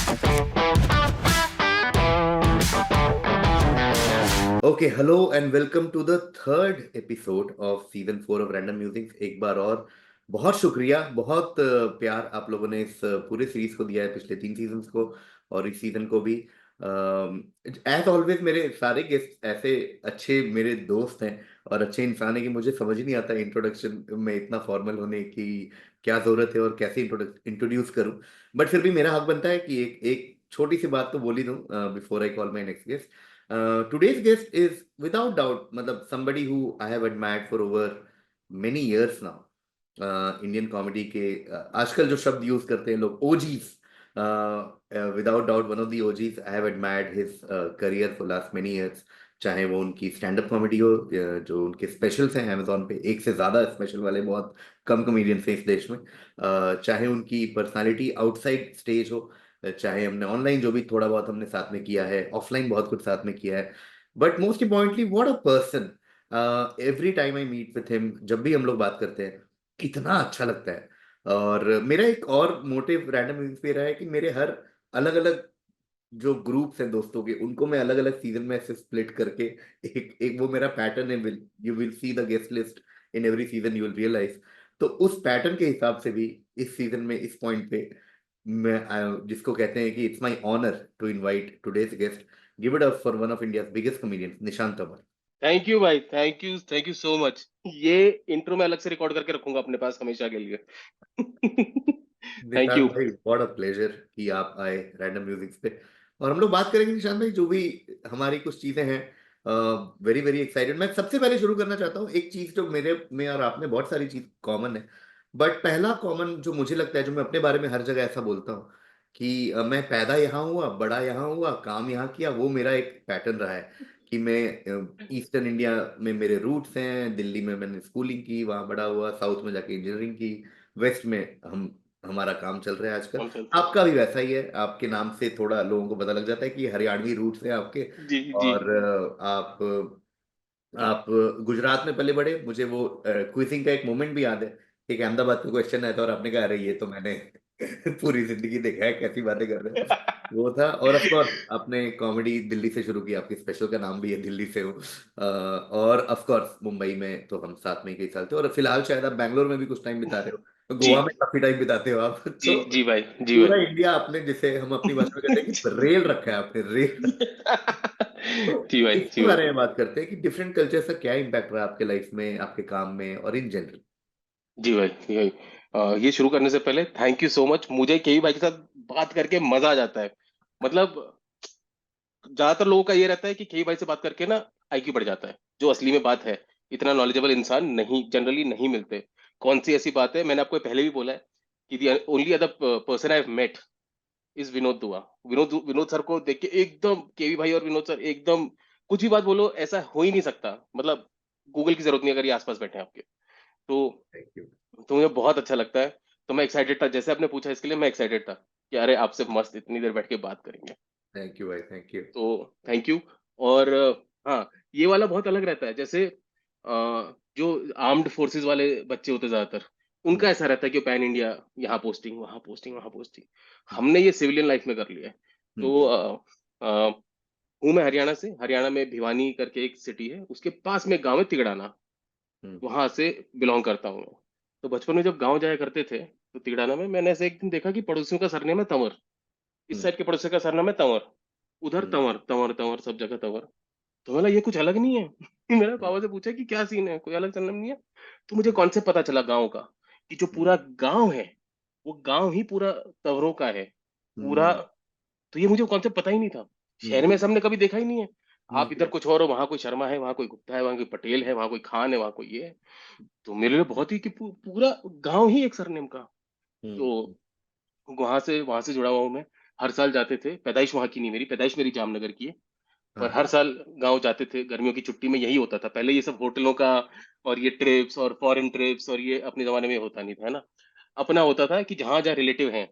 Okay, hello and welcome to the third episode of season 4 of random music. एक बार और बहुत शुक्रिया, बहुत प्यार आप लोगों ने इस पूरे सीरीज को दिया है, पिछले 3 सीजन्स को और इस सीजन को भी। एज ऑलवेज मेरे सारे गेस्ट ऐसे अच्छे मेरे दोस्त हैं और अच्छे इंसान हैं कि मुझे समझ ही नहीं आता इंट्रोडक्शन में इतना फॉर्मल होने की क्या जरूरत है और कैसे इंट्रोड्यूस करूं। बट फिर भी मेरा हक बनता है कि एक छोटी सी बात तो बोल ही दूं before I call my next guest. Today's guest is without doubt मतलब somebody who I have admired for over many years now. Indian comedy के आजकल जो शब्द यूज करते हैं लोग, OGs, without doubt one of the OGs. I have admired his career for last many years. चाहे वो उनकी स्टैंड अप कॉमेडी हो, जो उनके स्पेशल्स हैं अमेजोन पे, एक से ज्यादा स्पेशल वाले, बहुत कम कॉमेडियंस हैं इस देश में। चाहे उनकी पर्सनालिटी आउटसाइड स्टेज हो, चाहे हमने ऑनलाइन जो भी थोड़ा बहुत हमने साथ में किया है, ऑफलाइन बहुत कुछ साथ में किया है। But most importantly what a person. Every time I meet with him, जब भी हम लोग बात करते हैं कितना अच्छा लगता है। और मेरा एक और मोटिव रैंडम पे रहा है कि मेरे हर अलग अलग जो ग्रुप्स हैं दोस्तों के, उनको मैं अलग अलग सीजन में ऐसे स्प्लिट करके एक एक वो मेरा पैटर्न है। You will see the guest list in every season, you will realise. तो उस पैटर्न के हिसाब से भी इस सीजन में इस पॉइंट पे मैं जिसको कहते हैं कि it's my honour to invite today's guest, give it up for one of India's biggest comedians, Nishant Tanwar. Thank you भाई, थैंक यू सो मच। ये इंट्रो मैं अलग से रिकॉर्ड करके रखूंगा अपने पास हमेशा के लिए। Thank Nishant you. भाई, व्हाट अ प्लेजर कि आप आए रैंडम म्यूजिक पे। और हम लोग बात करेंगे निशांत भाई, जो भी हमारी कुछ चीजें हैं। Very very excited. मैं सबसे पहले शुरू करना चाहता हूँ एक चीज जो मेरे में और आप में बहुत सारी चीज कॉमन है। बट पहला कॉमन जो मुझे लगता है, जो मैं अपने बारे में हर जगह ऐसा बोलता हूँ कि मैं पैदा यहाँ हुआ, बड़ा यहाँ हुआ, काम यहाँ किया, वो मेरा एक पैटर्न रहा है कि मैं ईस्टर्न इंडिया में मेरे रूट्स हैं, दिल्ली में मैंने स्कूलिंग की, वहाँ बड़ा हुआ, साउथ में जाके इंजीनियरिंग की, वेस्ट में हम हमारा काम चल रहा है आजकल। कौन सा? आपका भी वैसा ही है, आपके नाम से थोड़ा लोगों को पता लग जाता है कि हरियाणवी रूट्स हैं आपके। जी जी। और आप गुजरात में पले बड़े। मुझे वो क्विजिंग का एक मोमेंट भी याद है। एक अहमदाबाद का क्वेश्चन आया था और आपने कहा अरे ये तो मैंने पूरी जिंदगी देखा है, कैसी बातें कर रहे हो। वो था। और ऑफ कोर्स आपने कॉमेडी दिल्ली से शुरू की, आपकी स्पेशल का नाम भी है दिल्ली से हो। और ऑफ कोर्स मुंबई में तो हम साथ में ही कई साल थे, और फिलहाल शायद आप बैंगलोर में भी कुछ टाइम बिता रहे हो, जी गोवा में काफी टाइम बिताते हो आप। जी तो जी भाई, जी पूरा भाई। इंडिया आपने, जिसे हम अपनी भाषा में कहते हैं कि रेल रखा है आपने, रेल। तो जी भाई, जी इसके भाई। बारे में बात करते हैं कि डिफरेंट कल्चर का क्या इम्पैक्ट रहा आपके लाइफ में, आपके काम में और इन जनरल। जी भाई, जी भाई। ये शुरू करने से पहले थैंक यू सो मच। मुझे केवी भाई के साथ बात करके मजा आ जाता है। मतलब ज्यादातर लोगों का ये रहता है कि केवी भाई से बात करके ना आईक्यू बढ़ जाता है, जो असली में बात है। इतना नॉलेजेबल इंसान नहीं, जनरली नहीं मिलते। कौन सी ऐसी बात है, मैंने आपको पहले भी बोला है कि the only other person I have met is Vinod Dua. Vinod sir को देख के एकदम, केवी भाई और विनोद सर एकदम, कुछ भी बात बोलो ऐसा हो ही नहीं सकता। मतलब गूगल की जरूरत नहीं अगर ये आसपास बैठे हैं आपके। तो थैंक यू। मुझे बहुत अच्छा लगता है। तो मैं एक्साइटेड था, जैसे आपने पूछा इसके लिए मैं एक्साइटेड था कि अरे आपसे मस्त इतनी देर बैठ के बात करेंगे। थैंक यू भाई, थैंक यू। तो थैंक यू। और हाँ, ये वाला बहुत अलग रहता है। जैसे जो आर्म्ड फोर्सेस वाले बच्चे होते हैं ज्यादातर, उनका ऐसा रहता है कि पैन इंडिया, यहाँ पोस्टिंग, वहाँ पोस्टिंग, वहाँ पोस्टिंग। हमने ये सिविलियन लाइफ में कर लिया है। तो हूँ मैं हरियाणा से। हरियाणा में भिवानी करके एक सिटी है, उसके पास में एक गाँव है तिगड़ाना, वहां से बिलोंग करता हूँ मैं। तो बचपन में जब गाँव जाया करते थे तो तिगड़ाना में मैंने ऐसे एक दिन देखा कि पड़ोसियों का सरनेम है तंवर। इस साइड के पड़ोसी का सरनाम है तंवर, उधर तंवर तंवर तंवर, सब जगह तंवर। तो बोला ये कुछ अलग नहीं है। मैंने पापा से पूछा कि क्या सीन है, कोई अलग सरनाम नहीं है। तो मुझे कॉन्सेप्ट पता चला गांव का, कि जो पूरा गांव है वो गांव ही पूरा तंवरों का है पूरा। तो ये मुझे कॉन्सेप्ट पता ही नहीं था। शहर में ऐसा हमने कभी देखा ही नहीं है। आप इधर कुछ और हो, वहां कोई शर्मा है, वहां कोई गुप्ता है, वहां कोई पटेल है, वहां कोई खान है, वहां कोई ये है। तो मेरे लिए बहुत ही कि पूरा गांव ही एक सरनेम का। तो वहां से जुड़ा हुआ हूँ मैं। हर साल जाते थे, पैदाइश वहां की नहीं, मेरी पैदाइश मेरी जामनगर की है। पर हर साल गांव जाते थे, गर्मियों की छुट्टी में यही होता था। पहले ये सब होटलों का और ये ट्रिप्स और फॉरेन ट्रिप्स और ये अपने जमाने में होता नहीं था, है ना। अपना होता था कि जहां जहाँ रिलेटिव हैं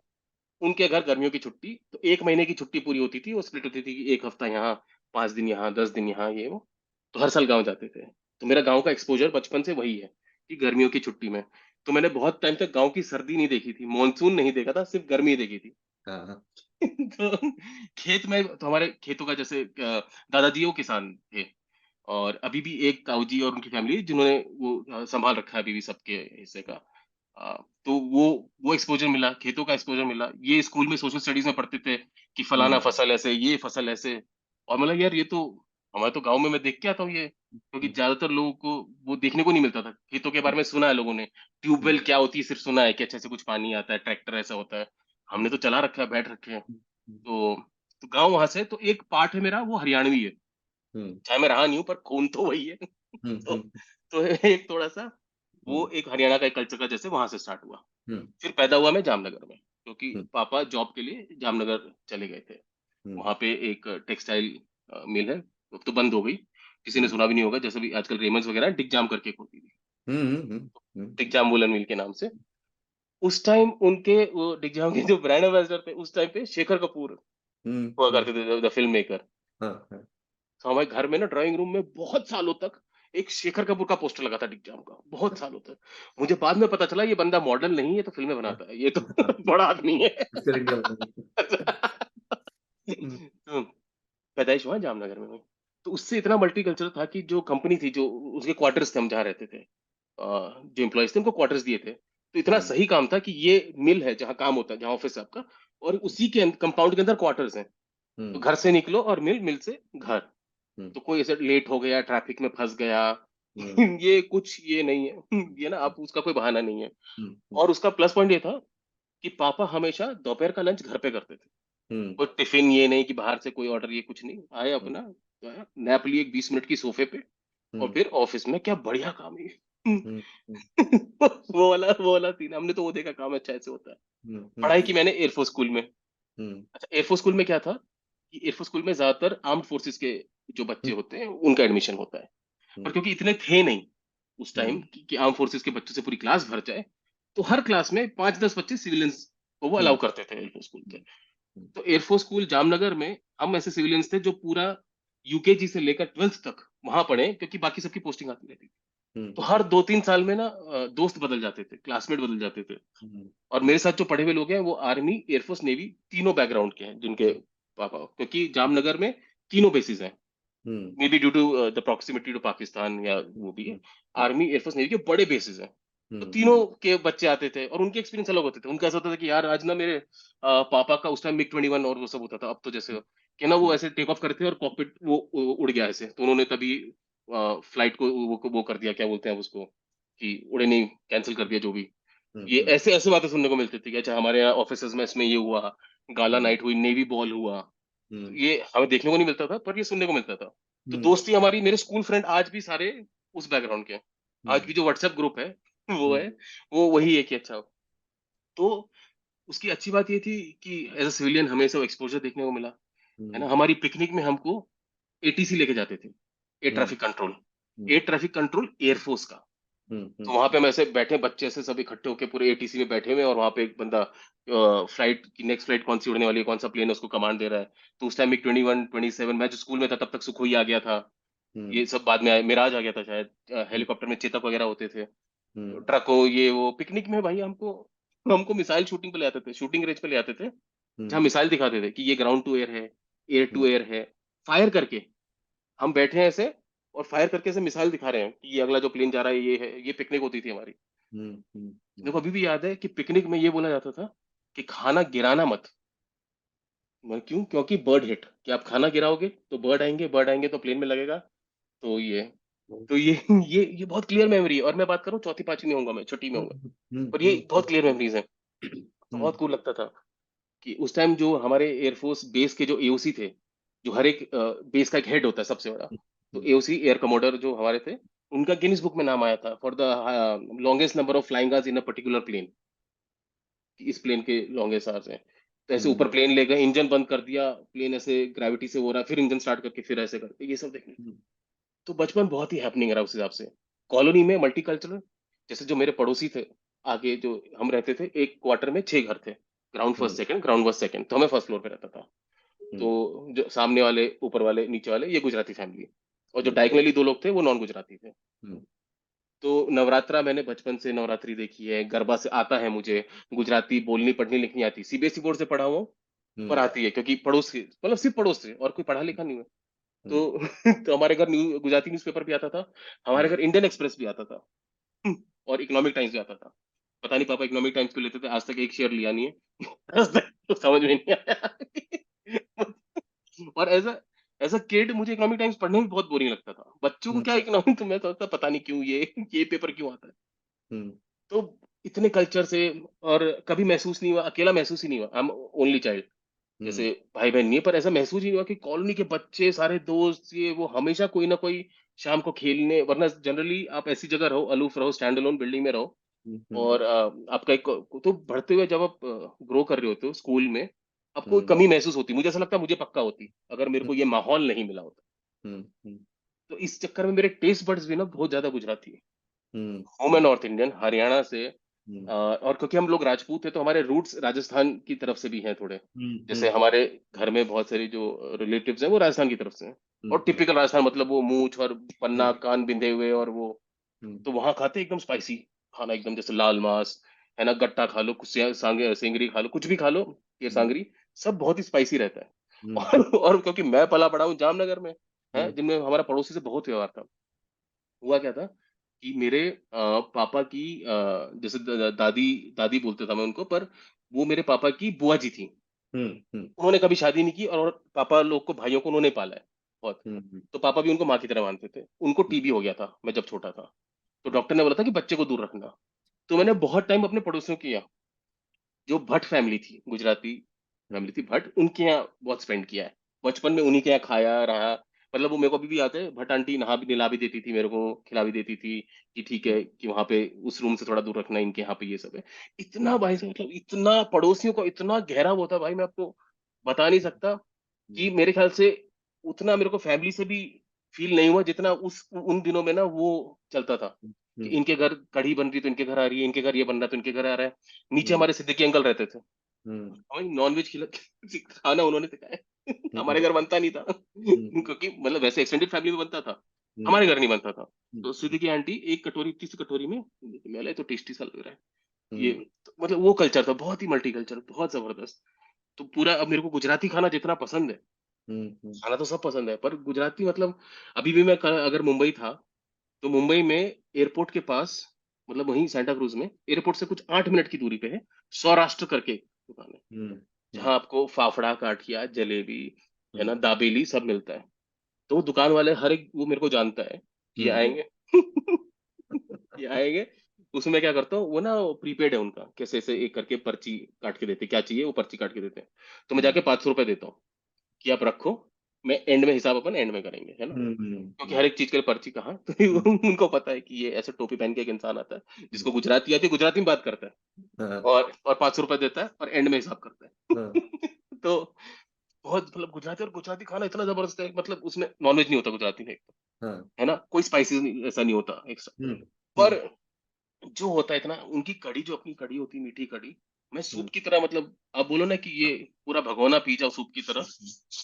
उनके घर गर्मियों की छुट्टी, तो एक महीने की छुट्टी पूरी होती थी, वो स्प्लिट होती थी कि एक हफ्ता यहाँ, 5 दिन यहाँ, 10 दिन यहाँ, ये वो। तो हर साल गाँव जाते थे। तो मेरा गाँव का एक्सपोजर बचपन से वही है कि गर्मियों की छुट्टी में। तो मैंने बहुत टाइम तक गाँव की सर्दी नहीं देखी थी, मानसून नहीं देखा था, सिर्फ गर्मी देखी थी। तो खेत में तो हमारे खेतों का जैसे दादाजी वो किसान थे और अभी भी एक ताऊ जी और उनकी फैमिली जिन्होंने वो संभाल रखा है अभी भी सबके हिस्से का। तो वो एक्सपोज़र मिला, खेतों का एक्सपोज़र मिला। ये स्कूल में सोशल स्टडीज़ में पढ़ते थे कि फलाना हम्म, फसल ऐसे, ये फसल ऐसे और मतलब यार ये तो हमारे तो गाँव में मैं देख के आता हूँ ये, क्योंकि ज़्यादातर लोगों को वो देखने को नहीं मिलता था। खेतों के बारे में सुना है लोगों ने, ट्यूबवेल क्या होती है सिर्फ़ सुना है कि अच्छा से कुछ पानी आता है, ट्रैक्टर ऐसा होता है। हमने तो चला रखा है, बैठ रखे हैं। तो गाँव वहाँ से तो एक पार्ट है मेरा वो हरियाणवी है। हम्म, चाहे मैं रहा नहीं हूँ पर खून तो वही है। हम्म, तो हम्म, तो एक थोड़ा-सा वो हम्म, एक हरियाणा का एक कल्चर का जैसे वहाँ से स्टार्ट हुआ। हम्म, फिर पैदा हुआ मैं जामनगर में, क्योंकि हम्म, पापा जॉब के लिए जामनगर चले गए थे। हम्म, वहाँ पे एक टेक्सटाइल मिल है, अब तो बंद हो गई। किसी ने हम्म, सुना भी नहीं होगा, जैसे भी आजकल रेमंड्स वगैरह डिगजाम करके एक होती थी, हम्म, हम्म, हम्म, डिगजाम वूलन मिल के नाम से। उस टाइम उनके वो डिगजाम के जो ब्रांड एम्बेसडर थे, उस टाइम पे शेखर कपूर हुआ हम्म, करते थे, द फिल्म मेकर। हाँ, हाँ, तो हमारे घर में ना ड्राइंग रूम में बहुत सालों तक एक शेखर कपूर का पोस्टर लगा था डिगजाम का, बहुत सालों तक। मुझे बाद में पता चला ये बंदा मॉडल नहीं है, तो फ़िल्में हाँ, बनाता है, ये तो हाँ, बड़ा आदमी है। मिस्टर इंडिया बना। हम्म, तो पैदाइश हुआ है जामनगर में। तो उससे इतना मल्टीकल्चरल था कि जो कंपनी थी, जो उसके क्वार्टर्स थे हम जहाँ रहते थे, जो एम्प्लॉइज़ थे उनको क्वार्टर्स दिए थे। तो इतना हम्म, सही काम था कि ये मिल है जहाँ काम होता है, जहाँ ऑफ़िस है आपका और उसी के कंपाउंड के अंदर क्वार्टर्स हैं। तो हम्म, घर से निकलो और मिल, मिल से घर। हम्म, तो कोई ऐसे लेट हो गया, ट्रैफिक में फँस गया, हम्म, ये कुछ ये नहीं है। ये ना आप उसका कोई बहाना नहीं है। हम्म, और उसका प्लस पॉइंट ये था कि पापा हमेशा दोपहर का लंच घर पे करते थे। हम्म, कोई टिफ़िन ये नहीं कि बाहर से कोई ऑर्डर, ये कुछ नहीं। आए हम्म, अपना, गया, नैप लिए 20 मिनट की सोफ़े पे और हम्म, फिर ऑफ़िस में क्या बढ़िया काम है ये। हम्म, हम्म, वो वाला सीन हमने तो वो देखा, काम अच्छा ऐसे होता है। पढ़ाई की मैंने एयर फ़ोर्स स्कूल में। हम्म, अच्छा, एयर फ़ोर्स स्कूल में क्या था कि एयर फ़ोर्स स्कूल में ज़्यादातर आर्म्ड फ़ोर्सेस के जो बच्चे हम्म, होते हैं, उनका एडमिशन होता है। पर हम्म, क्योंकि इतने थे नहीं उस टाइम हम्म, कि आर्म्ड फ़ोर्सेस के बच्चों से पूरी क्लास भर जाए, तो हर क्लास में 5-10 बच्चे सिविलियंस को वो अलाउ हम्म, करते थे एयर फ़ोर्स स्कूल के। तो एयर फ़ोर्स स्कूल जामनगर में हम ऐसे सिविलियंस थे जो पूरा यूकेजी से लेकर 12th तक वहाँ पढ़े, क्योंकि बाकी सबकी पोस्टिंग आती रहती थी। तो हर 2-3 साल में ना दोस्त बदल जाते थे, क्लासमेट बदल जाते थे। हम्म, और मेरे साथ जो पढ़े हुए लोग हैं वो आर्मी, एयरफोर्स, नेवी तीनों बैकग्राउंड के हैं, जिनके पापा, क्योंकि जामनगर में तीनों बेसिस हैं। Hmm, may be due to the proximity to Pakistan या वो भी है। आर्मी, एयरफोर्स, नेवी के बड़े बेसिस हैं। तो हम्म, तीनों के बच्चे आते थे और उनके एक्सपीरियंस अलग होते थे। उनका ऐसा होता था कि यार आज ना मेरे पापा का उस टाइम मिग 21 और वो सब होता था। अब तो जैसे कि ना वो ऐसे टेक ऑफ करते थे और कॉकपिट वो उड़ गया ऐसे। तो उन्होंने तभी फ्लाइट को वो कर दिया, क्या बोलते हैं उसको, कि उड़े नहीं, कैंसल कर दिया जो भी। ये हम्म, ऐसे-ऐसे बातें सुनने को मिलती थी कि अच्छा हमारे यहाँ ऑफिसेज़ में इसमें ये हुआ, गाला हम्म, नाइट हुई, नेवी बॉल हुआ। तो हम्म, ये हमें देखने को नहीं मिलता था, पर ये सुनने को मिलता था। तो हम्म, दोस्ती हमारी, मेरे स्कूल फ्रेंड आज भी सारे उस बैकग्राउंड के हैं। आज हम्म, भी जो व्हाट्सएप ग्रुप है, वो हम्म, है, वो वही है कि अच्छा। तो उसकी अच्छी बात ये थी कि एज़ अ सिविलियन हमें सब एक्सपोज़र देखने को मिला, है ना? हम्म, हमारी पिकनिक में हमको एटीसी लेके जाते थे, air hmm, traffic control. Hmm, air traffic control air force का। हम्म, तो वहाँ पे हम ऐसे बैठे, बच्चे ऐसे सब इकट्ठे होके पूरे एटीसी में बैठे हुए हैं और वहाँ पे एक बंदा फ्लाइट की नेक्स्ट फ्लाइट कौन-सी उड़ने वाली है, कौन-सा प्लेन है, उसको कमांड दे रहा है। तो उस टाइम मिग 21, 27, मैं जो स्कूल में था तब तक सुखोई आ गया था। हम्म, ये सब बाद में आया, मिराज आ गया था शायद। हम्म, हेलीकॉप्टर में चेतक वगैरह होते थे। हम्म, ट्रक हो, ये वो। पिकनिक में भाई हमको हमको मिसाइल शूटिंग पे ले आते थे, शूटिंग रेंज पे ले आते थे, जहाँ हम्म, मिसाइल दिखाते थे कि ये ग्राउंड टू एयर है, एयर टू एयर है। फायर करके हम बैठे हैं ऐसे और फायर करके ऐसे मिसाइल दिखा रहे हैं कि ये अगला जो प्लेन जा रहा है ये है। ये पिकनिक होती थी हमारी। हम्म, देखो अभी भी याद है कि पिकनिक में ये बोला जाता था कि खाना गिराना मत। क्यों? क्योंकि बर्ड हिट, कि आप खाना गिराओगे तो बर्ड आएंगे तो प्लेन में लगेगा। तो ये तो ये ये बहुत क्लियर मेमोरी है। और मैं बात करूँ चौथी पांचवी में होऊंगा, मैं छठी में होऊंगा, पर ये बहुत क्लियर मेमोरीज हैं। तो बहुत कूल लगता था कि उस टाइम जो हमारे एयरफोर्स बेस के जो एओसी थे, जो हर एक बेस का एक हेड होता है सबसे बड़ा। तो एओसी, एयर कमोडर जो हमारे थे, उनका गिनीज बुक में नाम आया था for the longest number of flying hours in a particular plane. इस प्लेन के लॉन्गेस्ट आवर्स हैं। तो ऐसे ऊपर प्लेन ले गए, इंजन बंद कर दिया, प्लेन ऐसे ग्रेविटी से हो रहा है, फिर इंजन स्टार्ट करके फिर ऐसे करके ये सब देखने। तो बचपन बहुत ही हैपनिंग रहा उस हिसाब से। कॉलोनी में मल्टीकल्चरल, जैसे जो मेरे पड़ोसी थे, आगे जो हम रहते थे, एक क्वार्टर में 6 घर थे। Ground first second, ground first second, तो हमें फर्स्ट फ्लोर पे रहता था। तो जो सामने वाले, ऊपर वाले, नीचे वाले, ये गुजराती फैमिली। और जो डायगोनली 2 लोग थे वो नॉन गुजराती थे। तो नवरात्रा मैंने बचपन से नवरात्रि देखी है, गरबा से आता है मुझे, गुजराती बोलनी, पढ़नी, लिखनी आती। सीबीएसई बोर्ड से पढ़ा हुआ हूँ, पर आती है क्योंकि पड़ोस के मतलब सिर्फ पड़ोस से और कोई पढ़ा लिखा नहीं है। हम्म, तो तो हमारे घर गुजराती न्यूज़पेपर भी आता था, हमारे हम्म, घर इंडियन एक्सप्रेस भी आता था। और इकोनॉमिक टाइम्स भी आता था। पता नहीं पापा इकोनॉमिक टाइम्स क्यों लेते थे, आज तक एक शेयर लिया नहीं है। आज तक तो समझ में नहीं आया। और एज़ एज़ अ किड मुझे इकोनॉमिक टाइम्स पढ़ने में बहुत बोरिंग लगता था। बच्चों को हम्म, क्या इकोनॉमिक, तो मैं सोचता पता नहीं क्यों ये पेपर क्यों आता है। हम्म, तो इतने कल्चर से और कभी महसूस नहीं हुआ, अकेला महसूस ही नहीं हुआ। I am only child. Hmm, जैसे भाई-बहन नहीं है, पर ऐसा महसूस ही नहीं हुआ कि कॉलोनी के बच्चे सारे दोस्त ये वो हमेशा कोई ना कोई शाम को खेलने, वरना जनरली आप ऐसी जगह रहो, अलूफ रहो, स्टैंड अलोन बिल्डिंग में रहो हम्म, और आपका एक तो बढ़ते हुए जब आप ग्रो कर रहे होते हो स्कूल में, आपको एक हम्म, कमी महसूस होती है। मुझे ऐसा लगता है मुझे पक्का होती, अगर मेरे हम्म, को ये माहौल नहीं मिला होता। हम्म, हम्म, तो इस चक्कर में मेरे टेस्ट बड्स भी ना बहुत ज़्यादा गुजराती है। हम्म, हूँ मैं नॉर्थ इंडियन, हरियाणा से हम्म, और क्योंकि हम लोग राजपूत हैं तो हमारे रूट्स राजस्थान की तरफ से भी हैं थोड़े। हम्म, जैसे हमारे घर में बहुत सारी जो रिलेटिव्स हैं वो राजस्थान की तरफ से हैं। और हम्म, टिपिकल राजस्थान मतलब वो मूंछ और हम्म, पन्ना, कान बिंधे हुए और वो, हम्म, तो वहाँ खाते हैं एकदम स्पाइसी खाना, एकदम जैसे लाल मांस, है ना, गट्टा खा लो, कुछ सेंगरी खा लो, कुछ भी खा लो, ये हम्म, सांगरी, सब बहुत ही स्पाइसी रहता है। हम्म, और क्योंकि मैं पला बड़ा हूँ जामनगर में, है हम्म, जिनमें हमारा पड़ोसी से बहुत व्यवहार था। हुआ क्या था कि मेरे पापा की जैसे दादी, दादी बोलते था मैं उनको, पर वो मेरे पापा की बुआ जी थी। हम्म, उन्होंने कभी शादी नहीं की और पापा लोग को, भाइयों को उन्होंने पाला है बहुत। हम्म, तो पापा भी उनको माँ की तरह मानते थे। उनको टीबी हो गया था मैं जब छोटा था। तो डॉक्टर ने बोला था कि बच्चे को दूर रखना। तो मैंने बहुत टाइम अपने पड़ोसियों के यहाँ, जो भट्ट फैमिली थी, गुजराती फैमिली थी भट्ट, उनके यहाँ बहुत स्पेंड किया है। बचपन में उन्हीं के यहाँ खाया रहा। मतलब वो मेरे को अभी भी याद है, भट्ट आंटी नहा भी निला भी देती थी मेरे को, खिला भी देती थी कि ठीक है कि वहां पे उस रूम से थोड़ा दूर रखना, इनके यहाँ पे ये सब है। इतना भाई साहब, मतलब इतना पड़ोसियों का इतना गहरा वो था भाई, मैं आपको बता नहीं सकता कि मेरे ख्याल से उतना मेरे को फैमिली से भी फील नहीं हुआ जितना उस उन दिनों में ना वो चलता था। कि इनके घर कढ़ी बन रही तो इनके घर आ रही है, इनके घर ये बन रहा है तो इनके घर आ रहा है। नीचे हमारे सिद्दीकी अंकल रहते थे, हमें नॉनवेज खिला खाना उन्होंने सिखाया। हमारे घर बनता नहीं था क्योंकि मतलब वैसे एक्सटेंडेड फैमिली में बनता था, हमारे घर नहीं बनता था। तो सिद्दीकी आंटी एक कटोरी, इतनी सी कटोरी में, मेला तो टेस्टी सा लग रहा है ये। तो मतलब वो कल्चर था बहुत ही मल्टी कल्चर, बहुत जबरदस्त। तो पूरा, अब मेरे को गुजराती खाना जितना पसंद है, खाना तो सब पसंद है, पर गुजराती मतलब अभी भी मैं अगर मुंबई था तो मुंबई में एयरपोर्ट के पास, मतलब वहीं सेंटा क्रूज में एयरपोर्ट से कुछ 8 मिनट की दूरी पे है सौराष्ट्र करके दुकान है, जहाँ आपको फाफड़ा, काठिया, जलेबी, है ना, दाबेली सब मिलता है। तो वो दुकान वाले हर एक, वो मेरे को जानता है कि ये आएंगे। ये आएंगे। उसमें मैं क्या करता हूँ, वो ना प्रीपेड है उनका, कैसे ऐसे एक करके पर्ची काट के देते हैं, क्या चाहिए वो पर्ची काट के देते हैं। तो मैं जाके 500 रुपए देता हूँ कि आप रखो, मैं एंड में हिसाब अपन एंड में करेंगे, है ना। क्योंकि हर एक चीज के लिए पर्ची कहाँ, तो उनको पता है कि ये ऐसे टोपी पहन के एक इंसान आता है जिसको गुजराती आती है, गुजराती में बात करता है और 500 रुपए देता है और एंड में हिसाब करता है। तो बहुत, मतलब गुजराती, और गुजराती खाना इतना जबरदस्त है, मतलब उसमें नॉनवेज नहीं होता गुजराती में, है ना, कोई स्पाइसेस नहीं, ऐसा नहीं होता एक्स्ट्रा। पर जो होता है इतना, उनकी कढ़ी, जो अपनी कढ़ी होती है मीठी कढ़ी, मैं सूप की तरह, मतलब आप बोलो ना कि ये पूरा भगोना पी जाओ सूप की तरह,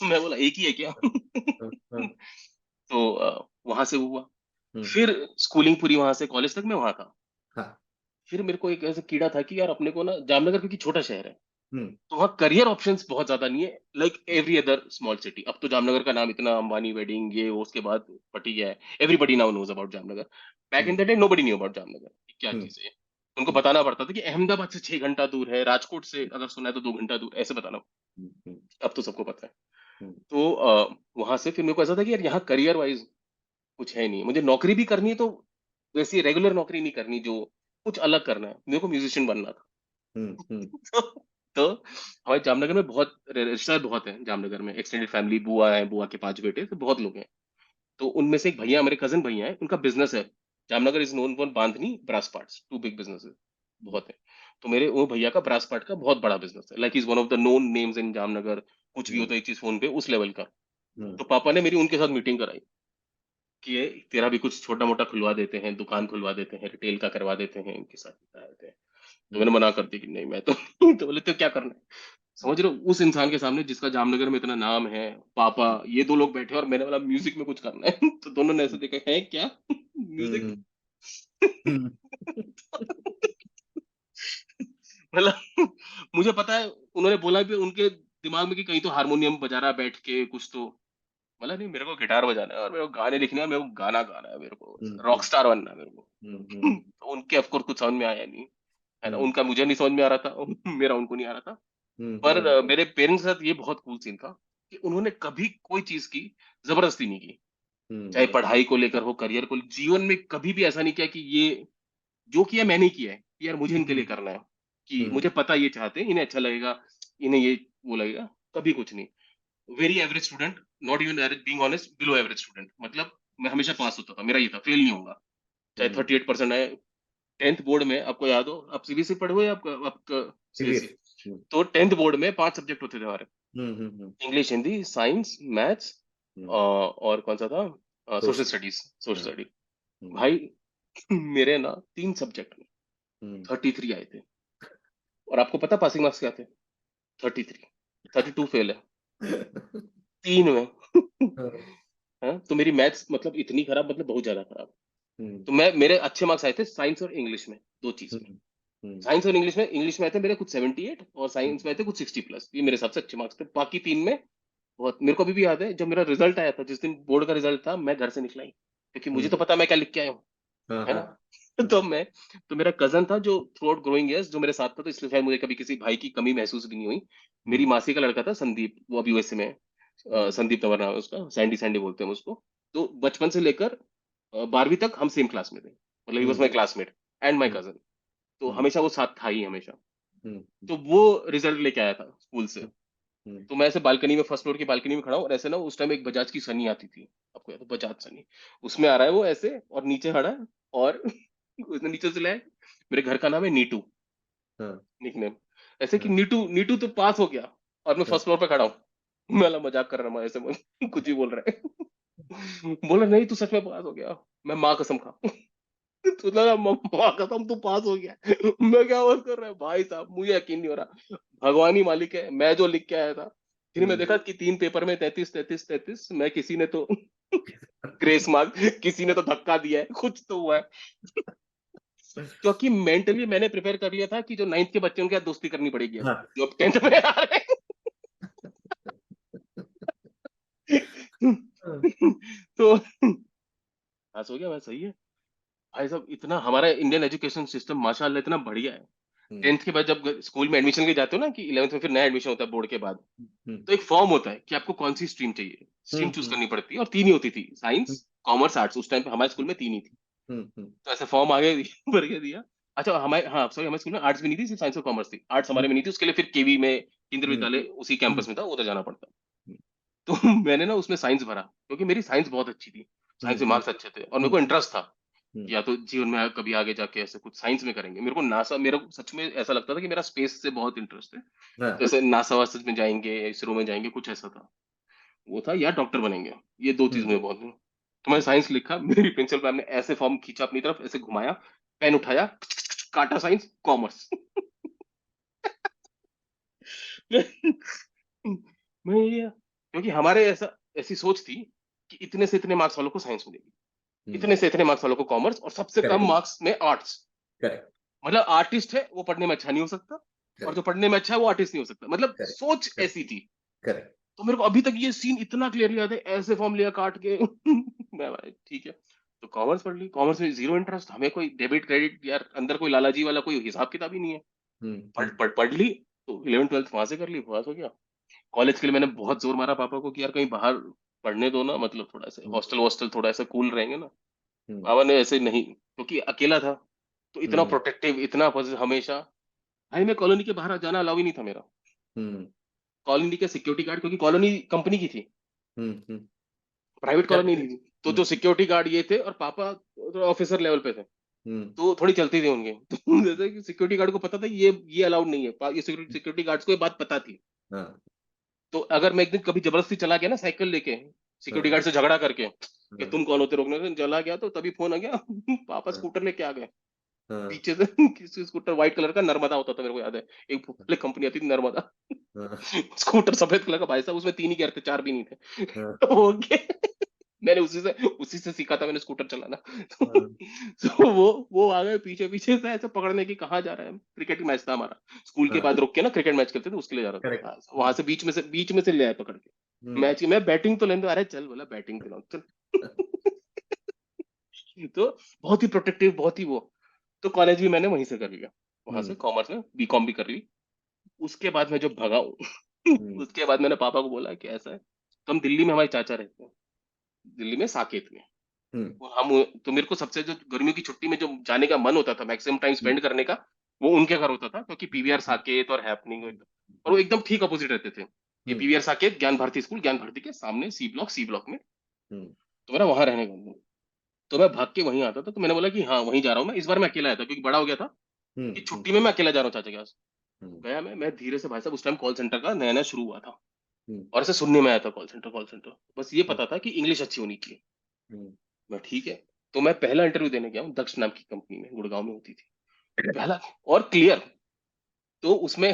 मैं बोला एक ही है क्या। तो वहां से हुआ, फिर स्कूलिंग पूरी वहां से, कॉलेज तक मैं वहां था। फिर मेरे को एक ऐसा कीड़ा था कि यार अपने को ना, जामनगर क्योंकि छोटा शहर है तो वहाँ करियर ऑप्शंस बहुत ज्यादा नहीं है, like every other small city. अब तो जामनगर का नाम इतना अंबानी वेडिंग ये वो उसके बाद पटी गया है, everybody now knows about Jamnagar. Back in the day nobody knew about Jamnagar कि क्या चीज है। उनको बताना पड़ता था कि अहमदाबाद से 6 घंटा दूर है, राजकोट से अगर सुना है तो 2 घंटा दूर, ऐसे बताना। अब तो सबको पता है। तो वहां से फिर मेरे को ऐसा था कि यार यहाँ करियर वाइज कुछ है नहीं, मुझे नौकरी भी करनी है तो वैसी रेगुलर नौकरी नहीं करनी, जो कुछ अलग करना है, मेरे को म्यूजिशियन बनना था। तो, तो हमारे जामनगर में बहुत रिश्तेदार बहुत हैं, जामनगर में एक्सटेंडेड फैमिली, बुआ है, बुआ के 5 बेटे, तो बहुत लोग हैं। तो उनमें से एक भैया, मेरे कजन भैया है, उनका बिजनेस है। Jamnagar is known for bandhani brass parts, two big business बहुत है। तो मेरे वो भैया का ब्रास पार्ट का बहुत बड़ा बिजनेस है, like is one of the known names in Jamnagar. कुछ भी होता है एक चीज फोन पे उस लेवल का। तो पापा ने मेरी उनके साथ मीटिंग कराई कि ये तेरा भी कुछ छोटा मोटा खुलवा देते हैं, दुकान खुलवा देते हैं, रिटेल का करवा देते हैं, इनके साथ बता देते हैं। तो मैंने मना कर दिया कि नहीं मैं तो तो बोले तो क्या करना है। समझ रहे हो, उस इंसान के सामने जिसका जामनगर में इतना नाम है, पापा ये दो लोग बैठे और मैंने बोला म्यूजिक में कुछ करना है। तो दोनों ने ऐसे देखा है क्या, म्यूजिक। मतलब मुझे पता है, उन्होंने बोला भी, उनके दिमाग में कि कहीं तो हारमोनियम बजा रहा है बैठ के कुछ तो, बोला नहीं मेरे को गिटार बजाना है और मेरे को गाने लिखने हैं, मेरे को गाना गाना है, मेरे को रॉक स्टार बनना है मेरे को। तो उनके ऑफकोर्स कुछ समझ में आया नहीं, है ना, उनका मुझे नहीं समझ में आ रहा था, मेरा उनको नहीं आ रहा था। पर मेरे पेरेंट्स के साथ ये बहुत कूल सीन था कि उन्होंने कभी कोई चीज की जबरदस्ती नहीं की, चाहे पढ़ाई को लेकर हो, करियर को, जीवन में कभी भी ऐसा नहीं किया कि ये जो किया मैंने किया है, कि यार मुझे इनके लिए करना है, कि मुझे पता ये चाहते हैं, इन्हें अच्छा लगेगा, इन्हें ये वो लगेगा, कभी कुछ नहीं। Very average student, not even average, being honest, below average student, मतलब मैं हमेशा पास होता था, मेरा ये था, फेल नहीं होगा, चाहे 38% आए। 10th बोर्ड में आपको याद हो, आप सीबीएसई पढ़े हो या आपका आपका सीबीएसई? सीरियस। तो 10th बोर्ड में 5 सब्जेक्ट होते थे हमारे, इंग्लिश, हिंदी, साइंस, मैथ्स, और कौन सा था, सोशल स्टडीज, सोशल स्टडी। भाई मेरे ना 3 सब्जेक्ट में 33 आए थे, और आपको पता पासिंग मार्क्स क्या थे? 33, 32 फेल है, 3 में। हाँ, तो मेरी मैथ्स मतलब इतनी खराब, मतलब बहुत ज्यादा खराब। तो मैं, मेरे अच्छे मार्क्स आए थे साइंस और इंग्लिश में, दो चीज में। साइंस और इंग्लिश में आए थे मेरे कुछ 78 और साइंस में आए थे कुछ 60+, ये मेरे हिसाब से अच्छे मार्क्स थे। बाकी 3 में बहुत, मेरे को अभी भी याद है जब मेरा रिजल्ट आया था, जिस दिन बोर्ड का रिजल्ट था, मैं घर से निकला ही, क्योंकि मुझे तो पता मैं क्या लिख के आया हूँ, है ना। तो मैं, तो मेरा कजन था जो थ्रू आउट ग्रोइंग ईयर्स जो मेरे साथ था, तो इसलिए शायद मुझे कभी किसी भाई की कमी महसूस भी नहीं हुई। मेरी मासी का लड़का था संदीप, वो अभी यूएसए में है, संदीप तंवर नाम है उसका, सैंडी सैंडी बोलते हैं हम उसको। तो बचपन से लेकर 12वीं तक हम सेम क्लास में थे, मतलब he was my classmate and my cousin. तो हमेशा वो साथ था ही हमेशा। तो वो रिजल्ट लेके आया था स्कूल से, तो मैं ऐसे बालकनी में, फर्स्ट फ्लोर की बालकनी में खड़ा हूँ, और ऐसे ना उस टाइम एक बजाज की सनी आती थी, आपको याद है बजाज सनी, उसमें आ रहा है वो ऐसे, और नीचे खड़ा है, और उसने नीचे से लाया, मेरे घर का नाम है नीटू, निकनेम, ऐसे कि नीटू, नीटू तो पास हो गया, और मैं फर्स्ट फ्लोर पे खड़ा हूँ। मैं वाला मजाक कर रहा हूँ ऐसे, कुछ ही बोल रहा है। बोला नहीं तू सच में पास हो गया, मैं माँ कसम खा। तू लगा माँ कसम तू पास हो गया। मैं क्या बात कर रहा है भाई साहब, मुझे यकीन नहीं हो रहा, भगवान ही मालिक है, मैं जो लिख के आया था। फिर मैं देखा कि 3 पेपर में 33 33 33, मैं किसी ने तो ग्रेस मार्क, किसी ने तो धक्का दिया है, कुछ तो हुआ है। क्योंकि मेंटली मैंने प्रिपेयर कर लिया था कि जो 9th के बच्चे उनके साथ दोस्ती करनी पड़ेगी अब, जो अब 10th में आ रहे हैं। तो पास हो गया मैं, सही है। भाई साहब इतना हमारा इंडियन एजुकेशन सिस्टम माशाल्लाह इतना बढ़िया है। 10th के बाद जब स्कूल में एडमिशन के जाते हो ना, कि 11th में फिर नया एडमिशन होता है बोर्ड के बाद, तो एक फॉर्म होता है कि आपको कौन सी स्ट्रीम चाहिए, स्ट्रीम चूज करनी पड़ती है, और 3 ही होती थी, साइंस, कॉमर्स, आर्ट्स। उस टाइम पे हमारे स्कूल में 3 ही थी। तो ऐसे फॉर्म आगे भर के दिया। अच्छा हमारे, हाँ सॉरी, हमारे स्कूल में आर्ट्स भी नहीं थी, सिर्फ साइंस और कॉमर्स थी, आर्ट्स हमारे में नहीं थी, उसके लिए फिर केवी में, केंद्रीय विद्यालय उसी कैंपस में था, उधर जाना पड़ता। तो मैंने ना उसमें साइंस भरा, क्योंकि मेरी साइंस बहुत अच्छी थी, साइंस में मार्क्स अच्छे थे, और मेरे को इंटरेस्ट था कि या तो जीवन में कभी आगे जाके ऐसे कुछ साइंस में करेंगे। मेरे को नासा, मेरा को सच में ऐसा लगता था कि मेरा स्पेस से बहुत इंटरेस्ट है, जैसे नासा वासा में जाएंगे, इसरो में जाएंगे, कुछ ऐसा था। वो था या डॉक्टर बनेंगे, ये 2 चीज मुझे बहुत थी। तो मैंने साइंस लिखा, मेरी प्रिंसिपल मैम ने ऐसे फॉर्म खींचा अपनी तरफ, ऐसे घुमाया, पेन उठाया, काटा साइंस कॉमर्स। मैं ये, क्योंकि हमारे ऐसा, ऐसी सोच थी कि इतने से इतने मार्क्स वालों को साइंस मिलेगी, इतने से इतने मार्क्स वालों को कॉमर्स, और सबसे कम मार्क्स में आर्ट्स। मतलब आर्टिस्ट है वो पढ़ने में अच्छा नहीं हो सकता, और जो पढ़ने में अच्छा है वो आर्टिस्ट नहीं हो सकता, मतलब सोच ऐसी थी। तो मेरे को अभी तक ये सीन इतना क्लियरली याद है, ऐसे फॉर्म लिया काट के। मैं भाई ठीक है, तो कॉमर्स पढ़ ली, कॉमर्स में जीरो इंटरेस्ट, हमें कोई डेबिट क्रेडिट यार अंदर कोई लालाजी वाला कोई हिसाब किताब ही नहीं है। पढ़ ली, तो 11th 12th वहां से कर ली, पास हो गया। कॉलेज के लिए मैंने बहुत जोर मारा पापा को कि यार कहीं बाहर पढ़ने दो ना, मतलब थोड़ा सा हॉस्टल वॉस्टल थोड़ा सा कूल रहेंगे ना। पापा ने ऐसे नहीं, क्योंकि अकेला था, तो इतना प्रोटेक्टिव, इतना हमेशा। भाई मैं कॉलोनी के बाहर जाना अलाउ ही नहीं था मेरा, कॉलोनी के सिक्योरिटी गार्ड, क्योंकि कॉलोनी कंपनी की थी, प्राइवेट कॉलोनी नहीं थी, तो जो सिक्योरिटी गार्ड ये थे, और पापा ऑफिसर लेवल पे थे, तो थोड़ी चलती थी उनके। तो जैसे कि सिक्योरिटी गार्ड को पता था ये अलाउड नहीं है, ये सिक्योरिटी गार्ड्स को ये बात पता थी। तो अगर मैं एक दिन कभी जबरदस्ती चला गया ना साइकिल लेके, सिक्योरिटी गार्ड से झगड़ा करके कि तुम कौन होते रोकने से, चला गया, तो तभी फोन आ गया, पापा स्कूटर लेके आ गए पीछे से। किसी स्कूटर व्हाइट कलर का, नर्मदा होता था, मेरे को याद है, एक पहले कंपनी आती थी नर्मदा। स्कूटर सफेद कलर का भाई साहब, उसमें 3 ही गियर थे, 4 भी नहीं थे। हो गए। मैंने उसी से सीखा था मैंने स्कूटर चलाना। हाँ, तो वो आ गए पीछे-पीछे से ऐसे पकड़ने की कहाँ जा रहा है? क्रिकेट मैच था हमारा। स्कूल के हाँ, बाद रुक के ना क्रिकेट मैच खेलते थे उसके लिए जा रहा था। करेक्ट। वहाँ से बीच में से ले आए पकड़ के। हम्म, मैच की मैं बैटिंग तो लेने दो, अरे चल बोला बैटिंग दिलाऊँ चल। तो बहुत ही प्रोटेक्टिव बहुत ही वो। तो कॉलेज भी मैंने वहीं से कर लिया। वहाँ से हम्म, कॉमर्स में बीकॉम भी कर ली। उसके बाद मैं जब भगा हूँ हम्म, उसके बाद मैंने पापा को बोला कि ऐसा है। तो हम दिल्ली में हमारे चाचा रहते हैं। दिल्ली में साकेत में। हम्म, और हम तो मेरे को सबसे जो गर्मियों की छुट्टी में जो जाने का मन होता था मैक्सिमम टाइम हम्म, स्पेंड करने का वो उनके घर होता था क्योंकि पीवीआर साकेत और हैपनिंग और वो एकदम ठीक अपोजिट रहते थे। ये हम्म, पीवीआर साकेत ज्ञान भारती स्कूल ज्ञान भारती के सामने सी ब्लॉक में। हम्म, तो मेरा वहां रहने का। तो मैं भाग के वहीं आता था तो मैंने बोला कि हाँ वहीं जा रहा हूँ मैं इस बार मैं अकेला आया था क्योंकि बड़ा हो गया था कि हम्म, छुट्टी में मैं अकेला जा रहा हूँ चाचा के पास। हम्म, गया मैं धीरे से भाई साहब उस टाइम कॉल सेंटर का नया नया शुरू हुआ था हम्म, और ऐसे सुनने में आया था कॉल सेंटर बस ये हम्म, पता था कि इंग्लिश अच्छी होनी चाहिए। हम्म, मैं ठीक है। तो मैं पहला इंटरव्यू देने गया हूँ दक्ष नाम की कंपनी में गुड़गांव में होती थी। पहला और क्लियर। तो उसमें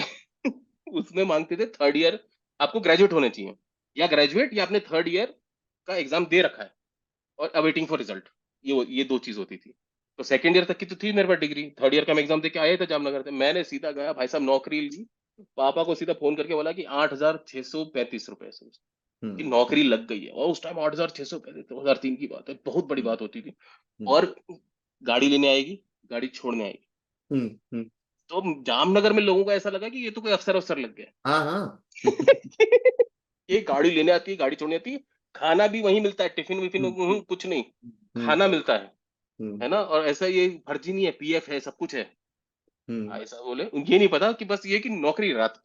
उसमें मांगते थे थर्ड ईयर आपको ग्रेजुएट होने चाहिए या ग्रेजुएट या आपने थर्ड ईयर का एग्जाम दे रखा है और अवेटिंग फॉर रिजल्ट। ये दो चीज होती थी। तो सेकंड ईयर तक की तो थी मेरे पास डिग्री थर्ड ईयर का मैं एग्जाम दे के आया था जामनगर से मैंने सीधा गया भाई साहब नौकरी ली। पापा को सीधा फोन करके बोला कि 8,635 रुपए से कि हम्म, नौकरी लग गई है और उस टाइम 8,635 2003 की बात है बहुत बड़ी हम्म, बात होती थी। हम्म, और गाड़ी लेने आएगी गाड़ी छोड़ने आएगी। हम्म, तो जामनगर में लोगों को ऐसा लगा कि ये तो कोई अफसर अफसर लग गया। हाँ, हाँ, ये गाड़ी लेने आती है गाड़ी छोड़ने आती है। खाना भी वहीं मिलता है टिफिन विफिन हम्म, कुछ नहीं। हम्म, खाना मिलता हम्म, है ना और ऐसा ये फर्जी नहीं है पीएफ है सब कुछ है। हम्म, ऐसा बोले ये नहीं पता कि बस ये कि नौकरी रात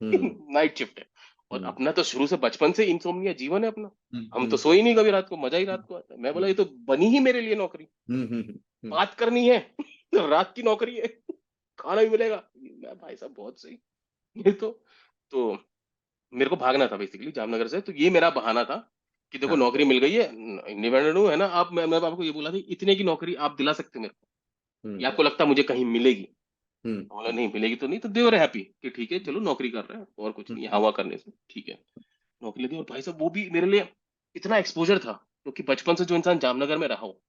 हम्म, नाइट शिफ्ट है। और हम्म, अपना तो शुरू से बचपन से इंसोम्निया जीवन है अपना। हम तो हम्म, सोए ही नहीं कभी रात को मजा ही रात को आता है मैं बोला ये हम्म, तो बनी ही मेरे लिए नौकरी। हम्म, बात करनी है तो रात की नौकरी है खाना भी मिलेगा। मैं भाई साहब बहुत सही। ये तो मेरे को भागना था बेसिकली जामनगर से तो ये मेरा बहाना था कि देखो हाँ, नौकरी मिल गई है इंडिपेंडेंट हूँ है ना आप मैं आपको ये बोला था इतने की नौकरी आप दिला सकते हो मेरे को हम्म, या आपको लगता है मुझे कहीं मिलेगी। हम्म, बोला नहीं मिलेगी तो नहीं तो दे रहे हैप्पी कि ठीक है चलो नौकरी कर रहे हैं और कुछ नहीं हवा करने से ठीक है। नौकरी लगी और भाई साहब वो भी मेरे लिए इतना एक्सपोजर था क्योंकि बचपन से जो इंसान जामनगर में रहा हो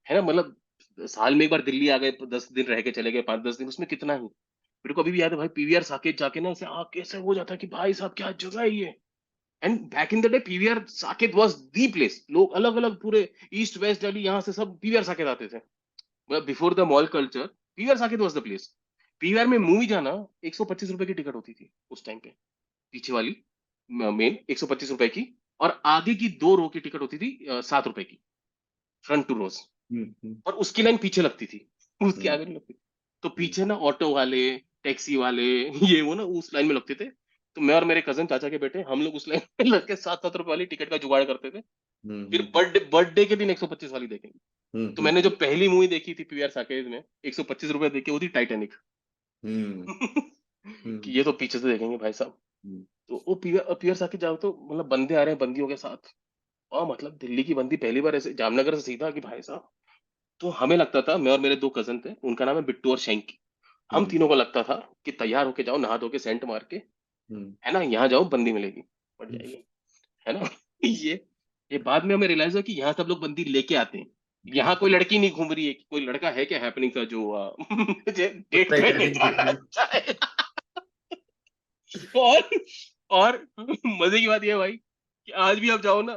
है ना मतलब साल में एक बार दिल्ली आ गए तो 10 दिन रह के चले गए 5-10 दिन उसमें कितना ही मेरे को अभी भी याद है भाई पीवीआर साकेत जाके ना ऐसे आँख कैसे हो जाता है कि भाई साहब क्या जगह है ये। And back in the day PVR Saket was the place लोग अलग अलग पूरे ईस्ट वेस्ट दिल्ली यहाँ से सब पीवीआर साकेत आते थे। मतलब before the mall culture PVR Saket was the place. PVR में मूवी जाना 125 रुपए की टिकट होती थी उस टाइम पे पीछे वाली मेन 125 रुपए की और आगे की 2 रो की टिकट होती थी 7 रुपए की फ्रंट टू रोज। हम्म, और उसकी लाइन पीछे लगती थी उसके हम्म, आगे नहीं लगती थी। तो हम्म, पीछे ना ऑटो वाले टैक्सी वाले ये वो ना उस लाइन में लगते थे। तो मैं और मेरे कजन चाचा के बेटे हम लोग उस लाइन में लग के 7-7 रुपए वाली टिकट का जुगाड़ करते थे। फिर हम्म, बर्थडे के दिन 125 वाली देखेंगे। तो मैंने जो हम्म, पहली मूवी देखी थी पीवीआर साकेत में 125 रुपए देख के वो थी टाइटैनिक। हम्म, कि हम्म, ये तो पीछे से देखेंगे भाई साहब। हम्म, तो वो पीवीआर साकेत जाओ तो मतलब बंदे आ रहे हैं बंदियों के साथ और मतलब दिल्ली की बंदी पहली बार ऐसे जामनगर से सीधा कि भाई साहब। तो हमें लगता था मैं और मेरे दो कजन थे उनका नाम है बिट्टू और शैंकी। हम हम्म, तीनों को लगता था कि तैयार होके जाओ नहा धो के सेंट मार के हम्म, है ना यहाँ जाओ बंदी मिलेगी पड़ हम्म, जाएगी है ना। ये ये बाद में हमें रियलाइज हुआ कि यहाँ सब लोग बंदी लेके आते हैं। यहाँ कोई लड़की नहीं घूम रही है कोई लड़का है क्या हैपनिंग का जो मुझे डेट पे ले टाइटैनिक जाना देखने। चाहे। और और मजे की बात ये है भाई कि आज भी आप जाओ ना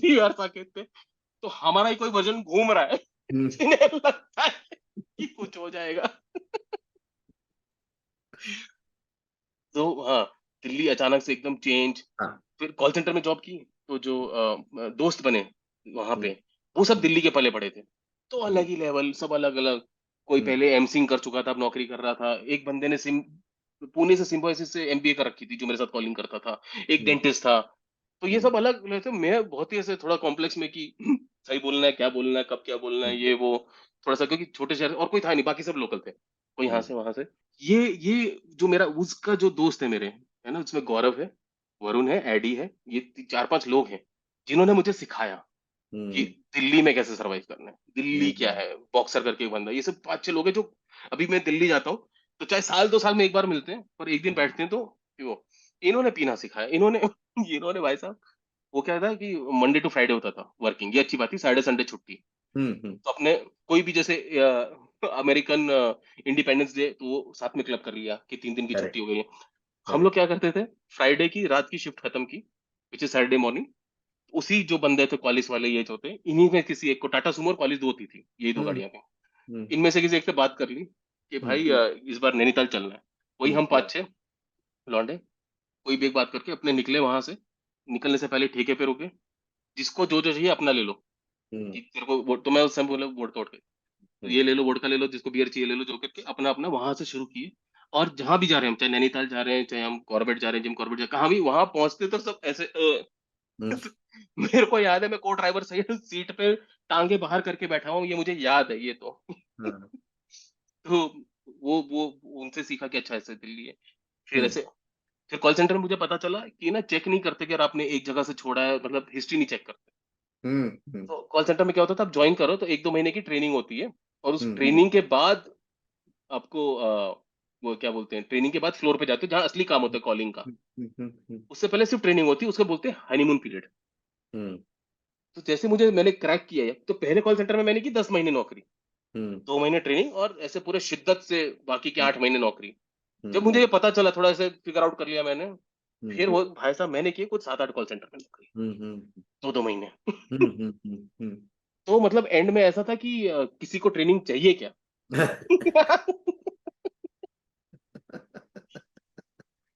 यार साकेत पे तो हमारा ही कोई वर्जन घूम रहा है हम्म, जिन्हें लगता है कि कुछ हो जाएगा। तो हाँ दिल्ली अचानक से एकदम चेंज। हाँ, फिर कॉल सेंटर में जॉब की तो जो दोस्त बने वहां पे हम्म, वो सब हम्म, दिल्ली के पले पड़े थे। तो अलग हम्म, ही लेवल सब अलग अलग। कोई हम्म, पहले एमसिंग कर चुका था अब नौकरी कर रहा था एक बंदे ने सिम पुणे से सिम्बोसिस से एमबीए कर रखी थी जो मेरे साथ कॉलिंग करता था। एक हम्म, डेंटिस्ट था। तो ये हम्म, सब अलग वैसे मैं बहुत ही ऐसे थोड़ा कॉम्प्लेक्स में कि सही बोलना है क्या बोलना है कब क्या बोलना है हम्म, ये वो थोड़ा सा क्योंकि छोटे शहर और कोई था नहीं बाकी सब लोकल थे कोई यहाँ हम्म, से वहां से। ये जो मेरा उसका जो दोस्त है मेरे है ना उसमें गौरव है वरुण है एडी है ये 4-5 लोग हैं जिन्होंने मुझे सिखाया कि हम्म, दिल्ली में कैसे सरवाइव करना है दिल्ली क्या हम्म, है बॉक्सर करके एक बंदा ये सब 5-6 लोग हैं जो अभी मैं दिल्ली जाता हूँ तो चाहे साल 2 साल में एक बार मिलते हैं पर एक दिन बैठते हैं तो कि वो इन्होंने पीना सिखाया इन्होंने इन्होंने भाई साहब वो क्या था कि मंडे टू फ्राइडे होता था वर्किंग, ये अच्छी बात थी, सैटरडे संडे छुट्टी। हम्म तो अपने कोई भी जैसे अमेरिकन इंडिपेंडेंस डे, तो वो साथ में क्लब कर लिया कि 3 दिन की छुट्टी करेक्ट हो गई है। हम करेक्ट लोग क्या करते थे, फ्राइडे की रात की शिफ्ट खत्म की, विच इज सैटरडे मॉर्निंग, उसी जो बंदे थे कॉलेज वाले, ये जो थे, इन्हीं में किसी एक को, टाटा सुमो और कॉलेज दो होती थी, यही दो हम्म गाड़ियां थी, हम्म इनमें से किसी एक से बात कर ली कि हम्म भाई इस बार नैनीताल चलना है। वही हम्म हम 5-6 लौंडे कोई भी एक बात करके अपने निकले वहां से। निकलने से पहले ठेके पे रुके, जिसको जो जो चाहिए अपना ले लो, हम्म कि तेरे को तो मैं उस समय बोला वोडका वोडका, तो हम्म ये ले लो, वोडका ले लो, जिसको बियर चाहिए ले लो, जो करके अपना अपना वहां से शुरू किए। और जहां भी जा रहे हैं हम, चाहे नैनीताल जा रहे हैं, चाहे हम कॉर्बेट जा रहे हैं, जिम कॉर्बेट जा, कहाँ भी वहां पहुंचते तो सब ऐसे हम्म, मेरे को याद है, मैं को ड्राइवर सही सीट पे टांगे बाहर करके बैठा हूँ, ये मुझे याद है ये तो। हाँ, तो वो उनसे सीखा कि अच्छा ऐसे दिल्ली है। फिर हम्म ऐसे, फिर कॉल सेंटर में मुझे पता चला कि ना चेक नहीं करते कि यार आपने एक जगह से छोड़ा है, मतलब हिस्ट्री नहीं चेक करते। हम्म हम्म तो कॉल सेंटर में क्या होता था, आप ज्वाइन करो तो 1-2 महीने की ट्रेनिंग होती है, और उस हम्म ट्रेनिंग के बाद आपको वो क्या बोलते हैं, ट्रेनिंग के बाद फ्लोर पे जाते हो जहाँ असली काम होता है कॉलिंग का। हम्म उससे पहले सिर्फ ट्रेनिंग होती है, उसको बोलते हैं हनीमून पीरियड। हम्म तो जैसे मुझे, मैंने क्रैक किया है, तो पहले कॉल सेंटर में मैंने की 10 महीने नौकरी, हम्म 2 महीने ट्रेनिंग, और ऐसे पूरे शिद्दत से बाकी के हम्म 8 महीने नौकरी। जब हम्म मुझे ये पता चला, थोड़ा सा फिगर आउट कर लिया मैंने, हम्म फिर वो भाई साहब मैंने किए कुछ 7-8 कॉल सेंटर में नौकरी, हम्म 2-2 महीने। हम्म तो मतलब एंड में ऐसा था कि किसी को ट्रेनिंग चाहिए क्या?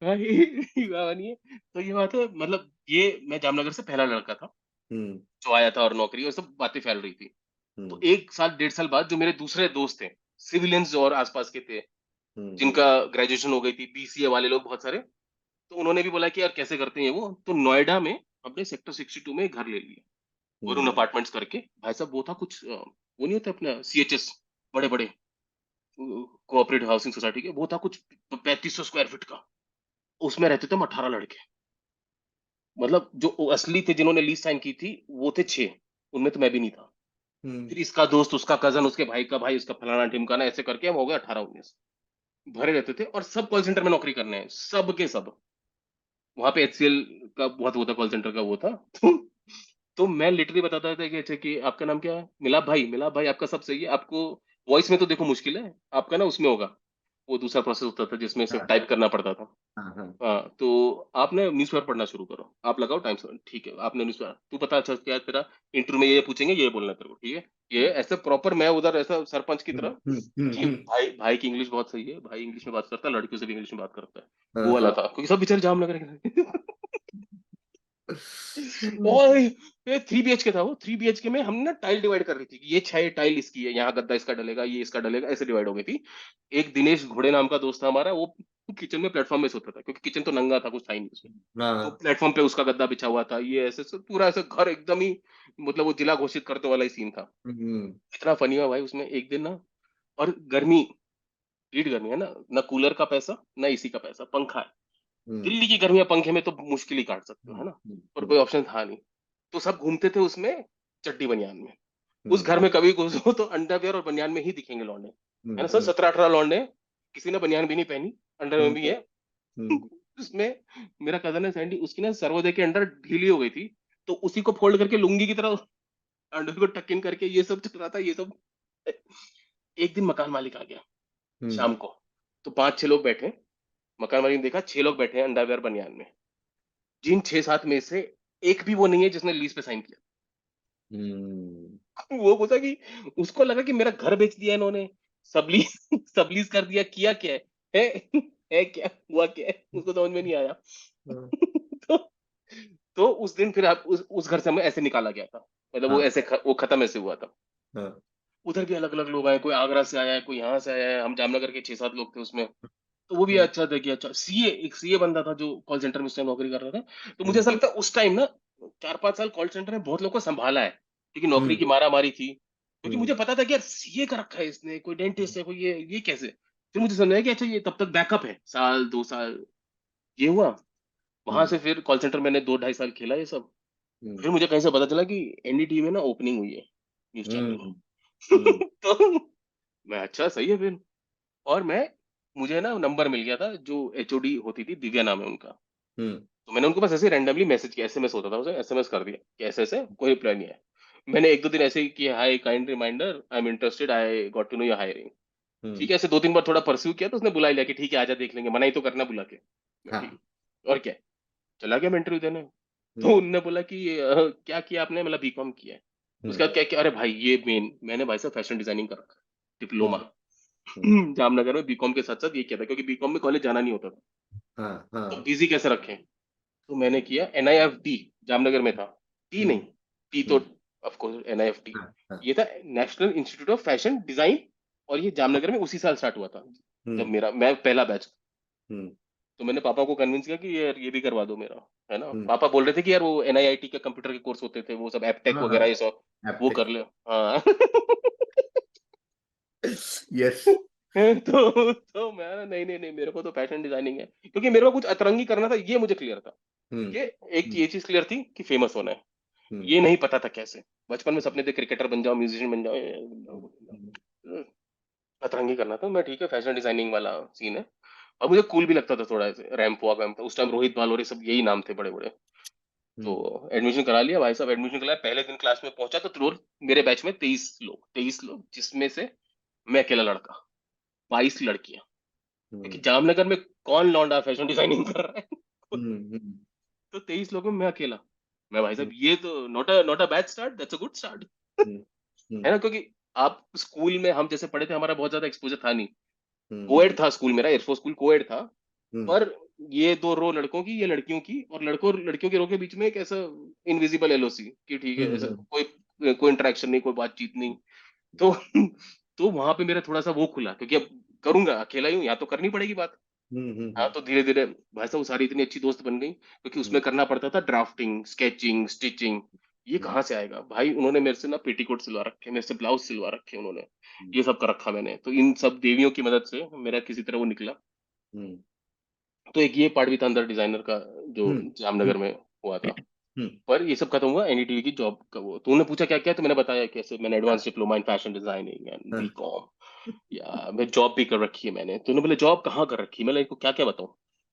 नहीं है। तो ये बात है, मतलब ये, मैं जामनगर से पहला लड़का था हम्म जो आया था, और नौकरी और सब बातें फैल रही थी। तो हम्म 1 साल 1.5 साल बाद जो मेरे दूसरे दोस्त थे, सिविलियंस और आसपास के थे, हम्म जिनका ग्रेजुएशन हो गई थी, बीसीए वाले लोग बहुत सारे, तो उन्होंने भी बोला कि यार कैसे करते हैं वो, तो नोएडा में अपने सेक्टर 62 में घर ले लिया, वरुण हम्म अपार्टमेंट्स करके। भाई साहब वो था कुछ वो नहीं होता अपना सीएचएस, बड़े बड़े कोऑपरेटिव हाउसिंग सोसाइटी के, वो था कुछ 3500 स्क्वायर फीट का। उसमें रहते थे हम 18 लड़के, मतलब जो असली थे जिन्होंने लीज साइन की थी वो थे 6, उनमें तो मैं भी नहीं था। हम्म फिर इसका दोस्त, उसका कजन, उसके भाई का भाई, उसका फलाना ढिमकाना, ऐसे करके हम हो गए 18-19 भरे रहते थे। और सब कॉल सेंटर में नौकरी करने हैं, सब के सब। वहां पे एचसीएल का बहुत वो था, कॉल सेंटर का वो था। तो मैं लिटरली बताता था कि अच्छा कि आपका नाम क्या है, मिलाप भाई, मिलाप भाई आपका सब सही है, आपको वॉइस में तो देखो मुश्किल है, आपका ना उसमें होगा, वो दूसरा प्रोसेस होता था जिसमें सिर्फ हाँ टाइप करना पड़ता था। हाँ हाँ हाँ, तो आपने न्यूज़पेपर पढ़ना शुरू करो, आप लगाओ टाइम्स, ठीक है, आपने न्यूज़पेपर, तू पता अच्छा क्या तेरा इंटरव्यू में ये पूछेंगे, ये बोलना है तेरे को, ठीक है। ये ऐसे प्रॉपर, मैं उधर ऐसा सरपंच की तरह कि हम्म भाई, भाई की इंग्लिश बहुत सही है, भाई इंग्लिश में बात करता है, लड़कियों से भी इंग्लिश में बात करता है, वो हाँ वाला था, क्योंकि सब बेचारे जामनगर के। हम्म और ये 3 BHK था, वो 3 BHK में हमने ना टाइल डिवाइड कर रही थी कि ये 6 टाइल इसकी है, यहाँ गद्दा इसका डलेगा, ये इसका डलेगा, ऐसे डिवाइड हो गई थी। एक दिनेश घोड़े नाम का दोस्त था हमारा, वो किचन में प्लेटफॉर्म में सोता था, क्योंकि किचन तो नंगा था, कुछ था ही नहीं उसमें। तो हाँ प्लेटफॉर्म पे उसका गद्दा बिछा हुआ था, ये ऐसे सब पूरा ऐसे घर एकदम ही, मतलब वो जिला घोषित करते वाला ही सीन था। हम्म इतना फनी हुआ भाई उसमें एक दिन ना, और गर्मी, हीट गर्मी है ना, ना कूलर का पैसा ना एसी का पैसा, पंखा है। हम्म दिल्ली की गर्मियां पंखे में तो मुश्किल ही काट सकते हो, है ना, और कोई ऑप्शन था नहीं। तो सब घूमते थे उसमें चड्डी बनियान में। उस हम्म घर में कभी घुसो तो अंडरवियर और बनियान में ही दिखेंगे लौंडे, है ना सर, हम्म 17-18 लौंडे, किसी ने बनियान भी नहीं पहनी, अंडर में भी है। हम्म उसमें मेरा कजन है सैंडी, उसकी ना सर्वोदय के अंडर ढीली हो गई थी, तो उसी को फोल्ड करके लुंगी की तरह अंडर को टक इन करके ये सब चल रहा था, ये सब। एक दिन मकान मालिक आ गया हम्म शाम को, तो 5-6 लोग बैठे, मकान मालिक ने देखा 6 लोग बैठे हैं अंडरवियर बनियान में, जिन 6-7 में से एक भी वो नहीं है जिसने लीज पे साइन किया। हम्म वो बोला कि उसको लगा कि मेरा घर बेच दिया इन्होंने, सबलीज सबलीज कर दिया, किया क्या है, है क्या हुआ, क्या है उसको समझ में नहीं आया। हाँ तो तो उस दिन फिर आप उस घर से हमें ऐसे निकाला गया था, मतलब वो हाँ ऐसे वो खत्म ऐसे हुआ था। हाँ उधर भी अलग अलग लोग आए, कोई आगरा से आया है, कोई यहाँ से आया है, हम जामनगर के 6-7 लोग थे उसमें। तो वो भी हम्म अच्छा था कि अच्छा सीए, एक सीए बंदा था जो कॉल सेंटर में उस टाइम नौकरी कर रहा था। तो मुझे हम्म ऐसा लगता है उस टाइम ना 4-5 साल कॉल सेंटर में बहुत लोग को संभाला है, क्योंकि नौकरी हम्म की मारा मारी थी, क्योंकि हम्म मुझे पता था कि यार सीए का रखा है इसने, कोई डेंटिस्ट है, कोई ये कैसे। फिर मुझे समझ आया कि अच्छा ये तब तक बैकअप है, 1-2 साल ये हुआ। वहां हम्म से फिर कॉल सेंटर मैंने 2-2.5 साल खेला ये सब। हम्म फिर मुझे कहीं से पता चला कि एनडीटीवी में ना ओपनिंग हुई है न्यूज चैनल हम्म हम्म में। तो मैं अच्छा सही है फिर, और मैं, मुझे ना नंबर मिल गया था, जो एचओडी होती थी, दिव्या नाम है उनका। तो मैंने उनको बस ऐसे रैंडमली मैसेज किया, एसएमएस होता था उसे, एसएमएस कर दिया कि ऐसे ऐसे, कोई रिप्लाई नहीं आया। मैंने एक दो दिन ऐसे ही किया, hi kind reminder, I am interested, I got to know your hiring. Hmm. ठीक है, ऐसे दो तीन बार थोड़ा परस्यू किया तो उसने बुला लिया कि ठीक है आजा देख लेंगे, मना ही तो करना बुला के। मैं ठीक हाँ। है। और क्या है? चला गया मैं इंटरव्यू देने। तो हम्म। उनने बोला कि क्या किया आपने, मतलब बीकॉम किया है। उसके हम्म। बाद क्या किया, अरे भाई ये मैंने भाई साहब फैशन डिजाइनिंग कर रखा है, डिप्लोमा। हम्म। हम्म। जामनगर में बीकॉम के साथ साथ ये किया था, क्योंकि बीकॉम में कॉलेज जाना नहीं होता था। हाँ तो हाँ। बिजी कैसे रखें, तो मैंने किया एनआईएफटी, जामनगर में था। टी नहीं, हम्म। टी तो हम्म। ऑफ कोर्स एनआईएफटी, हाँ हाँ। ये था national institute of fashion design. और ये जामनगर में उसी साल स्टार्ट हुआ था, जब हम्म। मैं पहला बैच। हम्म। तो मैंने पापा को कन्विंस किया कि यार ये भी करवा दो मेरा, है ना। हम्म। पापा बोल रहे थे कि यार वो एनआईआईटी के कंप्यूटर के कोर्स होते थे, वो सब एपटेक हाँ हाँ। वगैरह ये सब, वो एप्टेक। कर ले। हाँ। यस। तो मैं, नहीं नहीं नहीं, मेरे को तो फैशन डिजाइनिंग है, क्योंकि मेरे को कुछ अतरंगी करना था, ये मुझे क्लियर था। हम्म। ये एक हम्म। ये चीज क्लियर थी कि फेमस होना है। हम्म। ये नहीं पता था कैसे। बचपन में सपने थे क्रिकेटर बन जाओ, म्यूजिशियन बन जाओ, ये बन जाओ, हम्म। वो बन हम्म। जाओ। अतरंगी करना था। मैं ठीक है, फैशन डिजाइनिंग वाला सीन है। और मुझे कूल भी लगता था थोड़ा, ऐसे रैंप वॉक वैम्प, उस टाइम रोहित भाल और ये सब यही नाम थे बड़े बड़े। तो हम्म। एडमिशन करा लिया भाई साहब, एडमिशन कराया, पहले दिन क्लास में पहुंचा तो रोल मेरे बैच में 23 लोग, जिसमें से मैं अकेला लड़का, 22 लड़कियां। क्योंकि हम्म। जामनगर में कौन लौंडा फैशन डिजाइनिंग कर रहा है। हम्म। तो 23 लोगों में मैं अकेला। मैं भाई हम्म। साहब ये तो not a bad start, that's a good start. Hmm. Hmm. है ना, क्योंकि आप स्कूल में हम जैसे पढ़े थे, हमारा बहुत ज्यादा एक्सपोजर था नहीं। हम्म। कोएड था स्कूल मेरा, एयरफोर्स स्कूल कोएड था। हम्म। पर ये दो रो लड़कों की, ये लड़कियों की, और लड़कों लड़कियों के रो के बीच में एक ऐसा इनविजिबल एलओसी कि ठीक है, ऐसा हम्म। कोई कोई इंटरेक्शन नहीं, कोई बातचीत नहीं। तो तो वहां पे मेरा थोड़ा सा वो खुला, क्योंकि अब करूंगा अकेला ही हूँ, यहाँ तो करनी पड़ेगी बात। हाँ, तो धीरे धीरे भाई साहब वो सारी इतनी अच्छी दोस्त बन गई, क्योंकि उसमें करना पड़ता था ड्राफ्टिंग, स्केचिंग, स्टिचिंग। ये कहाँ से आएगा भाई, उन्होंने मेरे से ना पेटीकोट सिलवा रखे, मेरे से ब्लाउज सिलवा रखे उन्होंने। ये सब कर रखा मैंने, तो इन सब देवियों की मदद से मेरा किसी तरह वो निकला। हम्म। तो एक ये पार्ट भी था अंदर डिजाइनर का, जो हम्म। जामनगर में हुआ था। हम्म। पर ये सब खत्म हुआ एनईटीवी की जॉब का। वो तूने पूछा क्या क्या, तो मैंने बताया कैसे मैंने हाँ advance diploma in fashion designing and हाँ। बीकॉम। या मैं जॉब भी कर रखी है मैंने। तूने बोले जॉब कहाँ कर रखी है, मैं इनको क्या क्या बताऊं,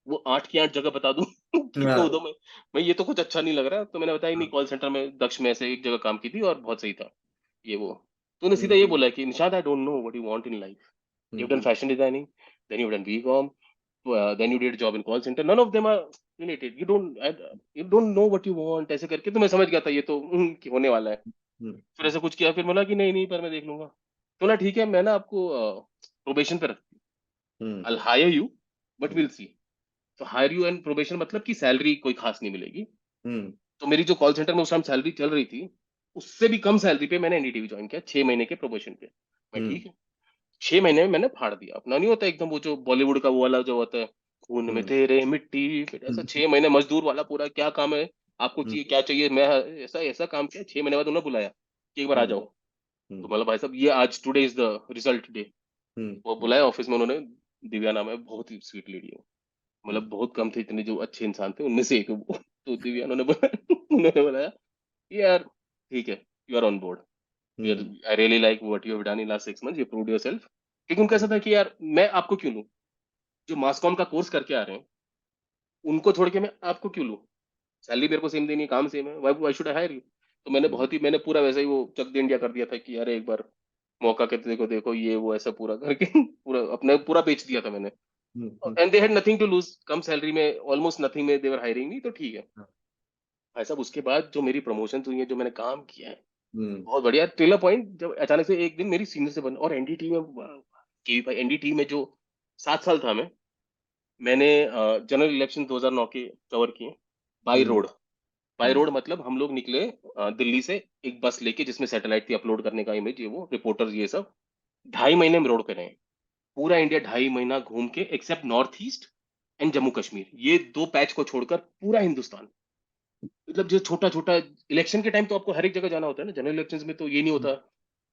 वो 8 की 8 जगह बता दूं कि दो हाँ। दो में। मैं ये तो कुछ अच्छा नहीं लग रहा, तो मैंने बताया नहीं, कॉल सेंटर में दक्ष में ऐसे एक जगह काम की थी और बहुत सही था, ये वो। तूने सीधा ये हम्म। बोला कि Nishant, I don't know what you want in life, you've done hmm. fashion designing, then you've done BCom, then you did a job in call center, none of them are related, you don't know what you want, ऐसे करके तो मैं समझ गया था ये तो कि होने वाला है। फिर हम्म। ऐसा कुछ किया, फिर बोला कि नहीं नहीं पर मैं देख लूंगा। तो ना ठीक है, मैं ना आपको प्रोबेशन पे रख, हम्म। I'll hire you but we'll see। तो हायर यू एंड प्रोबेशन मतलब कि सैलरी कोई खास नहीं मिलेगी। हम्म। तो मेरी जो कॉल सेंटर में उस टाइम सैलरी चल रही थी, उससे भी कम सैलरी पे मैंने एनडीटीवी ज्वाइन किया, 6 महीने के प्रोबेशन पे। मैं हम्म। ठीक है, 6 महीने में मैंने फाड़ दिया अपना, नहीं होता एकदम वो जो बॉलीवुड का वो वाला जो होता है, खून में हम्म। तेरे मिट्टी, फिर ऐसा 6 महीने मजदूर वाला पूरा, क्या काम है आपको, हम्म। चाहिए क्या चाहिए, मैं ऐसा ऐसा काम किया। 6 महीने बाद उन्होंने बुलाया कि एक बार आ हम्म। जाओ। तो मतलब भाई साहब ये आज today is the result day. वो हम्म। बुलाया ऑफिस में उन्होंने, दिव्या नाम है, बहुत ही स्वीट लेडी है। मतलब बहुत कम थे इतने जो अच्छे इंसान थे, उनमें से एक है वो। तो दिव्या उन्होंने बोला, उन्होंने बताया कि यार ठीक है, you are on board, we are, hmm. I really like what you have done in last 6 months, you proved yourself. क्योंकि उनका ऐसा था कि यार मैं आपको क्यों लूं, जो मास कॉम का कोर्स करके आ रहे हैं उनको छोड़ के मैं आपको क्यों लूं, सैलरी मेरे को सेम देनी है, काम सेम है, why should I hire you. तो मैंने पूरा वैसा ही वो चक दे इंडिया कर दिया था कि अरे एक बार मौका के देखो देखो ये वो ऐसा पूरा करके पूरा अपना पूरा बेच दिया था मैंने। Hmm. And they had nothing to lose, कम सैलरी में, ऑलमोस्ट नथिंग में, दे वर हायरिंग मी, तो ठीक है। भाई साहब उसके बाद जो मेरी प्रमोशन हुई है, जो मैंने काम किया है, हम्म। बहुत बढ़िया। ट्रेलर पॉइंट जब अचानक से एक दिन मेरी सीनियर से बन, और एनडीटी में, के भाई एनडीटी में जो 7 साल था मैंने जनरल इलेक्शन 2009 के कवर किए by hmm. Road. By road मतलब हम लोग निकले दिल्ली से एक बस लेके, जिसमें सैटेलाइट थी अपलोड करने का, इमेज ये वो रिपोर्टर्स ये सब। 2.5 महीने में रोड पे रहे, पूरा इंडिया 2.5 महीना घूम के, except north east and Jammu Kashmir, ये दो पैच को छोड़कर पूरा हिंदुस्तान। मतलब जो छोटा छोटा इलेक्शन के टाइम तो आपको हर एक जगह जाना होता है ना, जनरल इलेक्शन में तो ये नहीं होता।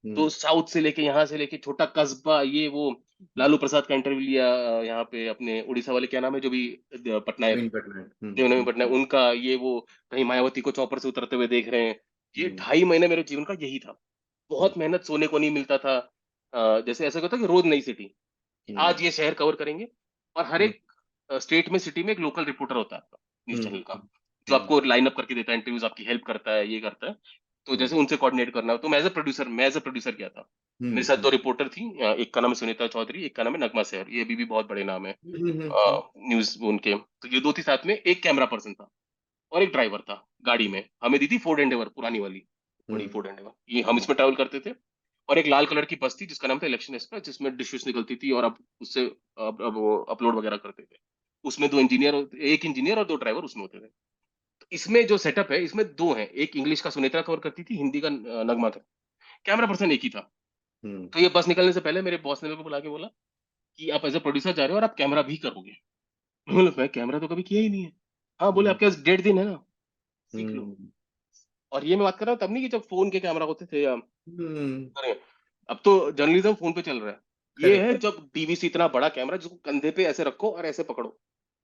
तो हम्म। साउथ से लेके, यहाँ से लेके छोटा कस्बा ये वो। लालू प्रसाद का इंटरव्यू लिया यहाँ पे अपने उड़ीसा वाले, क्या नाम है जो भी पटनायक, नवीन पटनायक। देवनवी पटनायक, उनका ये वो, कहीं मायावती को चौपर से उतरते हुए देख रहे हैं। ये हम्म। 2.5 महीने मेरे जीवन का यही था। हम्म। बहुत मेहनत, सोने को नहीं मिलता था। जैसे ऐसा होता कि रोज नई सिटी, कि हम्म। आज ये शहर कवर करेंगे, और हर हम्म। एक स्टेट में, सिटी में एक लोकल रिपोर्टर होता है आपका। न्यूज चैनल का, जो हम्म, आपको लाइन अप करके देता है इंटरव्यूज, आपकी हेल्प करता है, ये करता है। तो जैसे उनसे कोऑर्डिनेट करना, तो मैं एज अ प्रोड्यूसर गया था। मेरे साथ दो रिपोर्टर थी, एक का नाम है सुनीता चौधरी, एक का नाम है नगमा सहर, ये अभी भी बहुत बड़े नाम है न्यूज उनके। तो ये दो थी साथ में, एक कैमरा पर्सन था और एक ड्राइवर था गाड़ी में। हमें दी थी फोर्ड एंडेवर, पुरानी वाली, बड़ी फोर्ड एंडेवर, ये हम इसमें ट्रैवल करते थे। और एक लाल कलर की बस थी जिसका नाम था इलेक्शन एक्सप्रेस, जिसमें डिशेस निकलती थी और अब उससे अब वो अपलोड वगैरह करते थे। उसमें दो इंजीनियर, एक इंजीनियर और दो ड्राइवर उसमें होते थे। तो इसमें जो सेटअप है, इसमें दो हैं, एक इंग्लिश का सुनेत्रा कवर करती थी, हिंदी का नगमा था, कैमरा पर्सन एक ही था। तो ये बस निकलने से पहले मेरे बॉस ने मेरे को बुला के बोला कि आप एज ए प्रोड्यूसर जा रहे हो और आप कैमरा भी करोगे। मैं बोला, मैं कैमरा तो कभी किया ही नहीं है। हाँ, बोले आपके पास 1.5 दिन है ना, सीख लो। और ये मैं बात कर रहा हूँ तब नहीं कि जब फोन के कैमरा होते थे, या अरे अब तो जर्नलिज्म फोन पे चल रहा है। ये है करेक्ट, जब डीवीसी इतना बड़ा कैमरा जिसको कंधे पे ऐसे रखो और ऐसे पकड़ो,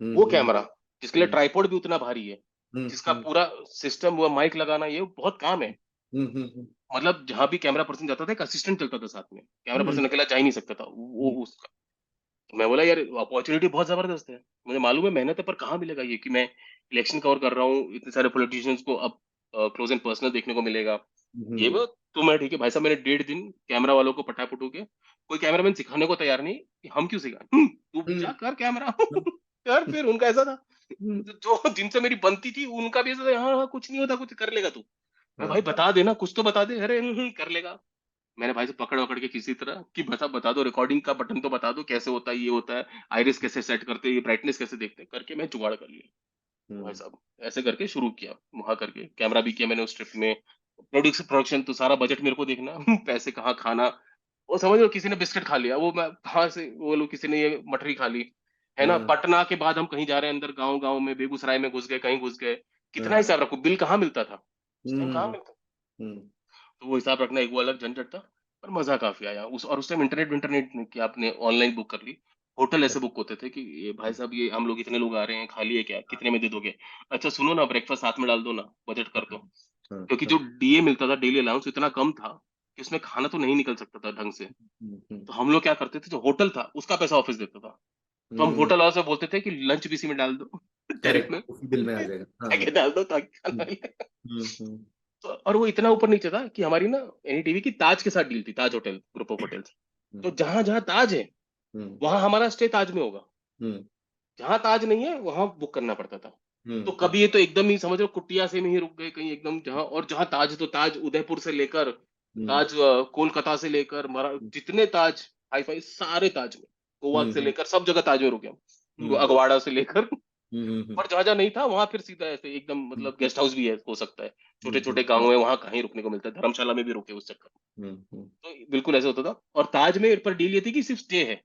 वो कैमरा, जिसके लिए ट्राइपॉड भी उतना भारी है, जिसका पूरा सिस्टम, वो माइक लगाना, ये बहुत काम है। मतलब जहां भी कैमरा पर्सन जाता था, एक असिस्टेंट चलता था साथ में, कैमरा पर्सन अकेला जा ही नहीं सकता था वो उसका। तो मैं बोला यार, अपॉर्चुनिटी बहुत जबरदस्त है, मुझे मालूम है मेहनत है, पर कहाँ मिलेगा ये कि मैं इलेक्शन कवर कर रहा हूँ, इतने सारे पॉलिटिशियंस को अब क्लोज एंड पर्सनल देखने को मिलेगा। ये वो, तो मैं ठीक है भाई साहब, मैंने 1.5 दिन कैमरा वालों को पटा पुटू के, कोई कैमरामैन सिखाने को तैयार नहीं कि हम क्यों सिखाएं, तू जा कर कैमरा यार। फिर उनका ऐसा था, जो जिनसे मेरी बनती थी उनका भी ऐसा था, हाँ हाँ कुछ नहीं होता, कुछ कर लेगा तू। मैं भाई बता देना, कुछ तो बता दे, अरे कर लेगा। मैंने भाई से पकड़ वकड़ के किसी तरह कि बता दो, रिकॉर्डिंग का बटन तो बता दो कैसे होता है, ये होता है, आइरिस कैसे सेट करते हैं, ये ब्राइटनेस कैसे देखते हैं, करके मैं जुगाड़ कर लिया। भाई साहब ऐसे करके शुरू किया, वहां करके कैमरा भी किया मैंने उस ट्रिप में। प्रोडक्शन तो सारा बजट मेरे को देखना पैसे कहाँ खाना, वो समझ लो किसी ने बिस्किट खा लिया, वो मैं कहाँ से, वो लोग किसी ने ये मठरी खा ली, है ना। पटना के बाद हम कहीं जा रहे हैं अंदर, गाँव गाँव में, बेगूसराय में घुस गए, कहीं घुस गए, कितना हिसाब रखो, बिल कहाँ मिलता था उस टाइम, कहाँ मिलता। तो वो हिसाब रखना एक वो अलग झंझट था, पर मजा काफी आया उस टाइम इंटरनेट नहीं कि आपने ऑनलाइन बुक कर ली। होटल ऐसे बुक होते थे कि ये भाई साहब, ये हम लोग इतने लोग आ रहे हैं, खाली है क्या, कितने में दे दोगे, अच्छा सुनो ना, ब्रेकफास्ट साथ में डाल दो ना, बजट कर दो। क्योंकि जो डीए मिलता था, डेली अलाउंस, इतना कम था कि उसमें खाना तो नहीं निकल सकता था ढंग से। तो हम लोग क्या करते थे, जो होटल था उसका पैसा ऑफिस देता था, तो हम होटल वालों से बोलते थे कि लंच भी इसी में डाल दो टैरिफ में, करेक्ट, उसी बिल में आ जाएगा, हाँ। पैकेट डाल दो ताकि खाना मिले। तो और वो इतना ऊपर नीचे था कि हमारी ना एनडीटीवी की ताज के साथ डील थी, ताज होटल ग्रुप ऑफ होटल्स। तो जहां जहां ताज है वहां हमारा स्टे ताज में होगा, जहां ताज नहीं है वहां बुक करना पड़ता था। तो कभी ये तो एकदम ही समझ लो कुटिया से में ही रुक गए कहीं एकदम, जहां और जहां ताज है, तो ताज उदयपुर से लेकर, ताज कोलकाता से लेकर, जितने ताज हाई फाई सारे ताज में, गोवा से लेकर सब जगह ताज में रुके हम, अगवाड़ा से लेकर। पर जहां जहां नहीं था वहां फिर सीधा ऐसे एकदम, मतलब गेस्ट हाउस भी है, हो सकता है, छोटे छोटे गाँव में वहां कहीं रुकने को मिलता है, धर्मशाला में भी रुके उस चक्कर में। तो बिल्कुल ऐसे होता था। और ताज में पर डील ये थी कि सिर्फ स्टे है,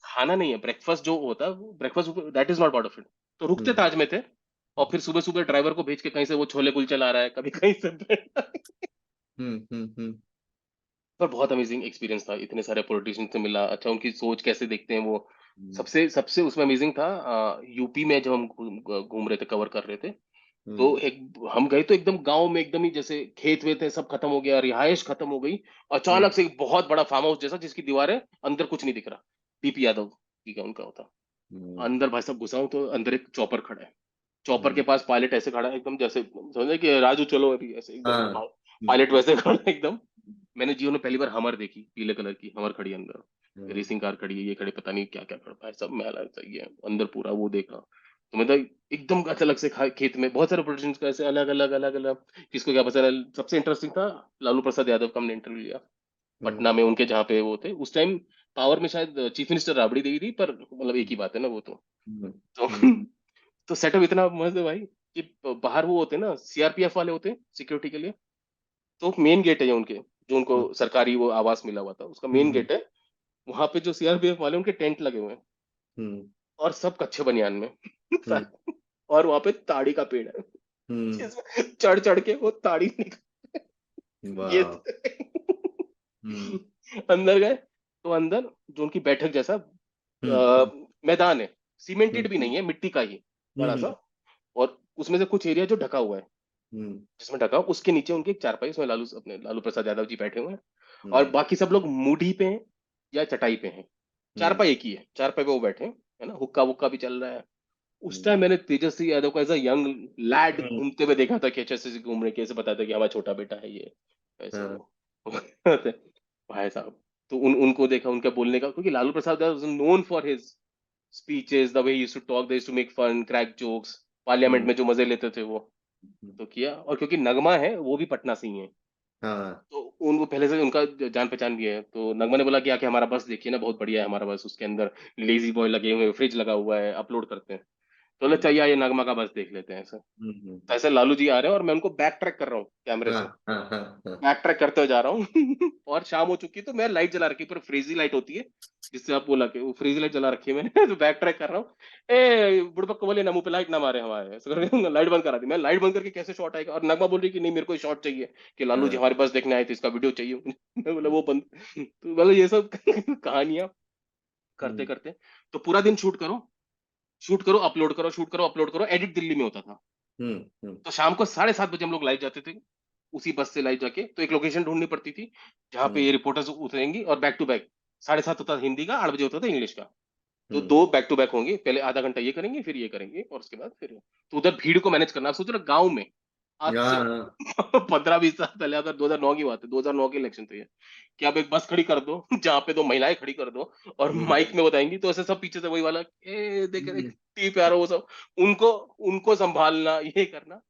खाना नहीं है, ब्रेकफास्ट जो होता है वो breakfast that is not part of it. तो रुकते ताज में थे, और फिर सुबह सुबह ड्राइवर को भेज के कहीं से वो छोले कुलचे ला रहा है, कभी कहीं से पर बहुत अमेजिंग एक्सपीरियंस था, इतने सारे पॉलिटिशियन से मिला, अच्छा उनकी सोच कैसे देखते हैं वो। सबसे सबसे उसमें अमेजिंग था, यूपी में जब हम घूम रहे थे, कवर कर रहे थे, तो एक हम गए तो एकदम गांव में, एकदम ही जैसे खेत वेत है सब खत्म हो गया, रिहाइश खत्म हो गई, अचानक से एक बहुत बड़ा फार्म हाउस जैसा, जिसकी दीवारें, अंदर कुछ नहीं दिख रहा, पीपी यादव जी का उनका होता। अंदर भाई साहब घुसा हूं तो अंदर एक चॉपर खड़ा है, चॉपर के पास पायलट ऐसे खड़ा है एकदम, जैसे समझे कि राजू चलो अभी, ऐसे एकदम हाँ, पायलट वैसे खड़ा है एकदम। मैंने जीवन में पहली बार हमर देखी, पीले कलर की हमर खड़ी है अंदर, रेसिंग कार खड़ी है, ये खड़े, पता नहीं क्या क्या खड़ा है, सब महल चाहिए अंदर पूरा, वो देखा। तो मतलब एकदम अलग से खेत में बहुत सारे पॉलिटिशियंस का ऐसे अलग अलग अलग अलग, किसको क्या पसंद है। सबसे इंटरेस्टिंग था लालू प्रसाद यादव का, हमने इंटरव्यू लिया पटना में उनके, जहाँ पे वो थे उस टाइम, पावर में शायद चीफ मिनिस्टर राबड़ी देवी थी, पर मतलब एक ही बात है ना वो तो तो सेटअप इतना मस्त है भाई कि बाहर वो होते हैं ना, सीआरपीएफ वाले होते हैं सिक्योरिटी के लिए। तो मेन गेट है ये उनके, जो उनको सरकारी वो आवास मिला हुआ था, उसका मेन गेट है, वहां पे जो सीआरपीएफ वाले उनके टेंट लगे हुए हैं, और सब कच्चे बनियान में और वहां पे ताड़ी का पेड़ है, जिसमें चढ़ चढ़ के वो ताड़ी निकल ये वाह, अंदर गए, तो अंदर जो उनकी बैठक जैसा मैदान है, सीमेंटेड भी नहीं है, मिट्टी का ही बड़ा सा, और उसमें से कुछ एरिया जो ढका हुआ है, जिसमें ढका हुआ, उसके नीचे उनकी एक चारपाई, उसमें लालू प्रसाद यादव जी बैठे हुए हैं, और बाकी सब लोग मूढ़ी पे हैं या चटाई पे हैं। चारपाई एक ही है, चारपाई पे वो बैठे हैं, है ना, हुक्का वुक्का भी चल रहा है, उस टाइम मैंने तेजस्वी यादव को एज अ यंग लैड हम्म, घूमते हुए देखा था कि ऐसे घूम रहे, कैसे बताया था कि हमारा छोटा बेटा है ये, ऐसे हाँ, वो भाई साहब। तो उनको देखा, उनका बोलने का, क्योंकि Lalu Prasad was known for his speeches, the way he used to talk, they used to make fun, crack jokes, parliament hmm, में जो मजे लेते थे वो। हम्म, तो किया, और क्योंकि नगमा है वो भी पटना से ही है, हाँ, तो उनको पहले से उनका जान पहचान भी है। तो नगमा ने बोला कि आके हमारा बस देखिए ना, बहुत बढ़िया है हमारा बस, उसके अंदर लेजी बॉय लगे हुए हैं, फ्रिज लगा हुआ है, अपलोड करते हैं। तो बोले हम्म, चाहिए, ये नगमा का बस देख लेते हैं ऐसा। तो हम्म, ऐसे लालू जी आ रहे हैं और मैं उनको बैक ट्रैक कर रहा हूँ कैमरे हाँ, से, हाँ, हाँ, हाँ, बैक ट्रैक करते हुए जा रहा हूँ और शाम हो चुकी है, तो मैं लाइट जला रखी है, पर फ्रीजी लाइट होती है जिससे आप बोला कि वो फ्रीजी लाइट जला रखी है मैंने तो बैक ट्रैक कर रहा हूँ, ए बुड़बक को बोले ना मुंह पे लाइट ना मारे हमारे, ऐसे करके लाइट बंद करा दी। मैं लाइट बंद करके कैसे शॉट आएगा, और नगमा बोल रही कि नहीं मेरे को शॉट चाहिए, कि लालू जी हाँ, हमारे पास देखने आए थे, इसका वीडियो चाहिए मैं बोला हाँ, वो बंद। तो मतलब ये सब कहानियां करते हम्म, करते, तो पूरा दिन शूट करो, शूट करो, अपलोड करो, शूट करो, अपलोड करो, एडिट दिल्ली में होता था। हम्म, हम्म, तो शाम को 7:30 बजे हम लोग लाइव जाते थे, उसी बस से लाइव जाके, तो एक लोकेशन ढूंढनी पड़ती थी जहाँ पे हम्म, ये रिपोर्टर्स उतरेंगी, और बैक टू बैक 7:30 होता था हिंदी का, 8 बजे होता था इंग्लिश का। तो हम्म, दो बैक टू बैक होंगे, पहले आधा घंटा ये करेंगे, फिर ये करेंगे, और उसके बाद फिर तो उधर भीड़ को मैनेज करना। आप सोच रहे गांव में, आज से हाँ, हाँ, 15-20 साल पहले, अगर 2009 की बात है, 2009 के इलेक्शन थे ये, कि आप एक बस खड़ी कर दो जहाँ पे 2 महिलाएं खड़ी कर दो, और माइक हम्म, में बताएंगी, तो ऐसे सब पीछे से वही वाला ए देख देख हम्म, टीप यार, वो सब उनको उनको संभालना, ये करना,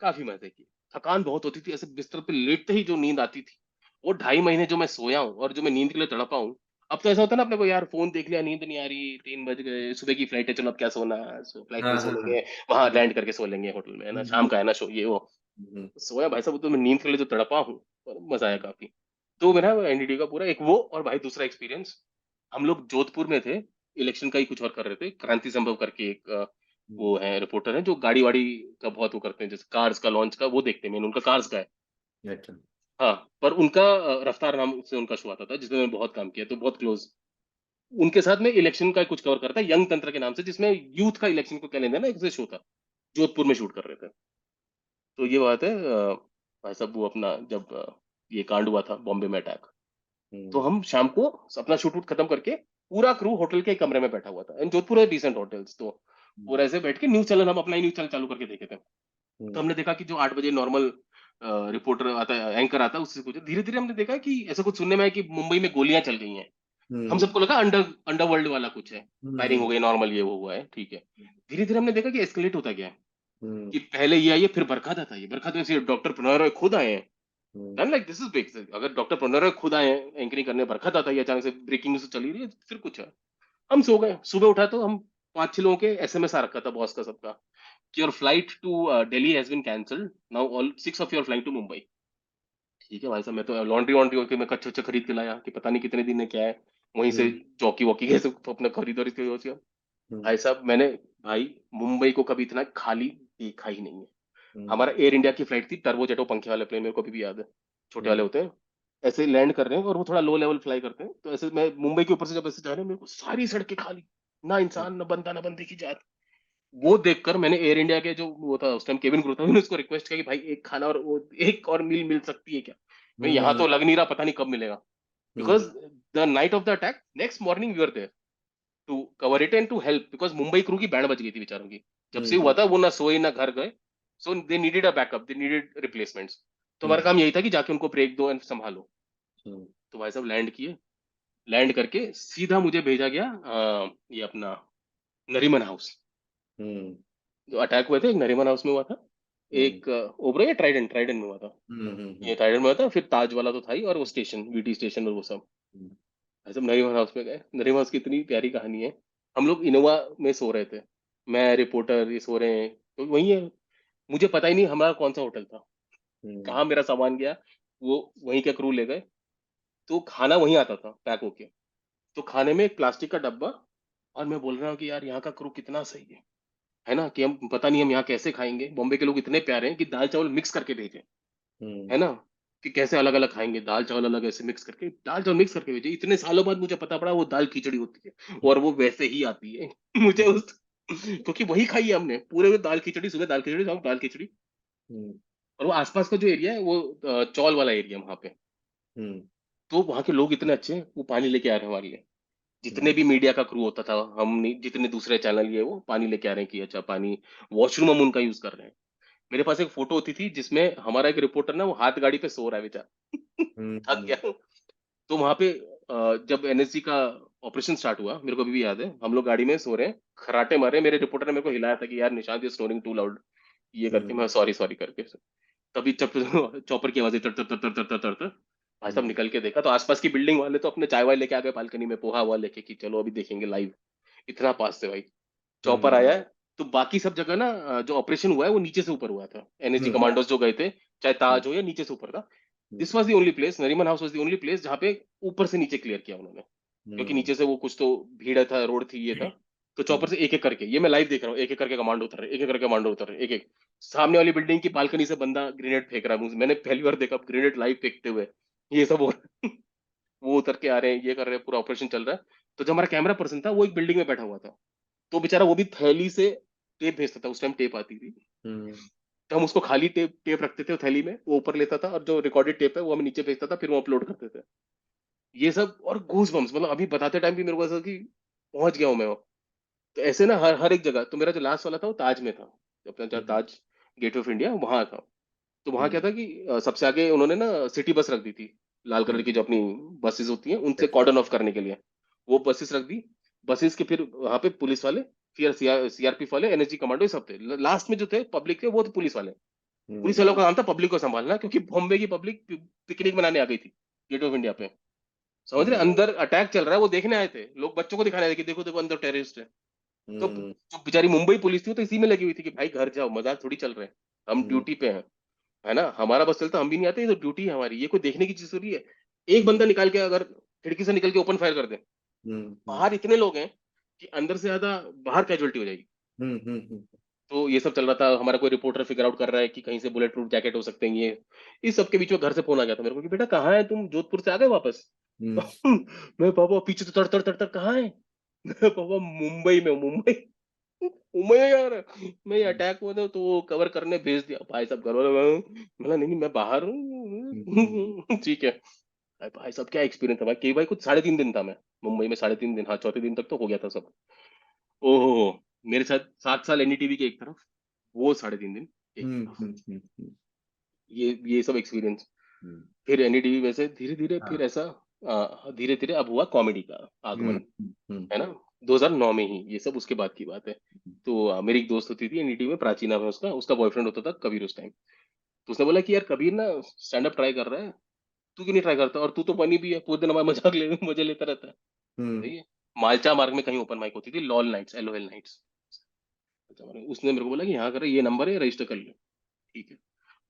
काफी मजे की। थकान बहुत होती थी, ऐसे बिस्तर पे लेटते ही जो नींद आती थी, वो 2.5 महीने जो मैं सोया हूँ और जो मैं नींद के लिए तड़पा हूँ। अब तो ऐसा होता है ना, अपने को यार फोन देख लिया, नींद नहीं आ रही, 3 बज गए, सुबह की फ्लाइट है, चलो अब क्या सोना, सो फ्लाइट में हाँ, ही सो हाँ, हाँ, लेंगे, वहां हम्म, लैंड करके सो लेंगे होटल में, है ना, शाम हम्म, का है ना शो, ये वो। हम्म, सोया भाई साहब, तो मैं नींद के लिए जो तड़पा हूँ, और मजा आया काफी। तो हम्म, मेरा एनडीटी का पूरा एक वो, और भाई दूसरा एक्सपीरियंस, हम लोग जोधपुर में थे, इलेक्शन का ही कुछ और कर रहे थे, क्रांति संभव करके एक हम्म, वो है रिपोर्टर है, जो गाड़ी वाड़ी का बहुत वो करते हैं, जैसे कार्स का लॉन्च का वो देखते हैं, मैंने उनका कार्स का है। अच्छा, हाँ, पर उनका रफ्तार नाम से उनका शो आता था, जिसमें मैंने बहुत काम किया, तो बहुत क्लोज उनके साथ में इलेक्शन का कुछ कवर करता है, यंग तंत्र के नाम से, जिसमें यूथ का इलेक्शन को क्या लेना है ना, एक शो था, जोधपुर में शूट कर रहे थे। तो ये बात है भाई साहब, वो अपना जब ये कांड हुआ था बॉम्बे में अटैक, तो हम्म, हम शाम को अपना शूट वूट खत्म करके, पूरा क्रू होटल के एक कमरे में बैठा हुआ था, एंड जोधपुर है डिसेंट होटल्स, तो पूरा हम्म, ऐसे बैठ के न्यूज चैनल, हम अपना ही न्यूज चैनल चालू करके देखे थे। तो हम्म, हमने देखा कि जो 8 बजे नॉर्मल रिपोर्टर आता है, एंकर आता है, उससे कुछ धीरे धीरे हमने देखा कि ऐसा कुछ सुनने में आया कि मुंबई में गोलियां चल गई हैं। हम हम्म, सबको लगा अंडरवर्ल्ड वाला कुछ है, फायरिंग हो हम्म, गई, नॉर्मल ये वो हुआ है, ठीक है। धीरे धीरे हमने देखा कि एस्केलेट होता गया है, हम्म, कि पहले ये आई है, फिर बरखात आई है, बरखात में से डॉक्टर प्रणय रॉय खुद आए हैं। हम्म, लाइक दिस इज बिग, अगर डॉक्टर प्रणय रॉय खुद आए हैं एंकरिंग करने, बरखात आता है अचानक से, ब्रेकिंग न्यूज चली रही है, फिर कुछ है। हम सो गए, सुबह उठा तो हम 5-6 लोगों के एसएमएस आ रखा था बॉस का सबका, कि your flight to Delhi has been cancelled, now all 6 of your flying to Mumbai. ठीक है भाई साहब, मैं तो लॉन्ड्री वॉन्ड्री होके मैं कच्चे वच्चे खरीद के लाया, कि पता नहीं कितने दिन में क्या है, वहीं से हम्म, चौकी वॉकी कैसे अपना खरीदारी के हो गया। हम्म, भाई साहब मैंने, भाई मुंबई को कभी इतना खाली देखा ही नहीं है। हम्म, हमारा एयर इंडिया की फ्लाइट थी, टर्बो जेटो पंखे वाले प्लेन, मेरे को अभी भी याद है, छोटे वाले हम्म, होते हैं, ऐसे लैंड कर रहे हैं, और वो थोड़ा लो लेवल फ्लाई करते हैं, तो ऐसे मैं मुंबई के ऊपर से जब ऐसे जा रहे हैं, मेरे को सारी सड़कें खाली, ना इंसान, ना बंदा, ना बंदे की जात। वो देखकर मैंने एयर इंडिया के जो वो था उस टाइम केबिन क्रू था, मैंने उसको रिक्वेस्ट किया कि भाई एक खाना और वो एक और मील मिल सकती है क्या, मैं यहाँ हम्म, तो लग नहीं रहा, पता नहीं कब मिलेगा। Because hmm, the night of the attack, next morning we were there to cover it and to help, because Mumbai crew की बैंड बज गई थी बेचारों की, जब से हुआ हम्म, था वो ना सोए ना घर गए। So they needed a backup, they needed replacements. तो हमारा हम्म, काम यही था कि जाके उनको ब्रेक दो एंड संभालो। हम्म, तो भाई साहब लैंड किए, लैंड करके सीधा मुझे भेजा गया ये अपना नरीमन हाउस, हम्म, जो अटैक हुए थे, एक नरीमन हाउस में हुआ था, हम्म, एक ओबरा या ट्राइडेंट, ट्राइडेंट में हुआ था, हम्म, ये ट्राइडेंट में हुआ था, फिर ताज वाला तो था ही, और वो स्टेशन वीटी स्टेशन और वो सब। हम्म, भाई साहब नरीमन हाउस में गए, नरीमन हाउस की इतनी प्यारी कहानी है। हम लोग इनोवा में सो रहे थे, मैं रिपोर्टर ये सो रहे हैं, तो वही है, मुझे पता ही नहीं हमारा कौन सा होटल था, हम्म, कहाँ मेरा सामान गया, वो वहीं के क्रू ले गए। तो खाना वहीं आता था पैक होके, तो खाने में एक प्लास्टिक का डब्बा, और मैं बोल रहा हूँ कि यार यहाँ का क्रू कितना सही है ना, कि हम पता नहीं हम यहाँ कैसे खाएंगे, बॉम्बे के लोग इतने प्यारे हैं कि दाल चावल मिक्स करके भेजे, हम्म, है ना, कि कैसे अलग अलग खाएंगे, दाल चावल अलग ऐसे मिक्स करके, दाल चावल मिक्स करके भेजे, इतने सालों बाद मुझे पता पड़ा वो दाल खिचड़ी होती है, और वो वैसे ही आती है मुझे उस, क्योंकि वही खाई है हमने पूरे में, दाल खिचड़ी, सुबह दाल खिचड़ी, शाम दाल खिचड़ी। हम्म, और वो आसपास का जो एरिया है वो चौल वाला एरिया वहां पे, हम्म, तो वहां के लोग इतने अच्छे हैं, वो पानी लेके आ रहे हैं हमारे लिए, जितने भी मीडिया का क्रू होता था, हम नहीं, जितने दूसरे चैनल ये वो पानी लेके आ रहे हैं कि अच्छा पानी, वॉशरूम हम उनका यूज कर रहे हैं। मेरे पास एक फोटो होती थी जिसमें हमारा एक रिपोर्टर ना वो हाथ गाड़ी पे सो रहा है बेचारा थक हम्म गया। तो वहां पे जब एनएसजी का ऑपरेशन स्टार्ट हुआ, मेरे को अभी भी याद है, हम लोग गाड़ी में सो रहे हैं, खराटे मारे, मेरे रिपोर्टर ने मेरे को हिलाया था कि यार Nishant is snoring too loud, ये करके, हम्म मैं सॉरी सॉरी करके। तभी जब चॉपर की आवाज तर तर तर तर तर तर तर तर, भाई साहब हम्म निकल के देखा तो आसपास की बिल्डिंग वाले तो अपने चाय वाय लेके आ गए बालकनी में, पोहा हुआ लेके कि चलो अभी देखेंगे लाइव। इतना पास थे भाई। चॉपर हम्म आया है, तो बाकी सब जगह ना जो ऑपरेशन हुआ है वो नीचे से ऊपर हुआ था, एनएसजी हम्म कमांडोज जो गए थे, चाहे ताज हो या नीचे से ऊपर था। हम्म this was the only place, Nariman house was the only place जहाँ पे ऊपर से नीचे क्लियर किया उन्होंने, क्योंकि हम्म नीचे से वो कुछ तो भीड़ था, रोड थी, ये था। तो चॉपर से एक एक करके, ये मैं लाइव देख रहा हूँ, एक एक करके कमांडो उतर रहे, एक एक करके कमांडो उतर रहे, एक एक। सामने वाली बिल्डिंग की बालकनी से बंदा ग्रेनेड फेंक रहा है मुझे, मैंने पहली बार देखा ग्रेनेड लाइव फेंकते हुए। ये सब हो रहा है। वो उतर के आ रहे हैं, ये कर रहे हैं, पूरा ऑपरेशन चल रहा है। तो जो हमारा कैमरा पर्सन था वो एक बिल्डिंग में बैठा हुआ था, तो बेचारा वो भी थैली से टेप भेजता था, उस टाइम टेप आती थी। हम्म तो हम उसको खाली टेप टेप रखते थे थैली में, वो ऊपर लेता था और जो रिकॉर्डेड टेप है वो हमें नीचे भेजता था, फिर वो अपलोड करते थे। ये सब और गूज बम्स, मतलब अभी बताते टाइम भी मेरे को ऐसा कि पहुंच गया हूँ मैं। तो ऐसे ना हर हर एक जगह। तो मेरा जो लास्ट वाला था वो ताज में था, अपना जहाँ हम्म ताज गेट ऑफ इंडिया वहां था। तो वहां क्या हम्म था कि सबसे आगे उन्होंने ना सिटी बस रख दी थी, लाल कलर हम्म की जो अपनी बसेस होती हैं उनसे yes, कॉर्डन ऑफ करने के लिए। वो बसेस रख दी, बसेस के फिर वहां पे पुलिस वाले, फिर सीआरपीएफ वाले, एनएसजी कमांडो, ये सब थे। लास्ट में जो थे पब्लिक थे वो थे पुलिस वाले। पुलिस हम्म वालों का काम था पब्लिक को संभालना, क्योंकि बॉम्बे की पब्लिक पिकनिक मनाने आ गई थी गेट ऑफ इंडिया पे। समझ रहे, हम्म अंदर अटैक चल रहा है, वो देखने आए थे लोग, बच्चों को दिखाने आए थे कि देखो देखो अंदर टेररिस्ट है। तो हम्म जो बेचारी मुंबई पुलिस थी वो तो इसी में लगी हुई थी कि भाई घर जाओ, मजाक थोड़ी चल रहे हैं, हम हम्म ड्यूटी पे हैं, है ना, हमारा बस चलता, हम भी नहीं आते, ये तो ड्यूटी है हमारी, ये कोई देखने की चीज थोड़ी है। एक हम्म बंदा निकाल के अगर खिड़की से निकल के ओपन फायर कर दे, हम्म बाहर इतने लोग हैं कि अंदर से ज्यादा बाहर कैजुअलिटी हो जाएगी। हम्म तो ये सब चल रहा था, हमारा कोई रिपोर्टर फिगर आउट कर रहा है कि कहीं से बुलेट प्रूफ जैकेट हो सकते हैं ये। इस सब के बीच में घर से फोन आ गया था मेरे को कि बेटा कहाँ है तुम, जोधपुर से आ गए वापस? हम्म मैं पापा पीछे तो तड़ तड़ तड़ तड़ कहाँ है? मैं पापा मुंबई में हूँ, मुंबई। मुंबई में यार, मैं अटैक हुआ था तो वो कवर करने भेज दिया भाई साहब घर वाले। मैं नहीं नहीं मैं बाहर हम्म हूँ। ठीक है। अरे भाई साहब क्या एक्सपीरियंस था भाई, कि भाई कुछ 3.5 दिन था मैं मुंबई में, 3.5 दिन, हाँ, चौथे दिन तक तो हो गया था सब। ओहो, मेरे साथ 7 साल एनडीटीवी के एक तरफ, वो 3.5 दिन एक हम्म तरफ। हम्म हम्म ये सब एक्सपीरियंस। हम्म फिर एनडीटीवी में से धीरे धीरे फिर हाँ ऐसा धीरे धीरे अब हुआ कॉमेडी का हम्म आगमन, हम्म है ना, 2009 में ही, ये सब उसके बाद की बात है। तो मेरी एक दोस्त होती थी एनडीटीवी में, प्राची नाम है उसका, उसका बॉयफ्रेंड होता था कबीर उस टाइम। तो उसने बोला कि यार कबीर ना स्टैंड अप ट्राई कर रहा है, तू क्यों नहीं ट्राई करता, और तू तो बनी भी है, पूरे दिन हमारा मजाक ले मजे लेता रहता है। हम्म सही है। मालचा मार्ग में कहीं ओपन माइक होती थी, लॉल नाइट्स, एलओएल नाइट्स। उसने मेरे को बोला कि यहाँ कर, ये नंबर है, रजिस्टर कर लो। ठीक है।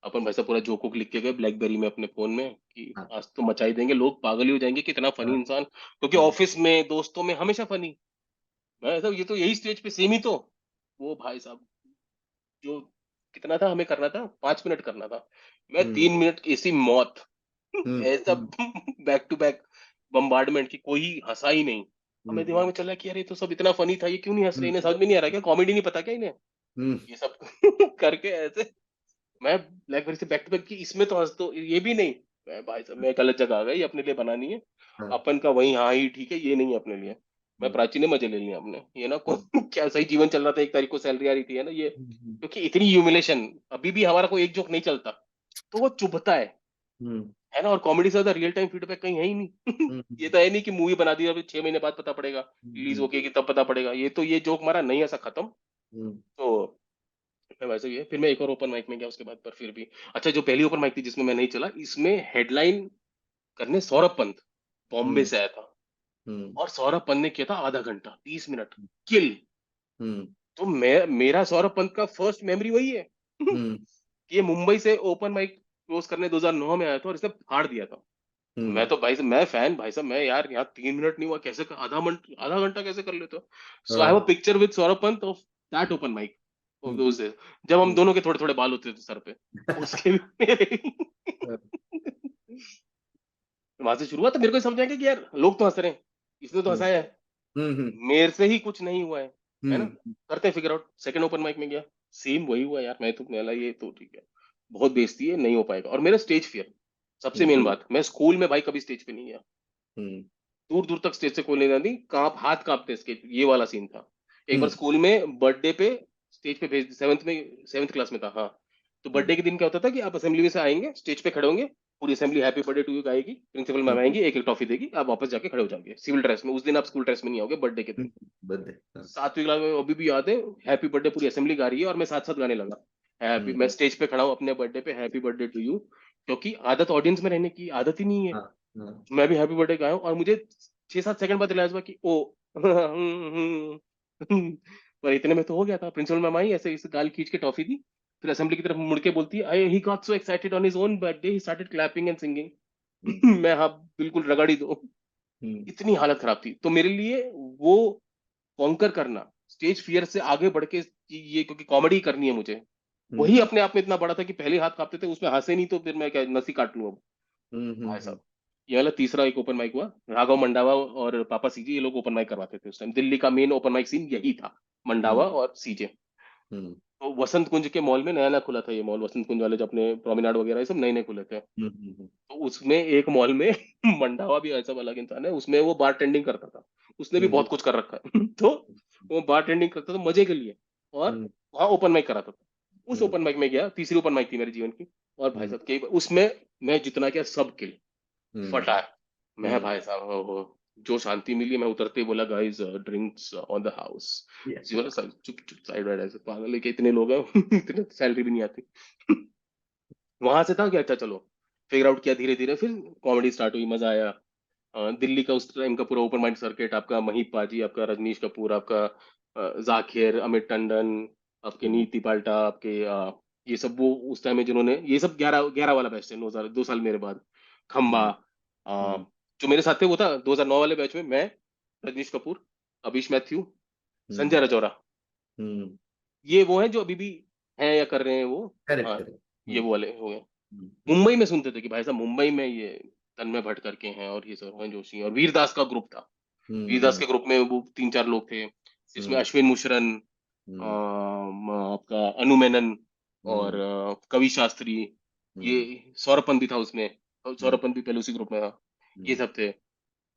अपन वैसा पूरा जोक वोक लिख के गए ब्लैकबेरी में अपने फोन में कि हाँ आज तो मचा ही देंगे, लोग पागल ही हो जाएंगे, कितना फनी हाँ इंसान, क्योंकि हाँ ऑफिस में दोस्तों में हमेशा फनी। मैं ऐसा, ये तो यही स्टेज पे सेम ही तो। वो भाई साहब जो कितना था हमें करना था, 5 मिनट करना था, मैं हम्म 3 मिनट ऐसी मौत, ऐसा हम्म बैक टू बैक बम्बार्डमेंट की, कोई हंसा ही नहीं। हमें दिमाग हम्म में चल रहा है कि यार ये तो सब इतना फनी था, ये क्यों नहीं हंस रहे, हम्म इन्हें समझ में नहीं आ रहा क्या, कॉमेडी नहीं पता क्या इन्हें, हम्म ये सब करके ऐसे। मैं ब्लैकबेरी से बैक टू बैक की, इसमें तो हंस, तो ये भी नहीं। मैं भाई साहब मैं गलत जगह आ गई, अपने लिए बनानी है, हाँ अपन का वही, हाँ ही ठीक है, ये नहीं है अपने लिए। मैं हम्म प्राची ने मजे ले लिए अपने, ये ना को हम्म क्या सही जीवन चल रहा था, 1 तारीख को सैलरी आ रही थी, है ना ये, हम्म क्योंकि इतनी ह्यूमिलेशन, अभी भी हमारा कोई एक जोक नहीं चलता तो वो चुभता हम्म है ना, और कॉमेडी से ज्यादा रियल टाइम फीडबैक कहीं है ही नहीं। ये हम्म तो है नहीं कि मूवी बना दी अभी 6 महीने बाद पता पड़ेगा, रिलीज हम्म होके कि तब पता पड़ेगा, ये तो ये जोक हमारा नहीं ऐसा खत्म। हम्म तो मैं वैसे ही है, फिर मैं एक और ओपन माइक में गया उसके बाद, पर फिर भी अच्छा, जो पहली ओपन माइक थी जिसमें मैं नहीं चला, इसमें हेडलाइन करने सौरभ पंत बॉम्बे हम्म से आया था, हम्म और सौरभ पंत ने किया था आधा घंटा 30 मिनट किल। हम्म तो मैं, मेरा सौरभ पंत का फर्स्ट मेमोरी वही है हम्म कि ये मुंबई से ओपन माइक क्लोज करने 2009 में आया था और इसने फाड़ दिया था। तो मैं हम्म तो भाई साहब, मैं फैन भाई साहब, मैं यार यहाँ 3 मिनट नहीं हुआ कैसे आधा घंटा कैसे कर लेते हो। सो आई हैव हाँ a picture with Saurabh Pant of that open mic of hmm those days, जब हम हम्म दोनों के थोड़े थोड़े बाल होते थे सर पे, उसके भी मेरे। वहां से शुरू हुआ, तो मेरे को समझ आएगा कि यार लोग तो हंस रहे हैं, इसने तो हम्म हंसाया है, हम्म मेरे से ही कुछ नहीं हुआ है ना। हम्म करते हैं figure out, second open mic में गया, सेम वही हुआ यार, मैं तो मेला ये तो ठीक है, बहुत बेइज्जती है, नहीं हो पाएगा, और मेरा स्टेज फियर, सबसे हम्म मेन बात, मैं स्कूल में भाई कभी स्टेज पे नहीं गया, हम्म दूर दूर तक स्टेज से कोई नहीं आती, हाथ कांपते इसके, ये वाला सीन था। एक बार हम्म स्कूल में बर्थडे पे स्टेज पे भेज, सेवन्थ क्लास में था, हाँ। तो हम्म बर्थडे के दिन क्या होता था कि आप असेंबली में से आएंगे, स्टेज पे खड़े होंगे, पूरी assembly happy birthday to you गाएगी, प्रिंसिपल मैम हम्म आएंगी, एक एक टॉफी देगी, आप वापस जाके खड़े हो जाओगे सिविल ड्रेस में। उस दिन आप स्कूल ड्रेस में नहीं आओगे बर्थडे के दिन। बर्थडे, हाँ। 7वीं क्लास में अभी भी याद है, हैप्पी बर्थडे पूरी असेंबली गा रही है और मैं साथ साथ गाने लगा, हैप्पी, मैं स्टेज पे खड़ा हूँ अपने बर्थडे पे, हैप्पी बर्थडे टू यू। क्योंकि आदत ऑडियंस में रहने की आदत ही नहीं है। हाँ हाँ मैं भी हैप्पी बर्थडे गाया हूँ और मुझे 6-7 सेकंड बाद रियलाइज हुआ कि ओ पर इतने में तो हो गया था। प्रिंसिपल मैम आई, ऐसे इस गाल खींच के टॉफी दी, फिर असेंबली की तरफ मुड़ के बोलती है, I he got so excited on his own birthday, he started clapping and singing. Hmm मैं हाँ बिल्कुल रगड़ ही दो, हम्म इतनी हालत खराब थी। तो मेरे लिए वो कॉन्कर करना, स्टेज फियर से आगे बढ़ के कि ये, क्योंकि कॉमेडी करनी है मुझे, वही हम्म अपने आप में इतना बड़ा था कि पहले हाथ कांपते थे, उसमें हंसे नहीं तो फिर मैं क्या नसी काट लूं अब। भाई हम्म साहब, ये वाला तीसरा एक ओपन माइक हुआ। राघव मंडावा और पापा सीजे, ये लोग ओपन माइक करवाते थे उस टाइम। दिल्ली का मेन ओपन माइक सीन यही था, मंडावा हम्म और सीजे। हम्म तो वसंत कुंज के मॉल में नया नया खुला था ये मॉल, वसंत कुंज वाले जो अपने प्रोमेनाड वगैरह ये सब नए नए खुले थे। हम्म तो उसमें एक मॉल में मंडावा भी ऐसा अलग इंसान है, उसमें वो बार टेंडिंग करता था। उसने भी हम्म बहुत कुछ कर रखा है तो वो बार टेंडिंग करता था मजे के लिए, और हम्म वहाँ ओपन माइक कराता था। उस हम्म ओपन माइक में गया, तीसरी ओपन माइक थी मेरे जीवन की। और भाई हम्म साहब, कई उसमें मैं जितना क्या सब किल हम्म फटा। मैं हम्म भाई साहब, जो शांति मिली, मैं उतरते ही बोला, guys drinks on the house. Yeah. बोला, "सर, चुप चुप साइड वाइड, ऐसे पागल है कि इतने लोग हैं इतने सैलरी भी नहीं आती वहां से था कि अच्छा चलो, फिगर आउट किया धीरे धीरे, फिर कॉमेडी स्टार्ट हुई, मजा आया। दिल्ली का उस टाइम का पूरा ओपन माइंड सर्किट, आपका महीप पाजी, आपका रजनीश कपूर, आपका जाकिर, अमित टंडन, आपके हम्म नीति पाल्टा, आपके ये सब वो उस टाइम में जिन्होंने, ये सब 11 वाला बैच थे, 2000, 2 साल मेरे बाद। खम्बा, हम्म अ, हम्म जो मेरे साथ थे वो था 2009 वाले बैच में, मैं, रजनीश कपूर, अभीश मैथ्यू, हम्म संजय राजौरा। हम्म ये वो हैं जो अभी भी हैं या कर रहे हैं वो। करेक्ट हाँ, करेक्ट ये वो वाले हो गए। हम्म मुंबई में सुनते थे कि भाई साहब मुंबई में ये तन्मय भट्ट करके हैं, और ये सब रोहन जोशी और वीरदास का ग्रुप था। वीरदास हम्म के ग्रुप में वो 3-4 लोग थे, जिसमें हम्म अश्विन मुशरन, हम्म आपका अनु मेनन, और हम्म कवि शास्त्री, ये हम्म सौरभ भी था उसमें, और हम्म सौरभ भी पहले उसी ग्रुप में था। ये हम्म सब थे।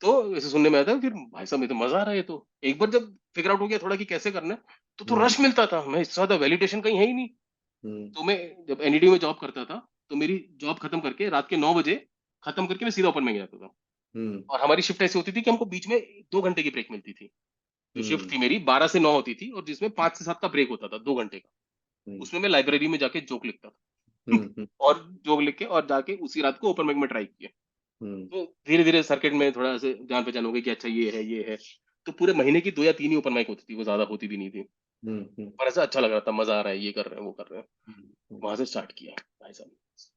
तो ऐसे सुनने में आया था, फिर भाई साहब ये तो मजा आ रहा है। ये तो एक बार जब फिगर आउट हो गया थोड़ा कि कैसे करना है, तो हम्म रश मिलता था। मैं इससे ज्यादा वैलिडेशन कहीं है ही नहीं। हम्म तो मैं जब एनईडी में जॉब करता था, तो मेरी जॉब खत्म करके रात के 9 बजे खत्म करके मैं सीधा ओपन में गया था। हम्म और हमारी शिफ्ट ऐसी होती थी कि हमको बीच में 2 घंटे की ब्रेक मिलती थी। जो शिफ्ट हम्म थी मेरी 12 से 9 होती थी, और जिसमें 5 से 7 का ब्रेक होता था, 2 घंटे का। हम्म उसमें मैं लाइब्रेरी में जाके जोक लिखता था हम्म और जोक लिख के और जाके उसी रात को ओपन माइक में ट्राई किया। हम्म तो धीरे धीरे सर्किट में थोड़ा ऐसे जान पहचान हो गई कि अच्छा ये है, ये है। तो पूरे महीने की 2 या 3 ही ओपन माइक होती थी, वो ज्यादा होती भी नहीं थी। हम्म पर ऐसा अच्छा लग रहा था, मजा आ रहा है, ये कर रहे हैं, वो कर रहे हैं। हम्म वहां से स्टार्ट किया भाई साहब।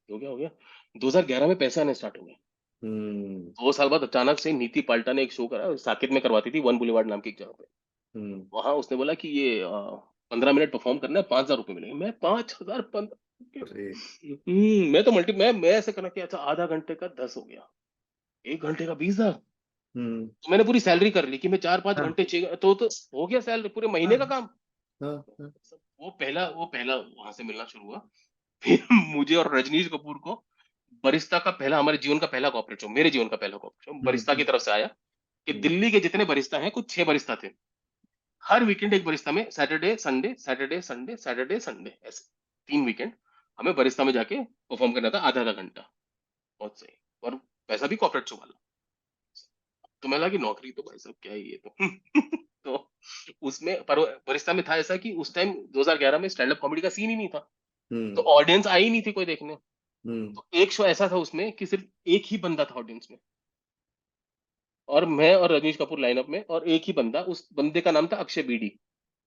हो गया 2011 में पैसे आने स्टार्ट हो गए। हम्म 2 साल बाद अचानक से नीति पाल्टा ने एक शो करा, साकेत में करवाती थी, वन बुलेवार्ड नाम की एक जगह पे। हम्म वहां उसने बोला कि ये 15 मिनट परफॉर्म करना है, 5,000 रुपये मिलेंगे। मैं 5,000, 15। अरे मैं तो मैं ऐसे करना कि अच्छा आधा घंटे का 10 हो गया, 1 घंटे का 20,000। हम्म तो मैंने पूरी सैलरी कर ली कि मैं 4-5 घंटे, हाँ 6, तो हो गया सैलरी पूरे हाँ महीने का काम। हाँ हाँ वो पहला वहां से मिलना शुरू हुआ। फिर मुझे और रजनीश कपूर को बरिस्ता का पहला, हमारे जीवन का पहला कॉर्पोरेट शो, मेरे जीवन का पहला कॉर्पोरेट शो बरिस्ता की हम्म तरफ से आया। कि हम्म दिल्ली के जितने बरिस्ता हैं, कुछ 6 बरिस्ता थे, हर वीकेंड एक बरिस्ता में, Saturday Sunday, Saturday Sunday, Saturday Sunday, ऐसे 3 वीकेंड हमें बरिस्ता में जाके परफॉर्म करना था, आधा आधा घंटा। बहुत सही। और पैसा भी कॉर्पोरेट शो वाला। तो मैं लगा कि नौकरी तो भाई साहब क्या ही है तो तो उसमें पर बरिस्ता में था ऐसा कि उस टाइम 2011 में स्टैंड अप कॉमेडी का सीन ही नहीं था। तो हम्म ऑडियंस आई नहीं थी कोई देखने। हम्म तो एक शो ऐसा था उसमें कि सिर्फ एक ही बंदा था ऑडियंस में, और मैं और रजनीश कपूर लाइनअप में, और एक ही बंदा, उस बंदे का नाम था अक्षय बीडी,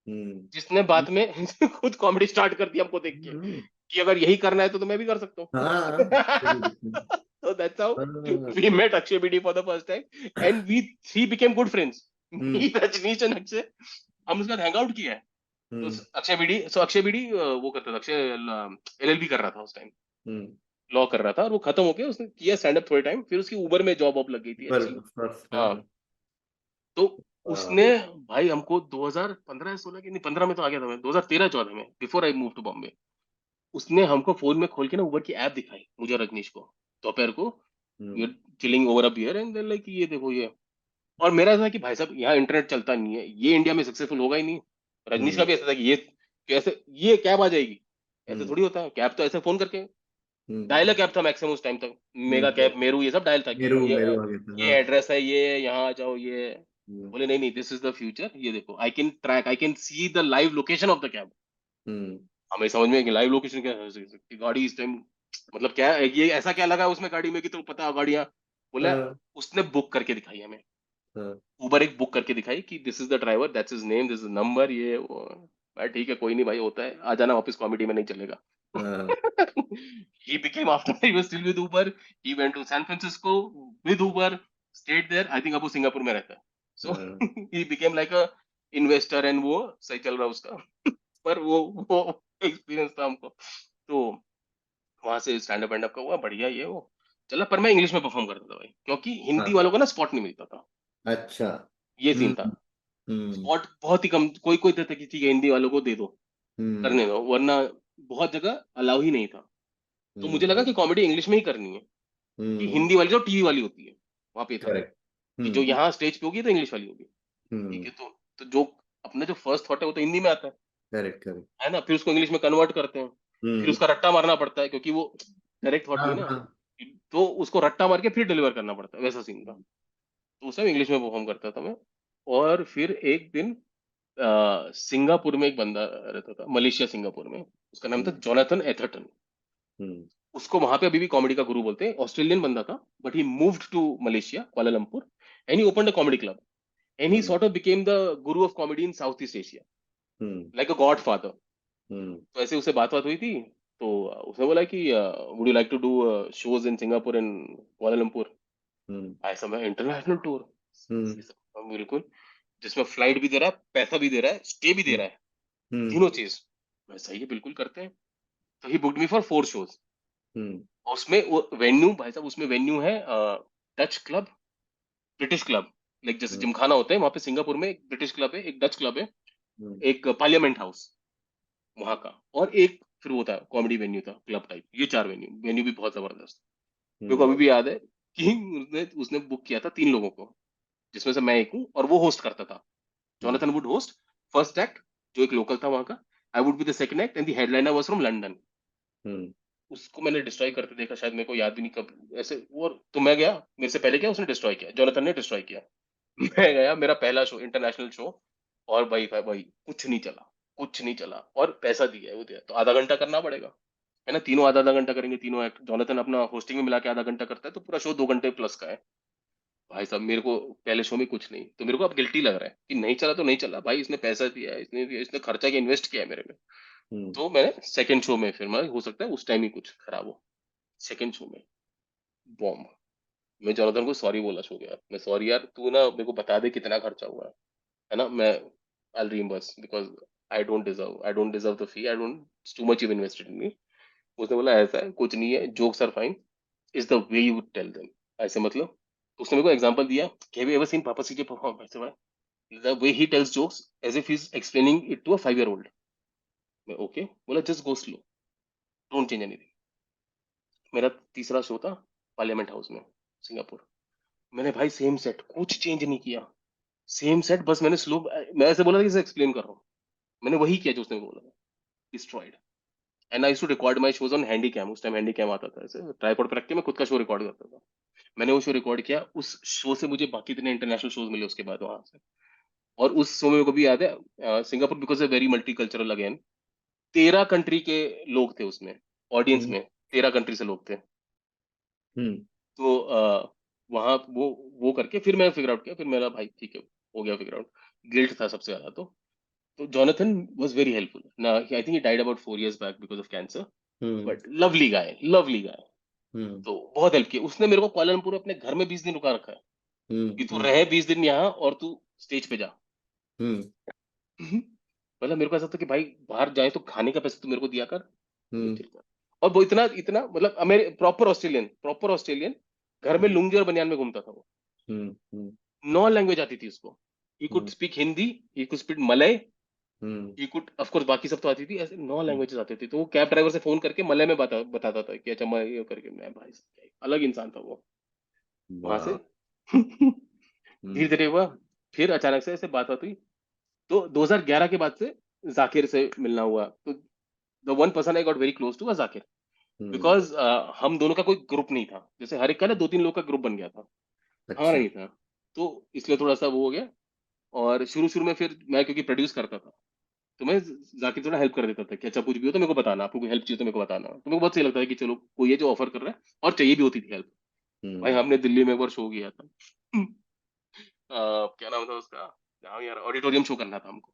हम्म जिसने बाद में खुद कॉमेडी स्टार्ट कर दिया हमको देख के, हम्म कि अगर यही करना है तो मैं भी कर सकता हाँ हूँ so that's how हाँ we met Akshay Bedi for the first time, and we three became good friends. Hmm Me, Rajनीश and Akshay, हम उसके साथ हैंग आउट किया है। तो हम्म अक्षय बीडी वो करता था, अक्षय एलएलबी कर रहा था उस टाइम, हम्म लॉ कर रहा था, और वो खत्म होके उसने किया स्टैंड अप थोड़े टाइम, फिर उसकी उबर में जॉब वॉब लग गई थी पर अच्छी। फर्स्ट हाँ। हाँ तो हाँ उसने भाई हमको 2015-16 की नहीं, 15 में तो आ गया था मैं, 2013-14 में, before I move to Bombay, उसने हमको फोन में खोल के ना उबर की ऐप दिखाई, मुझे और रजनीश को, दोपहर को, hmm we are chilling over a beer, and then like ये देखो ये। और मेरा ऐसा है कि भाई साहब यहाँ इंटरनेट चलता नहीं है, ये इंडिया में सक्सेसफुल होगा ही नहीं। रजनीश का हम्म भी ऐसा था कि ये कैसे ये कैब आ जाएगी, ऐसे हम्म थोड़ी होता है। कैब तो ऐसे फोन करके, डायल हम्म कैब था मैक्सिमम उस टाइम तक, मेगा कैब, correct. मेरू, ये सब डायल था कि मेरू मेरू आ गया था, ये हाँ. एड्रेस है, ये यहाँ आ जाओ, ये हम्म बोले नहीं नहीं, दिस इज द फ्यूचर, ये देखो I can track, I can see the live location of the cab. Hmm हमें समझ में कि लाइव लोकेशन क्या है, कि गाड़ी इस टाइम, मतलब क्या है ये, ऐसा क्या लगा उसमें गाड़ी में कि तो पता गाड़ियां, बोला हाँ उसने बुक करके दिखाई हमें। हाँ उबर एक बुक करके दिखाई कि this is the driver, that's his name, this is number, ये वो। भाई ठीक है, कोई नहीं भाई, होता है, आ जाना वापस, कॉमेडी में नहीं चलेगा। हाँ He became, after he was still with Uber, he went to San Francisco with Uber, stayed there, I think अब वो सिंगापुर में रहता है। So हाँ he became like a investor, and वो सही चल रहा है उसका। पर वो एक्सपीरियंस था हमको। तो वहां से स्टैंड अप एंड अप का हुआ बढ़िया, ये वो चला। पर मैं इंग्लिश में परफॉर्म करता था भाई, क्योंकि हिंदी हाँ. वालों को ना स्पॉट नहीं मिलता था, अच्छा. ये सीन था। हम्म हम्म स्पॉट बहुत ही कम, कोई कोई देता कि ठीक है हिंदी वालों को दे दो, हम्म करने दो, वरना बहुत जगह अलाउ ही नहीं था। तो मुझे लगा हम्म कि कॉमेडी इंग्लिश में ही करनी है, कि हम्म हिंदी वाली जो टीवी वाली होती है वहां पे था, करेक्ट. कि जो हम्म यहाँ स्टेज पे होगी तो इंग्लिश वाली होगी। ठीक हम्म है, तो जो अपना जो फर्स्ट थॉट है वो तो हिंदी में आता करेक्ट करेक्ट. है ना, फिर उसको इंग्लिश में कन्वर्ट करते हैं, फिर हम्म. उसका रट्टा मारना पड़ता है, क्योंकि वो डायरेक्ट थॉट हाँ नहीं ना, हाँ. तो उसको रट्टा मार के फिर डिलीवर करना पड़ता है, वैसा सीन था। तो उस टाइम इंग्लिश में परफॉर्म करता था मैं। और फिर एक दिन सिंगापुर में एक बंदा रहता था, मलेशिया सिंगापुर में, उसका नाम था हम्म जोनाथन एथरटन। हम्म उसको वहां पे अभी भी कॉमेडी का गुरु बोलते हैं, ऑस्ट्रेलियन बंदा था, but he moved to Malaysia, Kuala Lumpur, and he opened a comedy club, and he hmm sort of became the guru of comedy in South East Asia, hmm like a godfather. Hmm तो ऐसे उससे बात बात हुई थी, तो उसने बोला कि would you like to do shows in Singapore and Kuala Lumpur. Hmm ऐसा मैं इंटरनेशनल टूर, हम्म बिल्कुल, जिसमें फ्लाइट भी दे रहा है, पैसा भी दे रहा है, स्टे भी दे रहा है, हम्म तीनों चीज। मैं सही है, बिल्कुल करते हैं। तो ही बुक्ड मी फॉर 4 शोज। हम्म उसमें वो वेन्यू भाई साहब, उसमें वेन्यू है Dutch club, British club, like जैसे हम्म जिमखाना होता है वहां पे सिंगापुर में, एक ब्रिटिश क्लब है, एक डच क्लब है, हम्म एक पार्लियामेंट हाउस वहां का, और एक फिर वो था कॉमेडी वेन्यू था, क्लब टाइप। ये 4 वेन्यू, वेन्यू भी बहुत जबरदस्त। मेरे को हम्म अभी भी याद है कि उसने उसने बुक किया था 3 लोगों को, जिसमें से मैं एक हूँ, और वो होस्ट करता था। Hmm Jonathan would host first act, जो एक लोकल था वहां का, I would be the second act, and the headliner was from London. Hmm उसको मैंने डिस्ट्रॉय करते देखा, शायद मेरे को याद भी नहीं कब ऐसे, वो तो मैं गया, मेरे से पहले क्या उसने डिस्ट्रॉय किया, जोनाथन ने डिस्ट्रॉय किया। मैं गया, मेरा पहला शो, इंटरनेशनल शो, और भाई कुछ नहीं चला, कुछ नहीं चला, और पैसा दिया है वो दिया, तो आधा घंटा करना पड़ेगा, है ना, तीनों आधा आधा घंटा करेंगे, तीनों एक्ट, जोनाथन अपना होस्टिंग में मिला के आधा घंटा करता है, तो पूरा शो 2 घंटे प्लस का है। भाई साहब मेरे को पहले शो में कुछ नहीं, तो मेरे को अब गिल्टी लग रहा है कि नहीं चला तो नहीं चला भाई, इसने पैसा दिया है, इसने दिया, इसने खर्चा किया, इन्वेस्ट किया है मेरे में। हम्म तो मैंने सेकंड शो में फिर मैं, हो सकता है उस टाइम ही कुछ खराब हो, सेकंड शो में बॉम्ब। मैं जोनाथन को सॉरी बोला शो गया, मैं सॉरी यार, तू ना मेरे को बता दे कितना खर्चा हुआ है ना, मैं I reimburse, because I don't deserve the fee, I don't, too much you invested in me. उसने बोला ऐसा है, कुछ नहीं है, jokes are fine, is the way you tell them, ऐसे मतलब। उसने मेरे को एग्जांपल दिया, हैव यू एवर सीन पापा सीजे परफॉर्म, ऐसे भाई, the way he tells jokes as if he is explaining it to a 5 year old. मैं ओके, बोला just go slow, don't change anything. मेरा तीसरा शो था पार्लियामेंट हाउस में, सिंगापुर। मैंने भाई सेम सेट, कुछ चेंज नहीं किया, सेम सेट, बस मैंने स्लो, मैं ऐसे बोला था कि इसे एक्सप्लेन कर रहा हूँ, मैंने वही किया जो उसने बोला था, destroyed. And I to record my shows on handy cam, उस टाइम हैंडी कैम आता था, ऐसे ट्राइपॉड पर रख के मैं खुद का शो रिकॉर्ड करता था। मैंने वो शो रिकॉर्ड किया, उस शो से मुझे बाकी इतने इंटरनेशनल शोज मिले उसके बाद वहां से। और उस शो में मेरे को भी याद है, Singapore because a very multi cultural again, 13 country के लोग थे उसमें, ऑडियंस हम्म में 13 कंट्री से लोग थे। हम्म तो वहां वो करके फिर मैंने फिगर आउट किया, फिर मेरा भाई ठीक है, हो गया फिगर आउट। गिल्ट था सबसे ज्यादा तो जोनाथन वाज वेरी हेल्पफुल ना, I think he died about 4 years back because of cancer, hmm but lovely guy, lovely guy. Hmm तो बहुत हेल्प किया उसने मेरे को, कुआलालंपुर अपने घर में 20 दिन रुका रखा है, कि तू हम्म रहे 20 दिन यहाँ, और तू स्टेज पे जा। हम्म मतलब मेरे को ऐसा था कि भाई बाहर जाए तो खाने का पैसा तू मेरे को दिया कर, बोले हम्म ठीक है। और वो इतना इतना मतलब मेरे प्रॉपर ऑस्ट्रेलियन, घर में लुंगी और बनियान में घूमता था वो। हम्म 9 लैंग्वेज आती थी उसको, he could hmm speak Hindi, he could speak Malay, hmm he could of course, बाकी सब तो आती थी, ऐसे 9 लैंग्वेजेस आती थी। तो वो कैब ड्राइवर से फोन करके मलय में बताता था कि अच्छा मैं ये करके, मैं भाई अलग इंसान था वो वहां से। वाह. हम्म, धीरे-धीरे हुआ, फिर अचानक से ऐसे बात-वात हुई, तो 2011 के बाद से ज़ाकिर से मिलना हुआ। तो the one person I got very close to was Zakir, hmm, because हम दोनों का कोई ग्रुप नहीं था। जैसे हर एक का ना 2-3 लोग का ग्रुप बन गया था, हमारा अच्छा। नहीं था। तो इसलिए थोड़ा-सा वो हो गया। और शुरू-शुरू में फिर मैं क्योंकि प्रोड्यूस करता था, तो मैं जाके थोड़ा हेल्प कर देता था कि अच्छा कुछ भी हो तो मेरे को बताना, आपको कोई हेल्प चाहिए तो मेरे को बताना। तो मेरे को बहुत सही लगता है कि चलो कोई है जो ऑफर कर रहा है, और चाहिए भी होती थी हेल्प। भाई हम्म, हमने दिल्ली में एक बार शो किया था। क्या नाम था उसका? नाम यार, ऑडिटोरियम शो करना था हमको।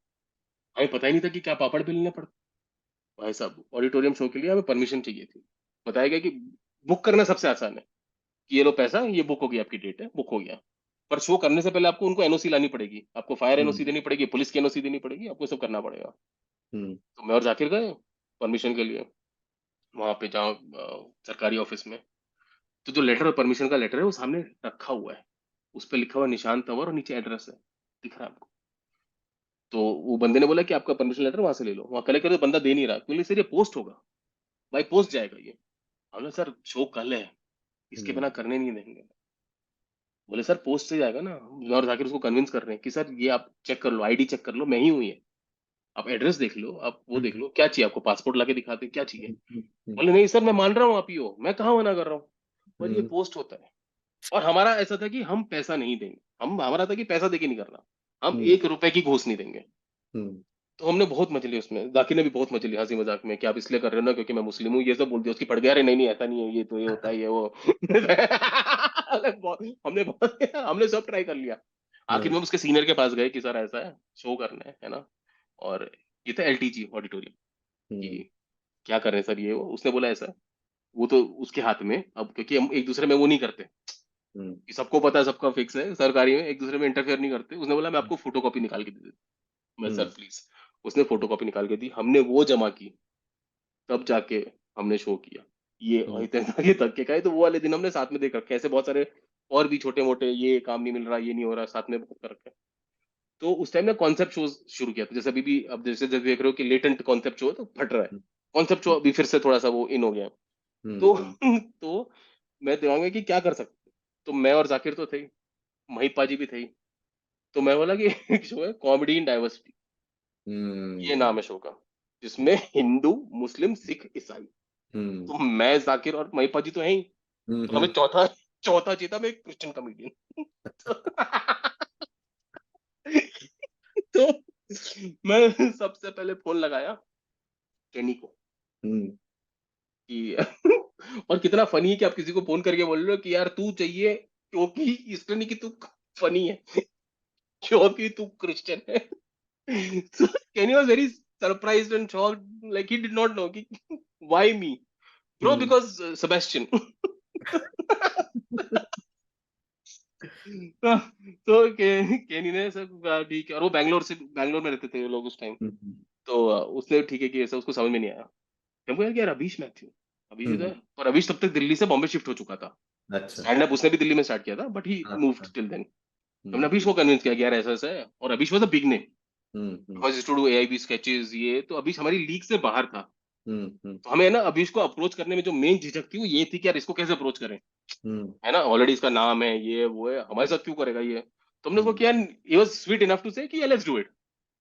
हमें पता ही नहीं था कि क्या पापड़ बेलने पड़ते। भाई साहब ऑडिटोरियम शो के लिए हमें परमिशन चाहिए थी। बताया गया कि बुक करना सबसे आसान है, कि ये लो पैसा, ये बुक हो गई, आपकी डेट है, बुक हो गया। पर शो करने से पहले आपको उनको एनओसी लानी पड़ेगी, आपको फायर एनओसी हम्म, देनी पड़ेगी, पुलिस की एनओसी देनी पड़ेगी, आपको ये सब करना पड़ेगा। हम्म, तो मैं और जाकिर गए परमिशन के लिए, वहाँ पे जहाँ सरकारी ऑफिस में। तो जो लेटर परमिशन का लेटर है वो सामने रखा हुआ है, उस पे लिखा हुआ है निशान तंवर और नीचे एड्रेस है, दिख रहा है आपको। तो वो बंदे ने बोला कि आपका परमिशन लेटर वहां से ले लो। वहां कलेक्टर तो बंदा दे नहीं रहा, बोले सर ये पोस्ट होगा, भाई पोस्ट जाएगा ये। हमने सर शो कल है, इसके हम्म, बिना करने नहीं देंगे। बोले सर पोस्ट से जाएगा ना। मैं और जाकिर उसको कन्विंस कर रहे हैं कि सर ये आप चेक कर लो, आईडी चेक कर लो, मैं ही हूँ ये, आप एड्रेस देख लो, आप वो देख हम्म, लो, क्या चाहिए आपको, पासपोर्ट लाके दिखाते, क्या चाहिए। हम्म, बोले नहीं सर मैं मान रहा हूँ आप ही हो, मैं कहाँ मना कर रहा हूँ, पर ये हम्म, पोस्ट होता है। और हमारा ऐसा था कि हम पैसा नहीं देंगे, हम हमारा था कि पैसा देके नहीं करना, हम हम्म, 1 रुपए की घूस नहीं देंगे। हम्म, तो हमने बहुत मजे ली उसमें, जाकिर ने भी बहुत मजे ली हंसी मजाक में कि आप इसलिए कर रहे हो ना क्योंकि मैं मुस्लिम हूँ, ये सब बोल दिया। उसकी पड़ गया, अरे नहीं नहीं ऐसा नहीं है, ये तो ये होता है, ये वो। हमने सब ट्राई कर लिया। आखिर में हम उसके सीनियर के पास गए कि सर ऐसा है, शो करना है ना। और ये था एलटीजी ऑडिटोरियम, हम्म, कि क्या कर रहे हैं सर ये वो। उसने बोला ऐसा, वो तो उसके हाथ में अब, क्योंकि हम एक दूसरे में वो नहीं करते, हम्म, कि सबको पता है, सबका फिक्स है सरकारी में, एक दूसरे में इंटरफेयर नहीं करते। उसने बोला मैं आपको फोटोकॉपी निकाल के दे देता हूं। मैं सर हम्म, प्लीज। उसने फोटोकॉपी निकाल के दी, हमने वो जमा की, तब जाके हमने शो किया। ये और हम्म, इतने ये धक्के खाए, तो वो वाले दिन हमने साथ में देख रखे हैं। ऐसे बहुत सारे और भी छोटे मोटे, ये काम नहीं मिल रहा, ये नहीं हो रहा, साथ में बहुत कर रखे हैं। तो उस टाइम ना कॉन्सेप्ट शो शुरू किया था। जैसे अभी भी अब जैसे जैसे देख रहे हो कि लेटेंट कॉन्सेप्ट शो है तो फट रहा है, कॉन्सेप्ट शो अभी फिर से थोड़ा सा वो इन हो गया है। तो हम्म, तो मैं दिमाग में कि क्या कर सकते। तो मैं और जाकिर तो थे ही, महिपा जी भी थे ही। तो मैं बोला कि एक शो है कॉमेडी इन डाइवर्सिटी, ये नाम हम्म, है शो का, जिसमें हिंदू, मुस्लिम, सिख, ईसाई। हम्म, तो मैं, जाकिर और महिपा जी तो हैं ही, तो हमें हम्म, चौथा चौथा चाहिए था, मैं एक क्रिश्चियन कमेडियन। तो मैं सबसे पहले फोन लगाया केनी को, हम्म, कि और कितना फनी है कि आप किसी को फोन करके बोल रहे हो कि यार तू चाहिए, क्योंकि इसलिए नहीं कि तू फनी है, क्योंकि तू क्रिश्चियन है। So Kenny was very surprised and shocked, like he did not know कि why me, bro, hmm, because Sebastian। तो केनी ने सब कहा ठीक है, और वो बैंगलोर में रहते थे ये लोग उस टाइम। हम्म, तो उसने ठीक है कि ऐसा, उसको समझ में नहीं आया। हमको यार कि यार अभीश मैथ्यू, अभीश इधर हम्म, है। और अभीश तब तक दिल्ली से बॉम्बे शिफ्ट हो चुका था। अच्छा। स्टैंड अप उसने भी दिल्ली में स्टार्ट किया था, बट ही हाँ, मूव्ड हाँ, टिल देन। हमने हम्म, अभीश को कन्विंस किया कि यार ऐसा ऐसा है, और Abish was a big name, hmm, hmm, because he used to do AIB sketches. ये तो अभीश हमारी लीग से बाहर था। हम्म, हम्म, तो हमें ना अभीश को अप्रोच करने में जो मेन झिझक थी वो ये थी कि यार इसको कैसे अप्रोच करें, हम्म, है ना, ऑलरेडी इसका नाम है, ये वो है, हमारे साथ क्यों करेगा ये। तो हमने उसको हम्म, किया, he was sweet enough to say कि let's do it.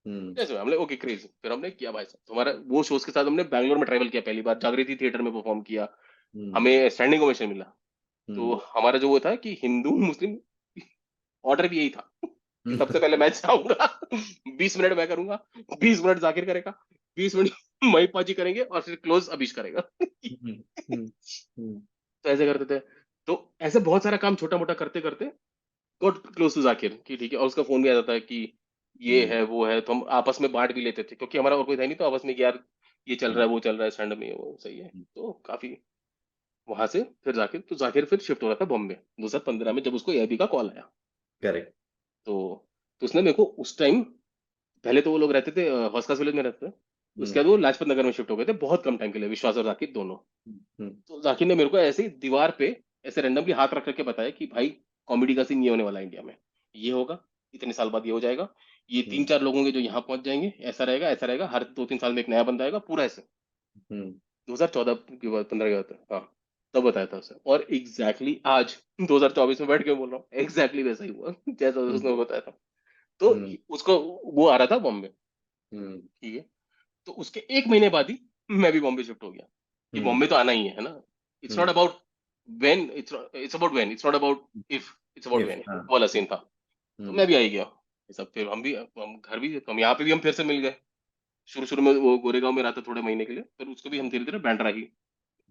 Hmm, yes हमने ओके क्रेज, फिर हमने किया भाई साहब। तो हमारा वो शोज के साथ हमने बैंगलोर में ट्रैवल किया, पहली बार जागृति थिएटर में परफॉर्म किया, हम्म, हमें स्टैंडिंग ओवेशन मिला। तो हम्म, हमारा जो वो था कि हिंदू मुस्लिम, ऑर्डर भी यही था कि सबसे पहले मैं जाऊंगा, 20 मिनट मैं करूंगा, 20 मिनट जाकिर करेगा, 20 मिनट महिपा जी करेंगे, और फिर क्लोज अभीश करेगा। हम्म, हम्म, हम्म, तो ऐसे करते थे। तो ऐसे बहुत सारा काम छोटा मोटा करते करते गॉट क्लोज टू जाकिर, कि ठीक है। और उसका फोन भी आ जाता है कि ये हम्म, है वो है, तो हम आपस में बांट भी लेते थे, क्योंकि हमारा और कोई था नहीं। तो आपस में कि यार ये चल रहा है, वो चल रहा है, स्टैंड में, ये वो सही है। तो काफी वहां से फिर जाकिर फिर शिफ्ट हो रहा था बॉम्बे 2015 में, जब उसको एआईबी का कॉल आया। करेक्ट। तो तो उसने मेरे को उस टाइम, पहले तो वो लोग रहते थे हौसखास विलेज में रहते थे, हम्म, उसके बाद वो लाजपत नगर में शिफ्ट हो गए थे बहुत कम टाइम के लिए, विश्वास और जाकिर दोनों। हम्म, तो जाकिर ने मेरे को ऐसे ही दीवार पे ऐसे रैंडमली हाथ रख करके बताया कि भाई कॉमेडी का सीन ये होने वाला है इंडिया में, ये होगा, इतने साल बाद ये हो जाएगा, ये तीन हम्म, चार लोग होंगे जो यहाँ पहुंच जाएंगे, ऐसा रहेगा, ऐसा रहेगा, हर 2-3 साल में एक नया बंदा आएगा, पूरा ऐसे। हम्म, 2014 के बाद, 15 के बाद, हाँ, तब बताया था उसे, और एग्जैक्टली आज 2024 में बैठ के बोल रहा हूँ, एग्जैक्टली वैसा ही हुआ जैसा हम्म, उसने बताया था। तो हम्म, उसको, वो आ रहा था बॉम्बे, हम्म, ठीक है, तो उसके 1 महीने बाद ही मैं भी बॉम्बे शिफ्ट हो गया कि हम्म, बॉम्बे तो आना ही है ना। It's not hmm, about when, it's about when, it's not about if, it's about yes, when, हाँ, वाला सीन था। तो हम्म, मैं भी आ ही गया ये सब, फिर हम घर भी, हम यहाँ पे भी हम फिर से मिल गए। शुरू शुरू में वो गोरेगांव में रहा था थोड़े महीने के लिए, फिर उसको भी हम धीरे धीरे बैंड्रा ही,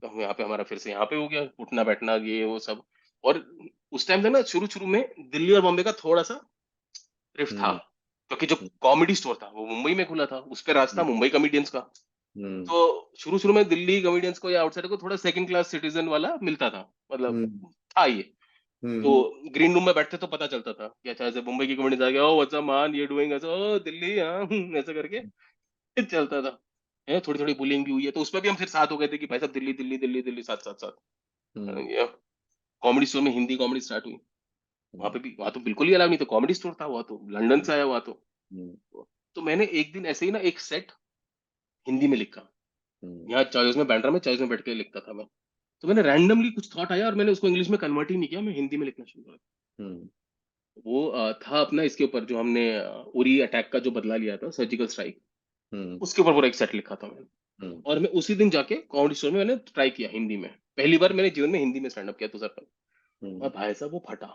तो हम यहाँ पे, हमारा फिर से यहाँ पे हो गया उठना बैठना ये वो सब। और उस टाइम पे ना शुरू शुरू में दिल्ली और बॉम्बे का थोड़ा सा रिफ्ट था, हम्म, क्योंकि जो कॉमेडी स्टोर था वो मुंबई में खुला था, उस पे राज था हम्म, मुंबई कॉमेडियंस का। हम्म, तो शुरू शुरू में दिल्ली कॉमेडियंस को या आउटसाइडर को थोड़ा सेकंड क्लास सिटीजन वाला मिलता था, मतलब हम्म, था ये। तो हम्म, ग्रीन रूम में बैठते तो पता चलता था कि अच्छा, ऐसे मुंबई की कॉमेडी आ गया, ओ व्हाट्स अप मान, ये डूइंग, ऐसा, ओ दिल्ली, हाँ ऐसा करके चलता था। है, थोड़ी थोड़ी बुलिंग भी हुई है, तो उसमें भी हम फिर साथ हो गए थे कि भाई साहब दिल्ली दिल्ली दिल्ली दिल्ली, साथ साथ साथ। हम्म, ये कॉमेडी स्टोर में हिंदी कॉमेडी स्टार्ट हुई, वहां पे भी, वहां तो बिल्कुल ही अलाउ नहीं था, कॉमेडी स्टोर था, वहां तो लंदन से आया हुआ तो। हम्म, तो मैंने एक दिन ऐसे ही ना एक सेट हिंदी में लिखा, हम्म, यहाँ चॉइस में, बैंड्रा में चॉइस में बैठ के लिखता था मैं। तो मैंने रैंडमली कुछ थॉट आया और मैंने उसको इंग्लिश में कन्वर्ट ही नहीं किया, मैं हिंदी में लिखना शुरू कर दिया। हम्म, वो था अपना इसके ऊपर जो हमने उरी अटैक का जो बदला लिया था, सर्जिकल स्ट्राइक, हम्म, उसके ऊपर पूरा एक सेट लिखा था मैंने। हम्म, और मैं उसी दिन जाके कॉमेडी स्टोर में मैंने ट्राई किया हिंदी में, पहली बार मैंने जीवन में हिंदी में स्टैंड अप किया तो सर पर। और हम्म, भाई साहब वो फटा,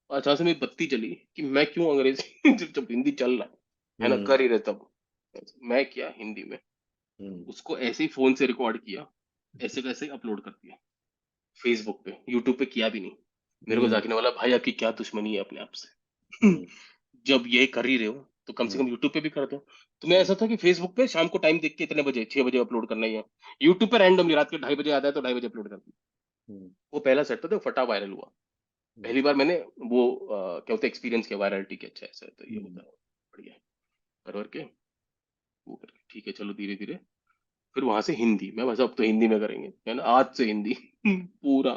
और अचानक से मेरी बत्ती जली कि मैं क्यों अंग्रेजी जब जब हिंदी चल रहा है ना, हम्म, कर ही रहे तब, मैं किया हिंदी में, हम्म, उसको ऐसे ही फोन से रिकॉर्ड किया, ऐसे कैसे अपलोड कर दिया फेसबुक पे, यूट्यूब पे किया भी नहीं। मेरे को हम्म, जाके ने बोला भाई आपकी क्या दुश्मनी है अपने आप से, हम्म, जब ये कर ही रहे हो तो कम से हम्म, कम यूट्यूब पे भी कर दो। तो मैं, ऐसा था कि फेसबुक पे शाम को टाइम देख के इतने बजे, 6 बजे अपलोड करना ही है, यूट्यूब पे रैंडमली रात के 2:30 बजे आता है तो 2:30 बजे अपलोड कर दिया। हम्म, वो पहला सेट था तो फटा वायरल हुआ, पहली बार मैंने वो क्या होता है एक्सपीरियंस किया वायरलिटी के, अच्छा ऐसा है तो ये होता हम्म, है, बढ़िया है, कर के वो करके ठीक है चलो धीरे धीरे। फिर वहां से हिंदी, मैं बस अब तो हिंदी में करेंगे है ना, आज से हिंदी पूरा,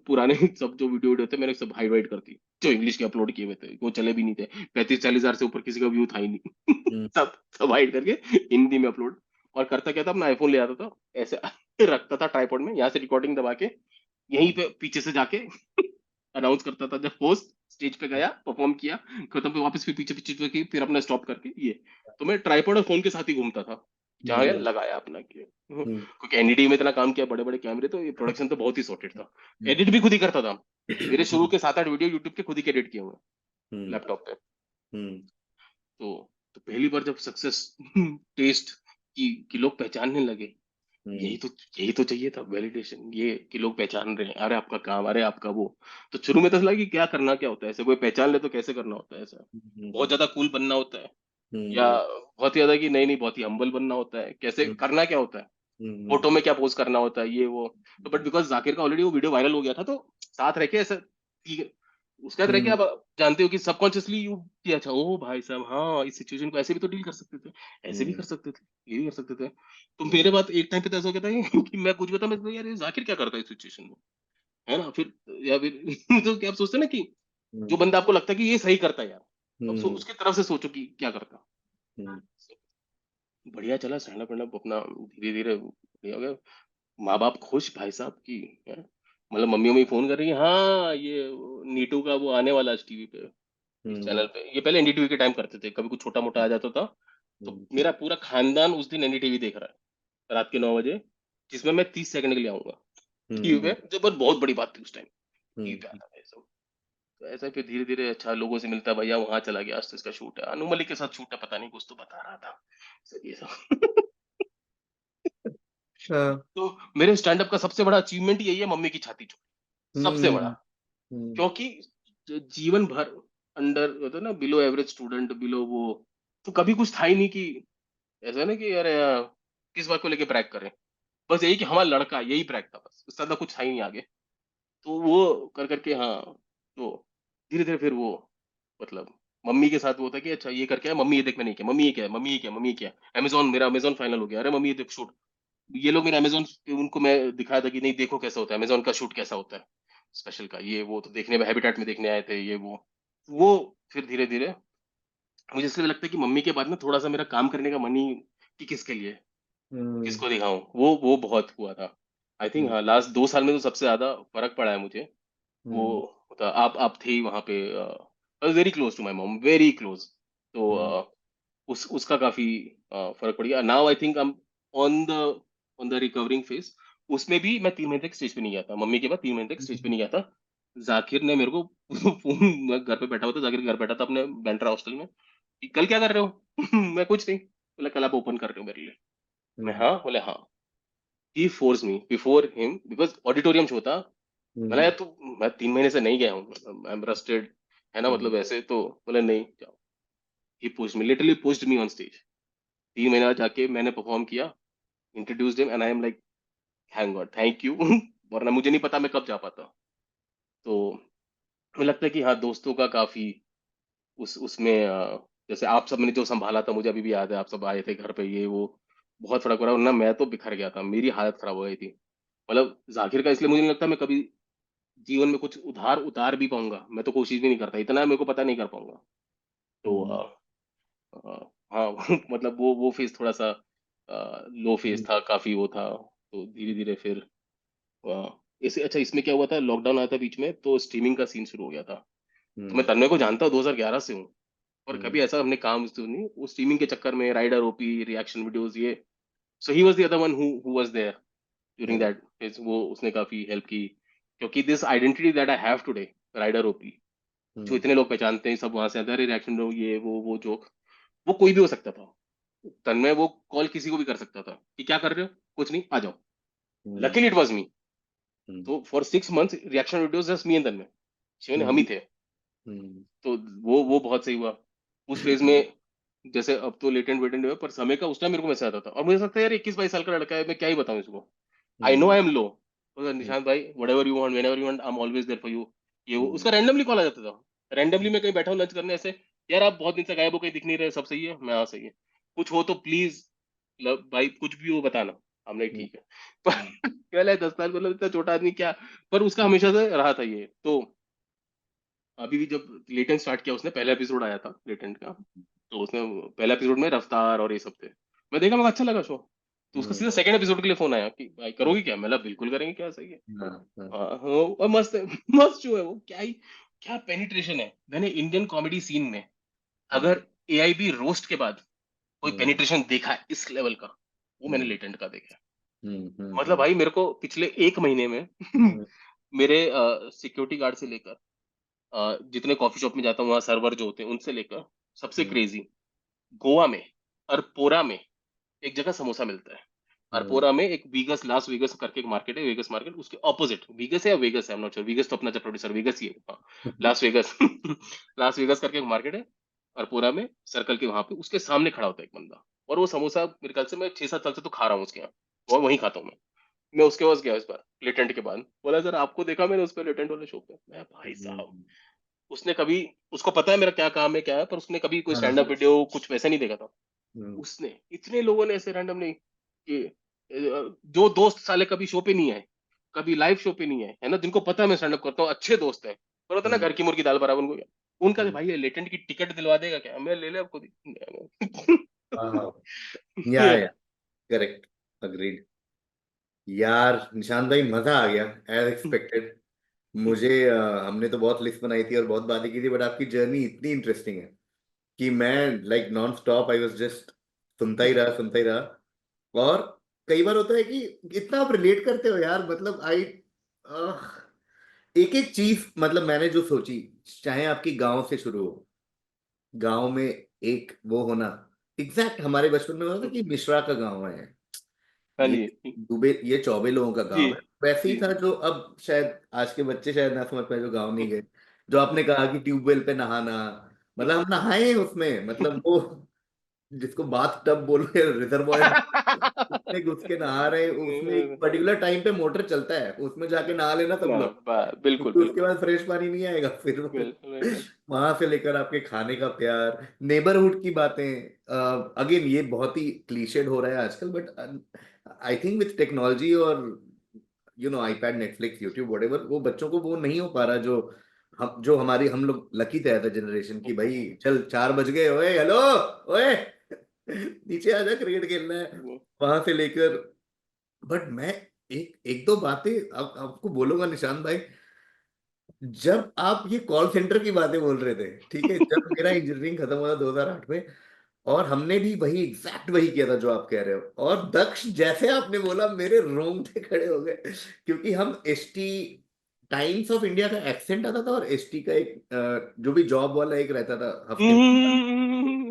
पुराने सब जो वीडियो वीडियो थे मैंने सब हाईलाइट कर दी, जो इंग्लिश के अपलोड किए हुए थे वो चले भी नहीं थे, 35-40 हजार से ऊपर किसी का व्यू था ही नहीं हम्म, सब सब हाइड करके हिंदी में अपलोड। और करता क्या था, अपना आईफोन ले आता था, ऐसे रखता था ट्राइपॉड में, यहाँ से रिकॉर्डिंग दबा के यहीं पे पीछे से जाके अनाउंस करता था, जब पोस्ट स्टेज पे गया परफॉर्म किया खत्म, पे वापस फिर पीछे पीछे की, फिर अपना स्टॉप करके ये। तो मैं ट्राइपॉड और फोन के साथ ही घूमता था जहाँ गया हम्म, लगाया अपना किया, हम्म, क्योंकि एनडीटी में इतना काम किया, बड़े बड़े कैमरे, तो ये प्रोडक्शन तो बहुत ही सॉर्टेड था। हम्म, एडिट भी खुद ही करता था, मेरे शुरू के 7-8 वीडियो यूट्यूब के खुद ही एडिट किए हुए हम्म, लैपटॉप पे। हम्म, तो पहली बार जब सक्सेस टेस्ट कि लोग पहचानने लगे, हम्म, यही तो, यही तो चाहिए था वैलिडेशन, ये कि लोग पहचान रहे हैं, अरे आपका काम, अरे आपका वो। तो शुरू में तो लगा कि क्या करना क्या होता है, ऐसे कोई पहचान ले तो कैसे करना होता है, ऐसा बहुत हम्म, ज्यादा कूल बनना होता है, हम्म, या बहुत ज्यादा कि नहीं नहीं बहुत ही हम्बल बनना होता है, कैसे हम्म, करना क्या होता है, हम्म, फोटो में क्या पोस्ट करना होता है ये वो। तो बट बिकॉज जाकिर का ऑलरेडी वो वीडियो वायरल हो गया था, तो साथ रह के ऐसा, ठीक है, उसके साथ रह के हम्म, आप जानते हो कि सबकॉन्शियसली यू कि अच्छा ओ भाई साहब, हाँ इस सिचुएशन को ऐसे भी तो डील कर सकते थे, ऐसे भी हम्म, कर सकते थे, ये भी कर सकते थे। तो हम्म, मेरे बात एक टाइम पे तो ऐसा हो गया था कि मैं कुछ भी था, मैं यार ये जाकिर क्या करता है इस सिचुएशन में, है ना, फिर या फिर तो क्या आप सोचते हैं ना कि जो हम्म, बंदा आपको लगता है कि ये सही करता है यार, तो हम्म, उसकी तरफ से सोचो कि क्या करता। हम्म, बढ़िया चला स्टैंड अप वैंड-अप अपना, धीरे धीरे बढ़िया हो गया, माँ बाप खुश भाई साहब की, हैं? मतलब मम्मी मम्मी फोन कर रही है, हाँ ये नीटू का वो आने वाला है टीवी पे, इस हम्म, चैनल पे, ये पहले एनडीटीवी के टाइम करते थे, कभी कुछ छोटा मोटा आ जाता था, तो हम्म, मेरा पूरा खानदान उस दिन एनडीटीवी देख रहा है रात के 9 बजे, जिसमें मैं 30 सेकंड के लिए आऊंगा टीवी हम्म, पे, जो बहुत बड़ी बात थी उस टाइम, टीवी पे हम्म, आता था ये सब। तो ऐसा फिर धीरे धीरे अच्छा लोगों से मिलता, भैया वहां चला गया, आज तो इसका शूट है, अनु मलिक के साथ शूट है, पता नहीं कुछ तो बता रहा था, ये सब हाँ, तो मेरे स्टैंड अप का सबसे बड़ा अचीवमेंट यही है, मम्मी की छाती चौड़ी, सबसे बड़ा। हम्म, हम्म, क्योंकि जीवन भर अंडर होता है ना, बिलो एवरेज स्टूडेंट, बिलो वो, तो कभी कुछ था ही नहीं कि ऐसा ना कि अरे किस बात को लेके ब्रैग कर रहे हैं, बस यही कि हमारा लड़का, यही ब्रैग था, बस उससे ज्यादा कुछ था ही नहीं आगे। तो वो कर करके हाँ, तो धीरे धीरे फिर वो, मतलब मम्मी के साथ वो था कि अच्छा ये करके है मम्मी, ये देख मैंने ये किया, मम्मी ये क्या है, मम्मी ये क्या है, मम्मी ये क्या है, अमेजोन, मेरा अमेजोन फाइनल हो गया, अरे मम्मी ये देख शूट, ये लोग मेरे अमेजोन पे, उनको मैं दिखाया था कि नहीं देखो कैसा होता है अमेजोन का शूट, कैसा होता है स्पेशल का, ये वो तो देखने में हैबिटेट में देखने आए थे ये वो फिर धीरे धीरे मुझे इसलिए लगता है कि मम्मी के बाद ना थोड़ा सा मेरा काम करने का मन ही कि किसके लिए, हम्म, किसको दिखाऊं, वो बहुत हुआ था। आई थिंक हाँ लास्ट 2 साल में तो सबसे ज्यादा फर्क पड़ा है मुझे वो हम्म था। आप थे ही वहां पे, very close to my mom, very close. तो हम्म उस उसका काफी फर्क पड़ गया। Now I think I am on the on the recovering phase. उसमें भी मैं 3 महीने तक स्टेज पे नहीं गया था, मम्मी के बाद 3 महीने तक स्टेज पे नहीं गया था। जाकिर ने मेरे को फोन, मैं घर पे बैठा हुआ था, जाकिर घर बैठा था अपने बैंड्रा हॉस्टल में, कि कल क्या कर रहे हो? मैं कुछ नहीं। बोला कल आप ओपन कर रहे हो मेरे लिए? मैं हम्म हाँ, बोले हाँ। He force me before him because auditorium show था। मैंने हम्म यार तू, मैं 3 महीने से नहीं गया हूँ, आई एम रस्टेड, है ना, हम्म मतलब ऐसे तो। बोले नहीं जाओ। He pushed me, literally pushed me on stage. 3 महीना जाके मैंने परफॉर्म किया, introduced him and I am like thank God, thank you. वरना मुझे नहीं पता मैं कब जा पाता। तो मुझे लगता है कि हाँ, दोस्तों का काफी उस उसमें जैसे आप सब ने जो संभाला था, मुझे अभी भी याद है, आप सब आए थे घर पे, ये वो, बहुत फर्क पड़ा। वरना मैं तो बिखर गया था, मेरी हालत खराब हो गई थी। मतलब जाकिर का इसलिए मुझे नहीं लगता मैं कभी जीवन में कुछ उधार उतार भी पाऊंगा, मैं तो कोशिश भी नहीं करता, इतना मेरे को पता नहीं कर पाऊंगा। तो हम्म हाँ। मतलब वो फेज थोड़ा सा लो फेज हम्म था, काफी वो था। तो धीरे धीरे फिर इसे, अच्छा इसमें क्या हुआ था, लॉकडाउन आया था बीच में, तो स्ट्रीमिंग का सीन शुरू हो गया था। तो मैं हम्म तन्मय को जानता हूँ 2011 से हूँ, और हम्म कभी ऐसा हमने काम तो नहीं, वो स्ट्रीमिंग के चक्कर में राइडर ओपी रिएक्शन वीडियोस ये, so he was the other one who was there during hmm that phase. वो उसने काफी हेल्प की, क्योंकि this identity that I have today, rider OP, जो हम्म इतने लोग पहचानते हैं, सब वहां से आते हैं, अरे रिएक्शन ये वो जोक, वो कोई भी हो सकता था। तन्मय वो कॉल किसी को भी कर सकता था कि क्या कर रहे हो, कुछ नहीं, आ जाओ। Hmm luckily it was me. Hmm तो for 6 months reaction videos just me and Tanmay, Shivan हम ही हम्म थे। हम्म तो वो बहुत सही हुआ उस फेज में। जैसे अब तो लेटेंट वेटेंट हुआ, पर समय का उस टाइम मेरे को मैसेज आता था, और मुझे लगता है यार 21-22 साल का लड़का है, मैं क्या ही बताऊं इसको। I know hmm I am low, Nishant भाई whatever you want, whenever you want, I am always there for you. ये वो हम्म उसका रैंडमली कॉल आ जाता था, रैंडमली मैं कहीं बैठा हूँ लंच करने, ऐसे, यार आप बहुत दिन से गायब हो, कहीं दिख नहीं रहे, सब सही है? मैं हाँ सही है, कुछ हो तो प्लीज भाई, कुछ भी हो बताना। हमने हम्म ठीक है। पर क्या है, 10 साल, मतलब इतना छोटा आदमी क्या, पर उसका हमेशा से रहा था ये। तो अभी भी जब लेटेंट स्टार्ट किया उसने, पहला एपिसोड आया था लेटेंट का, तो उसने पहला एपिसोड में रफ्तार और ये सब थे, मैं देखा, मुझे अच्छा लगा शो। तो उसका हम्म सीधा सेकंड एपिसोड के लिए फोन आया कि भाई करोगे क्या? मैं बिल्कुल करेंगे, क्या सही है। हाँ हाँ हाँ हाँ, और मस्त है। मस्त शो है वो, क्या ही, क्या पेनिट्रेशन है। मैंने इंडियन कॉमेडी सीन में हम्म अगर एआईबी रोस्ट के बाद कोई हम्म पेनिट्रेशन देखा है इस लेवल का, वो मैंने हम्म लेटेंट का देखा है। हम्म मतलब हम्म भाई मेरे को पिछले 1 महीने में हम्म मेरे सिक्योरिटी गार्ड से लेकर जितने कॉफी शॉप में जाता हूँ, वहाँ सर्वर जो होते हैं उनसे लेकर, सबसे हम्म क्रेजी, गोवा में अरपोरा में एक जगह समोसा मिलता है। हम्म अरपोरा में एक वीगस, लास वेगस करके एक मार्केट है, वेगस मार्केट, उसके ऑपोजिट, वीगस है या वेगस है, आई एम नॉट श्योर, वीगस तो अपना जब प्रोड्यूसर वेगस ही है, हाँ, लास वेगस। लास वेगस करके एक मार्केट है अरपोरा में, सर्कल के वहां पे, उसके सामने खड़ा होता है एक बंदा, और वो समोसा मेरे ख्याल से मैं 6-7 साल से तो खा रहा हूँ उसके यहाँ, और वहीं खाता हूँ मैं उसके पास गया इस बार लेटेंट के बाद, बोला सर आपको देखा मैंने उस पर लेटेंट वाले शो पे, मैं भाई साहब, उसने कभी, उसको पता है मेरा क्या काम है क्या है, पर उसने कभी कोई स्टैंड अप हाँ वीडियो कुछ वैसा नहीं देखा था। हम्म उसने, इतने लोगों ने ऐसे रैंडम नहीं कि जो दोस्त साले कभी शो पे नहीं आए, कभी लाइव शो पे नहीं आए, है ना, जिनको पता है मैं स्टैंड अप करता हूँ, अच्छे दोस्त हैं, पर होता है ना हम्म घर की मुर्गी दाल बराबर, उनको क्या, उनका हम्म भाई ये लेटेंट की टिकट दिलवा देगा क्या, मैं ले ले आपको हाँ या करेक्ट अग्रीड यार निशांत भाई मजा आ गया एज एक्सपेक्टेड मुझे हमने तो बहुत लिस्ट बनाई थी और बहुत बातें की थी बट आपकी जर्नी इतनी इंटरेस्टिंग है कि मैं like non stop I was just सुनता ही रहा और कई बार होता है कि इतना आप रिलेट करते हो यार मतलब आई एक एक चीज मतलब मैंने जो सोची चाहे आपकी गांव से शुरू हो गांव में एक वो होना एग्जैक्ट हमारे बचपन में होता था कि मिश्रा का गांव है हाँ ये जी दुबे ये चौबे लोगों का जी गांव है वैसे ही जी। था जो अब शायद आज के बच्चे शायद ना समझ पाए जो गांव नहीं गए जो आपने कहा कि ट्यूबवेल पे नहाना मतलब हम नहाए हैं उसमें मतलब वो जिसको बाथ टब बोलो या रिजर्वॉयर उसमें घुस के नहा रहे हैं उसमें एक पर्टिकुलर टाइम पे मोटर चलता है उसमें जाके नहा लेना सब लोग बिल्कुल क्योंकि उसके बिल्कुल बाद फ्रेश पानी नहीं आएगा फिर बिल्कुल बिल्कुल। वहां से लेकर आपके खाने का प्यार नेबरहुड की बातें अगेन ये बहुत ही क्लीशेड हो रहा है आजकल but I think with technology और आईपैड नेटफ्लिक्स यूट्यूब वटेवर वो बच्चों को वो नहीं हो पा रहा जो हमारी हम लोग लकी थे एज अ जनरेशन की भाई चल 4 बज गए ओए हेलो ओए नीचे आजा क्रिकेट खेलना है वहां से लेकर बट मैं एक एक दो बातें आपको बोलूंगा निशांत भाई। जब आप ये कॉल सेंटर की बातें बोल रहे थे, ठीक है, जब मेरा इंजीनियरिंग खत्म हुआ 2008 में, और हमने भी वही एग्जैक्ट वही किया था जो आप कह रहे हो, और दक्ष जैसे आपने बोला मेरे रोंगटे खड़े हो गए, क्योंकि हम एसटी, टाइम्स ऑफ इंडिया का एक्सेंट आता था, और एसटी का एक जो भी जॉब वाला एक रहता था हफ्ते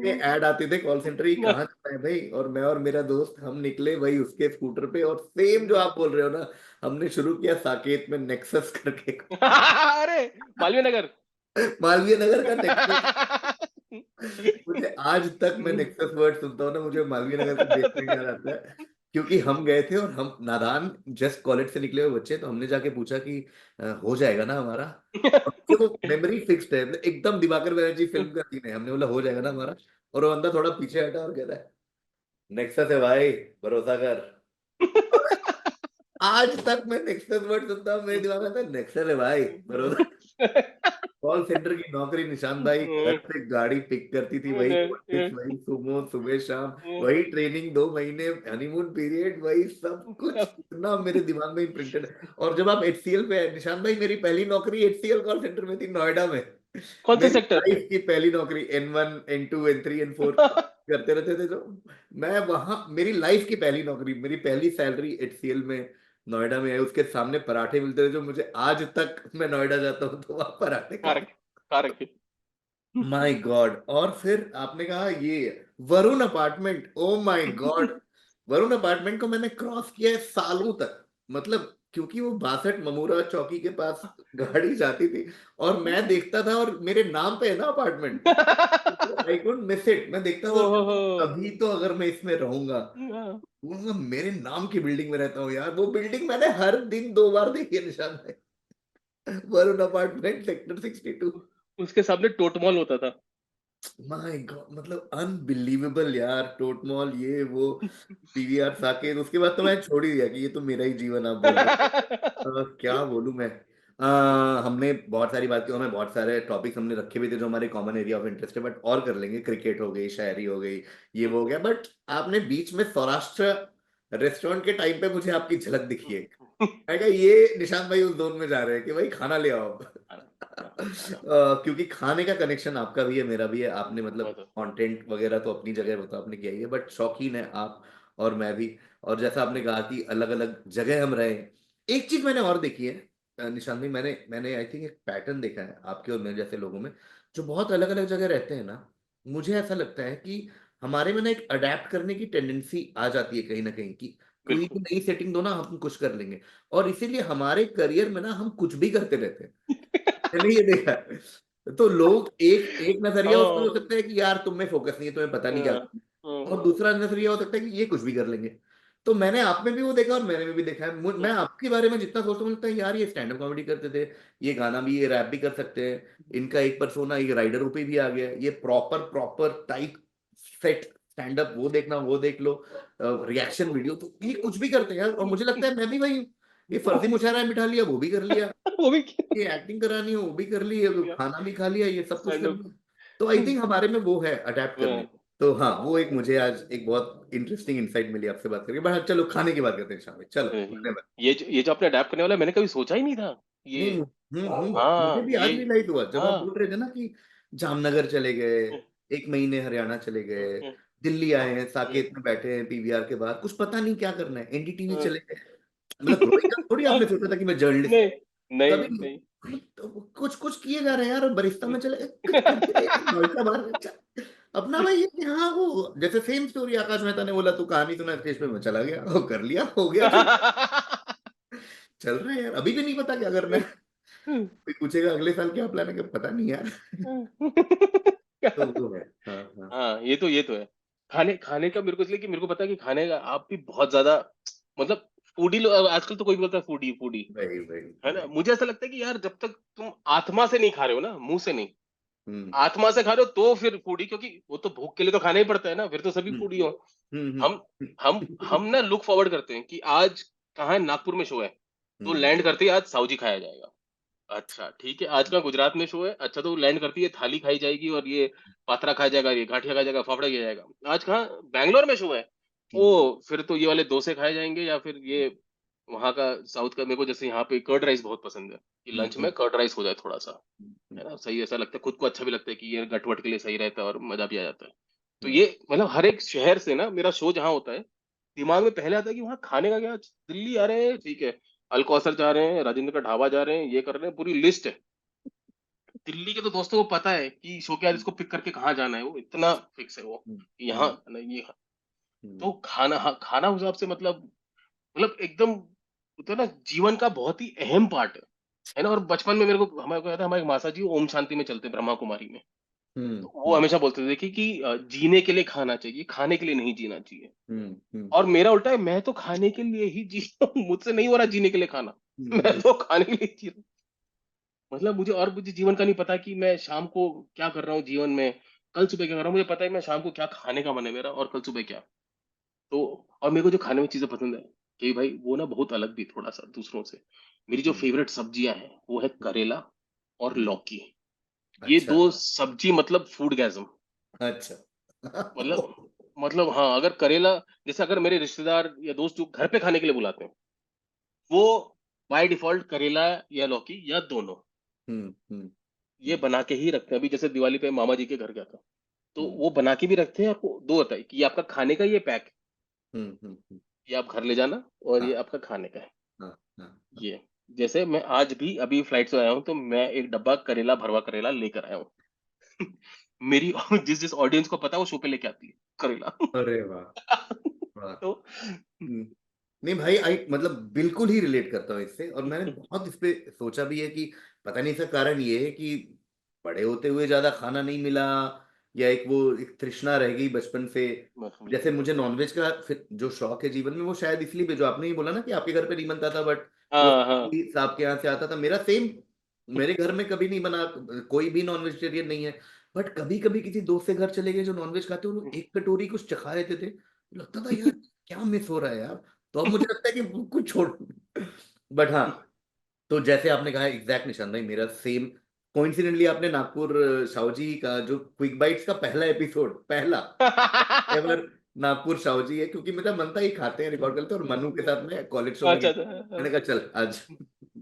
में ऐड आते थे कॉल सेंटर की, कहाँ जाना है भाई, और मैं और मेरा दोस्त हम निकले वही उसके स्कूटर पे, और सेम जो आप बोल रहे हो ना, हमने शुरू किया साकेत में नेक्सस करके। अरे मालवीय नगर। मालवीय नगर का नेक्सस। मुझे आज तक मैं नेक्सस वर्ड सुनता हूँ ना, मुझे मालवीय नगर का देखने में याद आता है, क्योंकि हम गए थे और हम नादान जस्ट कॉलेज से निकले हुए बच्चे, तो हमने जाके पूछा कि हो जाएगा ना हमारा, और उसके वो मेमोरी फिक्स्ड है, मतलब एकदम दिवाकर बनर्जी फिल्म का सीन है, हमने बोला हो जाएगा ना हमारा, और वो बंदा थोड़ा पीछे हटा और कहता है नेक्सस है भाई, भरोसा कर। आज तक मैं नेक्सस वर्ड सुनता हूँ, मेरे दिमाग में आता है नेक्सस है भाई, भरोसा। कॉल सेंटर की नौकरी, निशान भाई घर से गाड़ी पिक करती थी, वही ऑफिस, वही सुबह सुबह शाम, वही ट्रेनिंग, 2 महीने हनीमून पीरियड, वही सब कुछ इतना मेरे दिमाग में इम्प्रिंटेड है। और जब आप एचसीएल पे है निशान भाई, मेरी पहली नौकरी एचसीएल कॉल सेंटर में थी, नोएडा में। कौन से मेरी सेक्टर? लाइफ की पहली नौकरी, N1 N2 N3 N4 करते रहते थे जो, मैं वहां, मेरी लाइफ की पहली नौकरी, मेरी पहली सैलरी एचसीएल में नोएडा में है, उसके सामने पराठे मिलते थे जो मुझे आज तक, मैं नोएडा जाता हूँ तो वहां पराठे खाने। कारक, कारक। My God. और फिर आपने कहा ये Varun apartment, oh my God, Varun apartment को मैंने क्रॉस किया है सालों तक, मतलब क्योंकि वो 62 ममूरा चौकी के पास गाड़ी जाती थी, और मैं देखता था, और मेरे नाम पे है ना apartment, I couldn't miss it, मैं देखता था और ओहो। कभी तो अगर मैं इसमें रहूंगा, बोलूंगा मेरे नाम की बिल्डिंग में रहता हूँ यार, वो बिल्डिंग मैंने हर दिन 2 बार देखी है निशान है, वरुण अपार्टमेंट सेक्टर 62। उसके सामने टोट मॉल होता था। माय गॉड, मतलब अनबिलीवेबल यार, टोट मॉल, ये वो, पीवीआर साकेत, उसके बाद तो मैं छोड़ ही दिया कि ये तो मेरा ही जीवन आप बोल रहे हो। क्या बोलूं मैं। हमने बहुत सारी बात की, और हमें बहुत सारे टॉपिक्स हमने रखे भी थे जो हमारे कॉमन एरिया ऑफ इंटरेस्ट है, बट और कर लेंगे, क्रिकेट हो गई, शायरी हो गई, ये वो हो गया, बट आपने बीच में सौराष्ट्र रेस्टोरेंट के टाइम पे मुझे आपकी झलक दिखी है, मैं कहा ये निशांत भाई उस जोन में जा रहे हैं कि भाई खाना ले आओ अब। क्योंकि खाने का कनेक्शन आपका भी है, मेरा भी है, आपने मतलब बहुत। कंटेंट वगैरह तो अपनी जगह वो तो आपने किया ही है, बट शौकीन है आप और मैं भी। और जैसा आपने कहा कि अलग अलग जगह हम रहे हैं, एक चीज मैंने और देखी है निशांत भाई, मैंने मैंने आई थिंक एक पैटर्न देखा है आपके और मेरे जैसे लोगों में, जो बहुत अलग अलग जगह रहते हैं ना, मुझे ऐसा लगता है कि हमारे में ना एक अडेप्ट करने की टेंडेंसी आ जाती है कहीं ना कहीं, की कोई बिल्कुल। भी नई सेटिंग दो ना हम कुछ कर लेंगे, और इसीलिए हमारे करियर में ना हम कुछ भी करते रहते हैं, मैंने ये देखा है। तो लोग एक एक नजरिया उसका हो हाँ, सकता है कि यार तुम में फोकस नहीं है, तुम्हें पता नहीं क्या हाँ, करना है, और हाँ, दूसरा नजरिया हो सकता है कि ये कुछ भी कर लेंगे। तो मैंने आप में भी वो देखा और मैंने में भी देखा है, मैं आपके बारे में जितना सोचता हूँ लगता है यार ये स्टैंड अप कॉमेडी करते थे, ये गाना भी, ये रैप भी कर सकते हैं, इनका एक परसोना ये राइडर पे भी आ गया है, ये proper proper type set stand up, वो देखना, वो देख लो, रिएक्शन वीडियो, तो ये कुछ भी करते हैं यार, और मुझे लगता है मैं भी वही हूँ। ये फर्जी मुशायरा बिठा लिया, वो भी कर लिया, वो भी ये एक्टिंग करानी हो वो भी कर ली, अब किया। खाना भी खा लिया, ये सब कुछ स्टैंड कर अप। लिया। तो आई थिंक हमारे में वो है अडेप्ट करने की। तो हाँ, वो एक मुझे आज एक बहुत इंटरेस्टिंग इंसाइट मिली आपसे बात करके, बट चलो खाने की बात करते हैं शाम में, चलो धन्यवाद। ये जो आपने अडेप्ट करने वाला है, मैंने कभी सोचा ही नहीं था ये। नहीं, मुझे हाँ भी ये। आज रियलाइज हुआ जब आप हाँ। बोल रहे थे ना कि जामनगर चले गए, 1 महीने हरियाणा चले गए, दिल्ली आए हैं, साकेत में बैठे हैं पीवीआर के बाहर, कुछ पता नहीं क्या करना है, एनडीटीवी चले गए, मतलब ग्रोइंग अप थोड़ी आपने सोचा था कि मैं जर्नलिस्ट, नहीं, नहीं, कभी नहीं। नहीं, तो कुछ कुछ किए जा रहे हैं यार, बरिस्ता में चले कुछ करते रहे यार, नौकरी बाहर में अपना भाई, ये कि हाँ वो जैसे सेम स्टोरी आकाश मेहता ने बोला, तू कहानी सुना स्टेज पे, मैं चला गया, वो कर लिया, हो गया जो, चल रहे हैं यार, अभी भी नहीं पता क्या करना है, कोई पूछेगा अगले साल क्या प्लान है, कि पता नहीं यार। तो वो है, हाँ हाँ, हाँ, ये तो है। खाने खाने का मेरे को इसलिए कि मेरे को पता है कि खाने का आप भी बहुत ज्यादा, मतलब फूडी लोग आजकल तो कोई भी बोलता है फूडी फूडी, वही वही है ना? वही, मुझे ऐसा लगता है कि यार जब तक तुम आत्मा से नहीं खा रहे हो ना, मुंह से नहीं, हम्म आत्मा से खा रहे हो तो फिर फूडी, क्योंकि वो तो भूख के लिए तो खाना ही पड़ता है ना, फिर तो सभी हम्म फूडी हो। हम हम्म हम ना लुक फॉरवर्ड करते हैं कि आज कहाँ है, नागपुर में शो है, तो हम्म लैंड करते ही आज साउजी खाया जाएगा। अच्छा ठीक है, आज का गुजरात में शो है, अच्छा तो लैंड करती है थाली खाई जाएगी, और ये पात्रा खाया जाएगा, ये गाठिया खाया जाएगा, फाफड़ा किया जाएगा। आज कहाँ, बैंगलोर में शो है, हम्म ओ फिर तो ये वाले डोसे खाए जाएंगे, या फिर ये वहाँ का साउथ का मेरे को जैसे यहाँ पे कर्ड राइस बहुत पसंद है कि लंच में कर्ड राइस हो जाए थोड़ा सा, है ना, सही ऐसा लगता है, खुद को अच्छा भी लगता है कि ये गटवट के लिए सही रहता है और मजा भी आ जाता है। तो ये मतलब हर एक शहर से ना मेरा शो जहाँ होता है, दिमाग में पहले आता है कि वहाँ खाने का क्या, दिल्ली आ रहे हैं ठीक है, अल कौसर जा रहे हैं, राजेंद्र का ढाबा जा रहे हैं, ये कर रहे हैं, पूरी लिस्ट है। दिल्ली के तो दोस्तों को पता है कि शो के आज इसको पिक करके कहाँ जाना है, वो इतना फिक्स है वो कि यहाँ नहीं ये। तो खाना, हाँ, खाना उस हिसाब से मतलब एकदम तो ना जीवन का बहुत ही अहम पार्ट है ना। और बचपन में मेरे को हमारे को याद है, हमारे मासा जी ओम शांति में चलते ब्रह्मा कुमारी में, तो वो हमेशा बोलते थे कि जीने के लिए खाना चाहिए, खाने के लिए नहीं जीना चाहिए। और मेरा उल्टा है, मैं तो खाने के लिए ही जी रहा हूँ, मुझसे नहीं हो रहा जीने के लिए खाना, मैं तो खाने के लिए जी रहा हूँ। मतलब मुझे जीवन का नहीं पता कि मैं शाम को क्या कर रहा हूँ जीवन में, कल सुबह क्या कर रहा हूँ, मुझे पता है मैं शाम को क्या खाने का मन है मेरा और कल सुबह क्या। तो और मेरे को जो खाने में चीजें पसंद है कि भाई वो ना बहुत अलग भी थोड़ा सा दूसरों से। मेरी जो फेवरेट सब्जियां हैं वो है करेला और लौकी। ये अच्छा दो सब्जी मतलब फूड गैज़म। अच्छा। मतलब मतलब हाँ, अगर करेला, जैसे अगर मेरे रिश्तेदार या दोस्त जो घर पे खाने के लिए बुलाते हैं, वो बाय डिफॉल्ट करेला या लौकी या दोनों हम्म हम्म ये बना के ही रखते हैं। अभी जैसे दिवाली पे मामा जी के घर गया था, तो हम्म वो बना के भी रखते हैं, आपको दो होता है कि ये आपका खाने का ये पैक, हम्म। ये आप घर ले जाना और हाँ ये आपका खाने का है। हाँ हाँ हाँ। ये जैसे मैं आज भी अभी फ्लाइट से आया हूँ तो मैं एक डब्बा करेला, भरवा करेला लेकर आया हूँ। मेरी जिस जिस ऑडियंस को पता है वो शो पे लेके आती है करेला। अरे वाह वाह। तो हम्म। नहीं भाई, आई मतलब बिल्कुल ही रिलेट करता हूँ इससे, और मैंने बहुत इस पे सोचा भी है कि पता नहीं इसका कारण ये है कि बड़े होते हुए ज्यादा खाना नहीं मिला, या एक वो एक तृष्णा रह गई बचपन से। जैसे मुझे नॉनवेज का फिर जो शौक है जीवन में, वो शायद इसलिए भी, जो आपने ही बोला ना कि आपके घर पे नहीं बनता था बट वो हाँ हाँ। साहब के यहाँ से आता था, मेरा सेम। मेरे घर में कभी नहीं बना, कोई भी नॉन वेजिटेरियन नहीं है, बट कभी कभी किसी दोस्त से घर चले गए जो नॉनवेज खाते हैं, वो लोग एक कटोरी कुछ चखा देते थे, लगता था यार क्या मिस हो रहा है यार। तो अब मुझे लगता है कि कुछ छोड़, बट हाँ, तो जैसे आपने कहा एग्जैक्ट निशान भाई, मेरा सेम। कोइंसिडेंटली आपने नागपुर शाहू का जो क्विक बाइट्स का पहला एपिसोड, पहला एवर नागपुर शाहू है, क्योंकि मेरा मन था ये खाते हैं रिकॉर्ड करते हैं, और मनु के साथ में कॉलेज शो में अच्छा गया, अच्छा मैंने कहा चल आज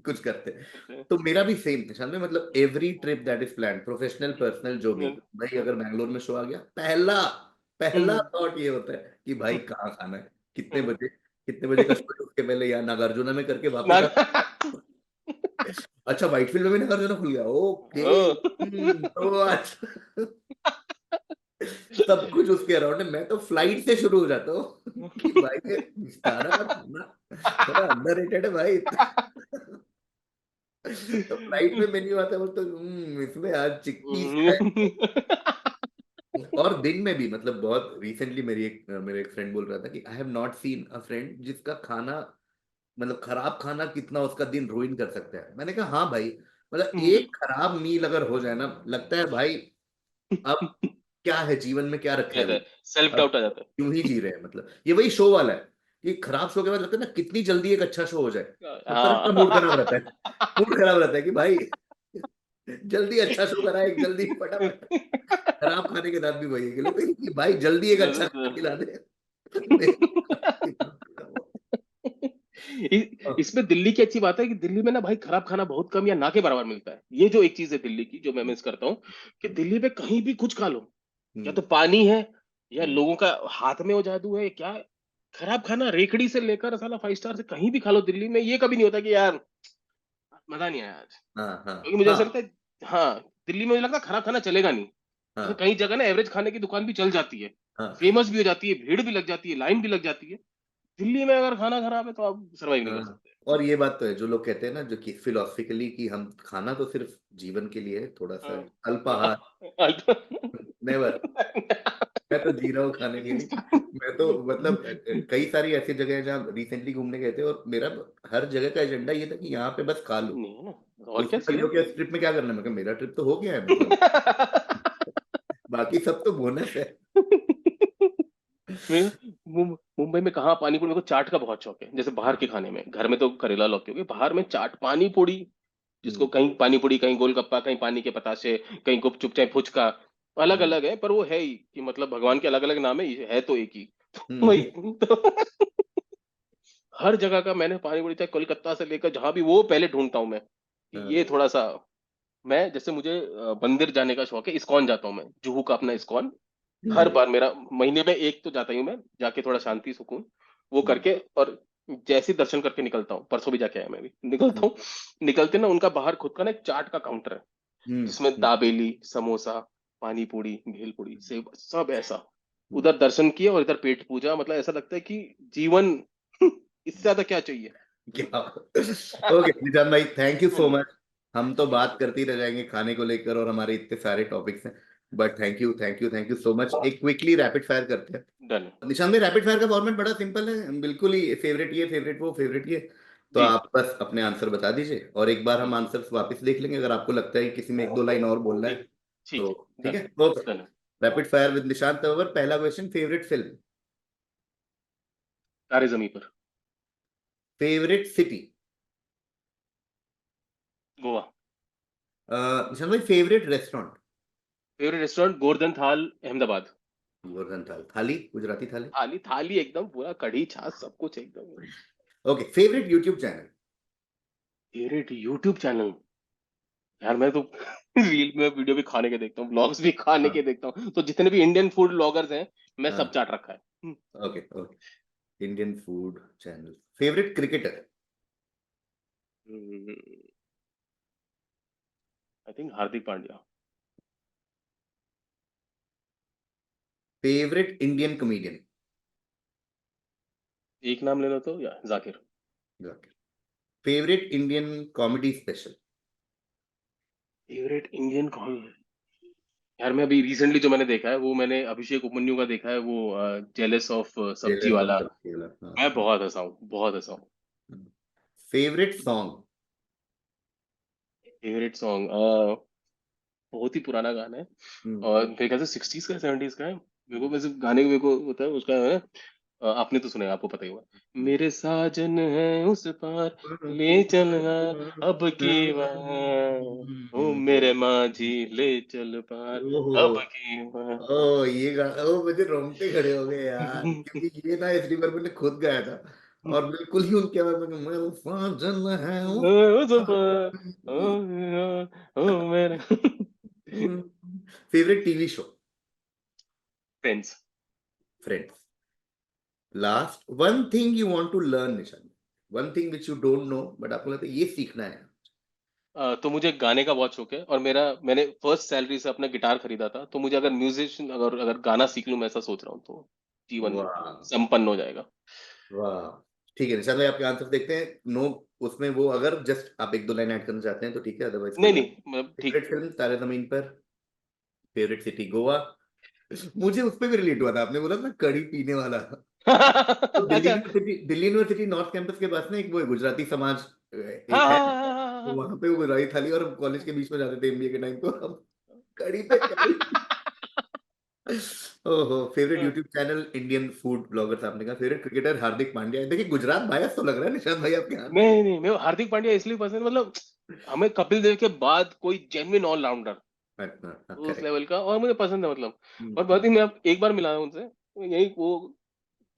कुछ करते हैं। तो मेरा भी सेम निशान में, मतलब every trip that is plan, professional personal जो भी, भाई अगर बैंगलोर में शो आ गया, पहला पहला थॉट ये होता है कि भाई कहाँ खाना है, कितने बजे का शो है, उसके पहले यहाँ नागार्जुना में करके वापस आ। अच्छा व्हाइटफील्ड में भी नागार्जुना खुल गया, ओके। तो आज सब कुछ उसके अराउंड है, मैं तो फ्लाइट से शुरू हो जाता हूँ कि भाई ये विस्तारा का खाना थोड़ा अंडररेटेड है भाई। तो फ्लाइट में मेन्यू आता है, बोलते इसमें आज चिक्कीज है। और दिन में भी, मतलब बहुत रिसेंटली मेरे एक फ्रेंड बोल रहा था कि I have not seen a friend जिसका खाना, मतलब खराब खाना कितना उसका दिन रुइन कर सकता है। मैंने कहा हाँ भाई, मतलब एक खराब मील अगर हो जाए ना, लगता है भाई अब क्या है जीवन में, क्या रखा है अभी, सेल्फ अब डाउट आ जाता क्यों ही जी रहे हैं। मतलब ये वही शो वाला है कि खराब शो के बाद लगता है ना, कितनी जल्दी एक अच्छा शो हो जाए, है। तो तुरंत का मूड खराब रहता है। हाँ। मूड खराब रहता है कि भाई जल्दी अच्छा शो कराए, जल्दी फटाफट। खराब खाने के बाद भी वही है कि लोग कि भाई जल्दी एक अच्छा खाना खिला दे। इसमें दिल्ली की अच्छी बात है कि दिल्ली में ना भाई खराब खाना बहुत कम या ना के बराबर मिलता है। ये जो एक चीज है दिल्ली की जो मैं मिस करता हूँ, कि दिल्ली में कहीं भी कुछ खा लो, या तो पानी है या लोगों का हाथ में वो जादू है क्या, खराब खाना रेकड़ी से लेकर साला 5 स्टार से कहीं भी खा लो दिल्ली में, ये कभी नहीं होता कि यार मजा नहीं आया आज। हाँ हाँ क्योंकि मुझे ऐसा हाँ लगता है, हाँ, दिल्ली में मुझे लगता है खराब खाना चलेगा नहीं। जैसे हाँ कई जगह ना एवरेज खाने की दुकान भी चल जाती है, हाँ फेमस भी हो जाती है, भीड़ भी लग जाती है, लाइन भी लग जाती है। दिल्ली में अगर खाना खराब है तो आप सर्वाइव नहीं कर हाँ। सकते। और ये बात तो है जो लोग कहते हैं ना, जो कि फिलोसफिकली, कि हम खाना तो सिर्फ जीवन के लिए है, थोड़ा सा हाँ। अल्पाहार, नेवर। मैं तो जी रहा हूँ खाने के लिए। मैं तो मतलब कई सारी ऐसी जगह है जहाँ रिसेंटली घूमने गए थे, और मेरा हर जगह का एजेंडा ये था कि यहाँ पे बस खा लो। नहीं है ना, तो और क्या उसमें लगे सीधे। हो कि इस ट्रिप में क्या करना है, मैं कहा मेरा ट्रिप तो हो गया है, मतलब बाकी सब तो बोनस है। मैं मुंबई में कहाँ पानी पूरी, मेरे को चाट का बहुत शौक है। जैसे बाहर के खाने में, घर में तो करेला लौकी हो गई, बाहर में चाट पानी पूरी, जिसको हम्म कहीं पानी पूरी, कहीं गोलगप्पा, कहीं पानी के बतासे, कहीं गुपचुप, चाहे फुचका, अलग हम्म अलग है पर वो है ही कि मतलब भगवान के अलग अलग नाम है तो एक ही। हम्म वही तो हर जगह का मैंने पानी पूरी, चाहे कोलकाता से लेकर जहाँ भी, वो पहले ढूँढता हूँ मैं, कि हाँ, ये थोड़ा-सा। मैं जैसे मुझे मंदिर जाने का शौक है, इस्कॉन जाता हूँ मैं, जुहू का अपना इस्कॉन। हर हम्म, बार मेरा महीने में 1 तो जाता ही हूँ मैं, जाके थोड़ा शांति, सुकून वो हम्म, करके, और जैसे ही दर्शन करके निकलता हूँ, परसों भी जाके आया मैं भी, हम्म, निकलता हूँ, निकलते ना उनका बाहर खुद का ना एक चाट का काउंटर है, जिसमें हम्म, दाबेली, समोसा, पानी पूरी, भेल पूरी, सेव, सब ऐसा। हम्म। उधर दर्शन किया और इधर पेट पूजा, मतलब ऐसा लगता है कि जीवन इससे ज्यादा क्या चाहिए? क्या ओके निशान भाई, थैंक यू हाँ सो जी। मच। हम तो बात करते ही रह जाएंगे खाने को लेकर, और हमारे इतने सारे टॉपिक्स हैं, but thank you, thank you, thank you so much. एक क्विकली रैपिड फायर करते हैं। डन। निशान भाई, रैपिड फायर का फॉर्मेट बड़ा सिंपल है, बिल्कुल ही फेवरेट ये, फेवरेट वो, फेवरेट ये। तो जी। आप बस अपने आंसर बता दीजिए, और एक बार हम आंसर्स वापस देख लेंगे, अगर आपको लगता है कि किसी में एक दो लाइन और बोलना है ठीक, ठीक तो। है। ठीक डन। है, okay. Done. Rapid fire with Nishant Tanwar. पहला क्वेश्चन, फेवरेट फिल्म, तारे जमी पर। Favourite city, Goa. निशांत भाई favourite restaurant. Favourite restaurant Govardhan थाल, अहमदाबाद। गोवर्धन थाल, थाली, गुजराती थाली। थाली, थाली एकदम पूरा कढ़ी छाछ सब कुछ एकदम। Okay, favourite YouTube channel. Favourite YouTube channel, यार मैं तो रील में वीडियो भी खाने के देखता हूँ, ब्लॉग्स भी खाने हाँ, के देखता हूँ, तो जितने भी इंडियन फूड ब्लॉगर्स हैं, मैं सब हाँ, चाट रखा है। Okay, okay. Indian food channel. Favourite cricketer. I think Hardik Pandya. Favourite Indian comedian. एक नाम ले लो तो, या Zakir. Favourite Indian comedy special. Favourite Indian कौन? यार मैं अभी रिसेंटली जो मैंने देखा है, वो मैंने अभिषेक उपमन्यु का देखा है, वो जेलस ऑफ सब्जी जेलर ऑफ वाला। सब्जी वाला, हाँ, मैं हाँ, बहुत हंसा हूँ, बहुत हंसा हूँ। हाँ। Favourite song. फेवरेट सॉन्ग, बहुत ही पुराना गाना है, हम्म, और मेरे ख्याल से 60s का 70s का है। मेरे को वैसे गाने को मेरे को होता है उसका है, आपने तो सुना है, आपको पता ही होगा, मेरे साजन है उस पार, ले चलना अब की बार, ओ मेरे माझी ले चल पार, ओहो, अब की बार। ओ ये गाना, ओ मुझे रोंगटे खड़े हो गए यार, क्योंकि ये ना एचडी बर्मन ने खुद गाया था, और बिल्कुल ही उनके आवाज में, मेरा साजन है वो। उस पार, ओ मेरे। Favourite TV show. Friends. Friends. Last, one thing you want to learn Nishan, one thing which you don't know but आपको लगता है ये सीखना है। तो मुझे गाने का बहुत शौक है, और मेरा, मैंने फर्स्ट सैलरी से अपना गिटार खरीदा था, तो मुझे अगर म्यूजिशियन, अगर अगर गाना सीख लूं, मैं ऐसा सोच रहा हूँ, तो जीवन वाह, संपन्न हो जाएगा। वाह। ठीक है निशान भाई, आपके आंसर देखते हैं। नो, उसमें वो अगर जस्ट आप एक दो लाइन ऐड करना चाहते हैं तो ठीक है, अदरवाइज कोई नहीं बात। नहीं, मतलब ठीक। फेवरेट फिल्म, तारे जमीन पर। Favourite city, Goa. मुझे उस पे भी रिलेट हुआ था, आपने बोला ना कड़ी पीने वाला। तो दिल्ली अच्छा। University, Delhi university north campus के पास ना एक वो है, गुजराती समाज हाँ एक है, हाँ हाँ हाँ तो हाँ वहां पे वो गुजराती थाली, और हम कॉलेज के बीच में जाते थे एमबीए के टाइम, तो हम कड़ी पे कड़ी। ओहो, फेवरेट हाँ। YouTube channel, Indian food bloggers आपने कहा। Favourite cricketer, Hardik Pandya. देखिए गुजरात बायस तो लग रहा है निशांत भाई आपके आंसर। नहीं नहीं, मैं हार्दिक पांड्या इसलिए पसंद, मतलब हमें कपिल देव के बाद कोई जेन्युइन ऑलराउंडर उस करेक्ट। लेवल का, और मुझे पसंद है, मतलब। और बहुत ही, मैं अब एक बार मिला हूं उनसे, तो यही वो,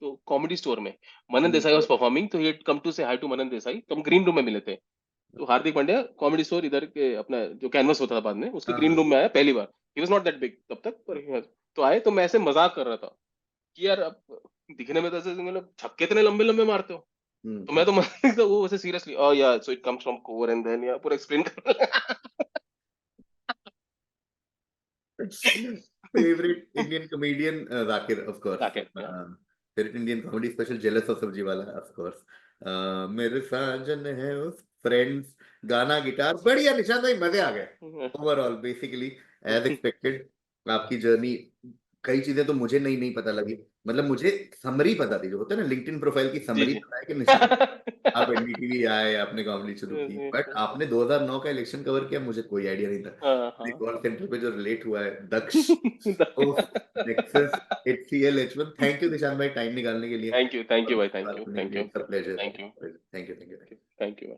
तो कॉमेडी स्टोर में मनन देसाई वाज परफॉर्मिंग, तो ही कम टू से हाई टू मनन देसाई, तो हम ग्रीन रूम में मिले थे। तो हार्दिक पांड्या कॉमेडी स्टोर इधर के अपना जो कैनवस होता था बाद में, उसके हाँ, ग्रीन हाँ, रूम में आया पहली बार। He was not that big तब तक, पर he was- तो आए, तो मैं ऐसे मजाक कर रहा था कि यार, अब दिखने में तो ऐसे, मतलब छक्के इतने लंबे लंबे मारते हो, तो मैं हम्म। तो तो वो वैसे seriously, oh yeah so it comes from core and then, yeah पूरा एक्सप्लेन कर। Favourite Indian comedian, Zakir of course. ताकत, yeah. Favourite Indian comedy special, jealous of sabzi wala of course. मेरे साजन है उस, फ्रेंड्स। गाना, गिटार, बढ़िया निशांत भाई, मजे आ गए। ओवरऑल बेसिकली एज एक्सपेक्टेड आपकी जर्नी। कई चीजें तो मुझे नहीं नहीं पता लगी, मतलब मुझे समरी पता थी, जो होता है ना लिंक्डइन प्रोफाइल की जी समरी, जी। पता है कि निशान आप एनडीटीवी आए, आपने कॉमेडी शुरू की, बट आपने 2009 का इलेक्शन कवर किया, मुझे कोई आइडिया नहीं था। हाँ हाँ। कॉल सेंटर पे जो रिलेट हुआ है, दक्ष, ओफ, नेक्सस, एचसीएल, एच1। थैंक यू निशान भाई टाइम निकालने के लिए। थैंक यू भाई, बात थैंक यू, करने के थैंक लिए you, it's a pleasure. Thank you, thank you, thank you. Thank you.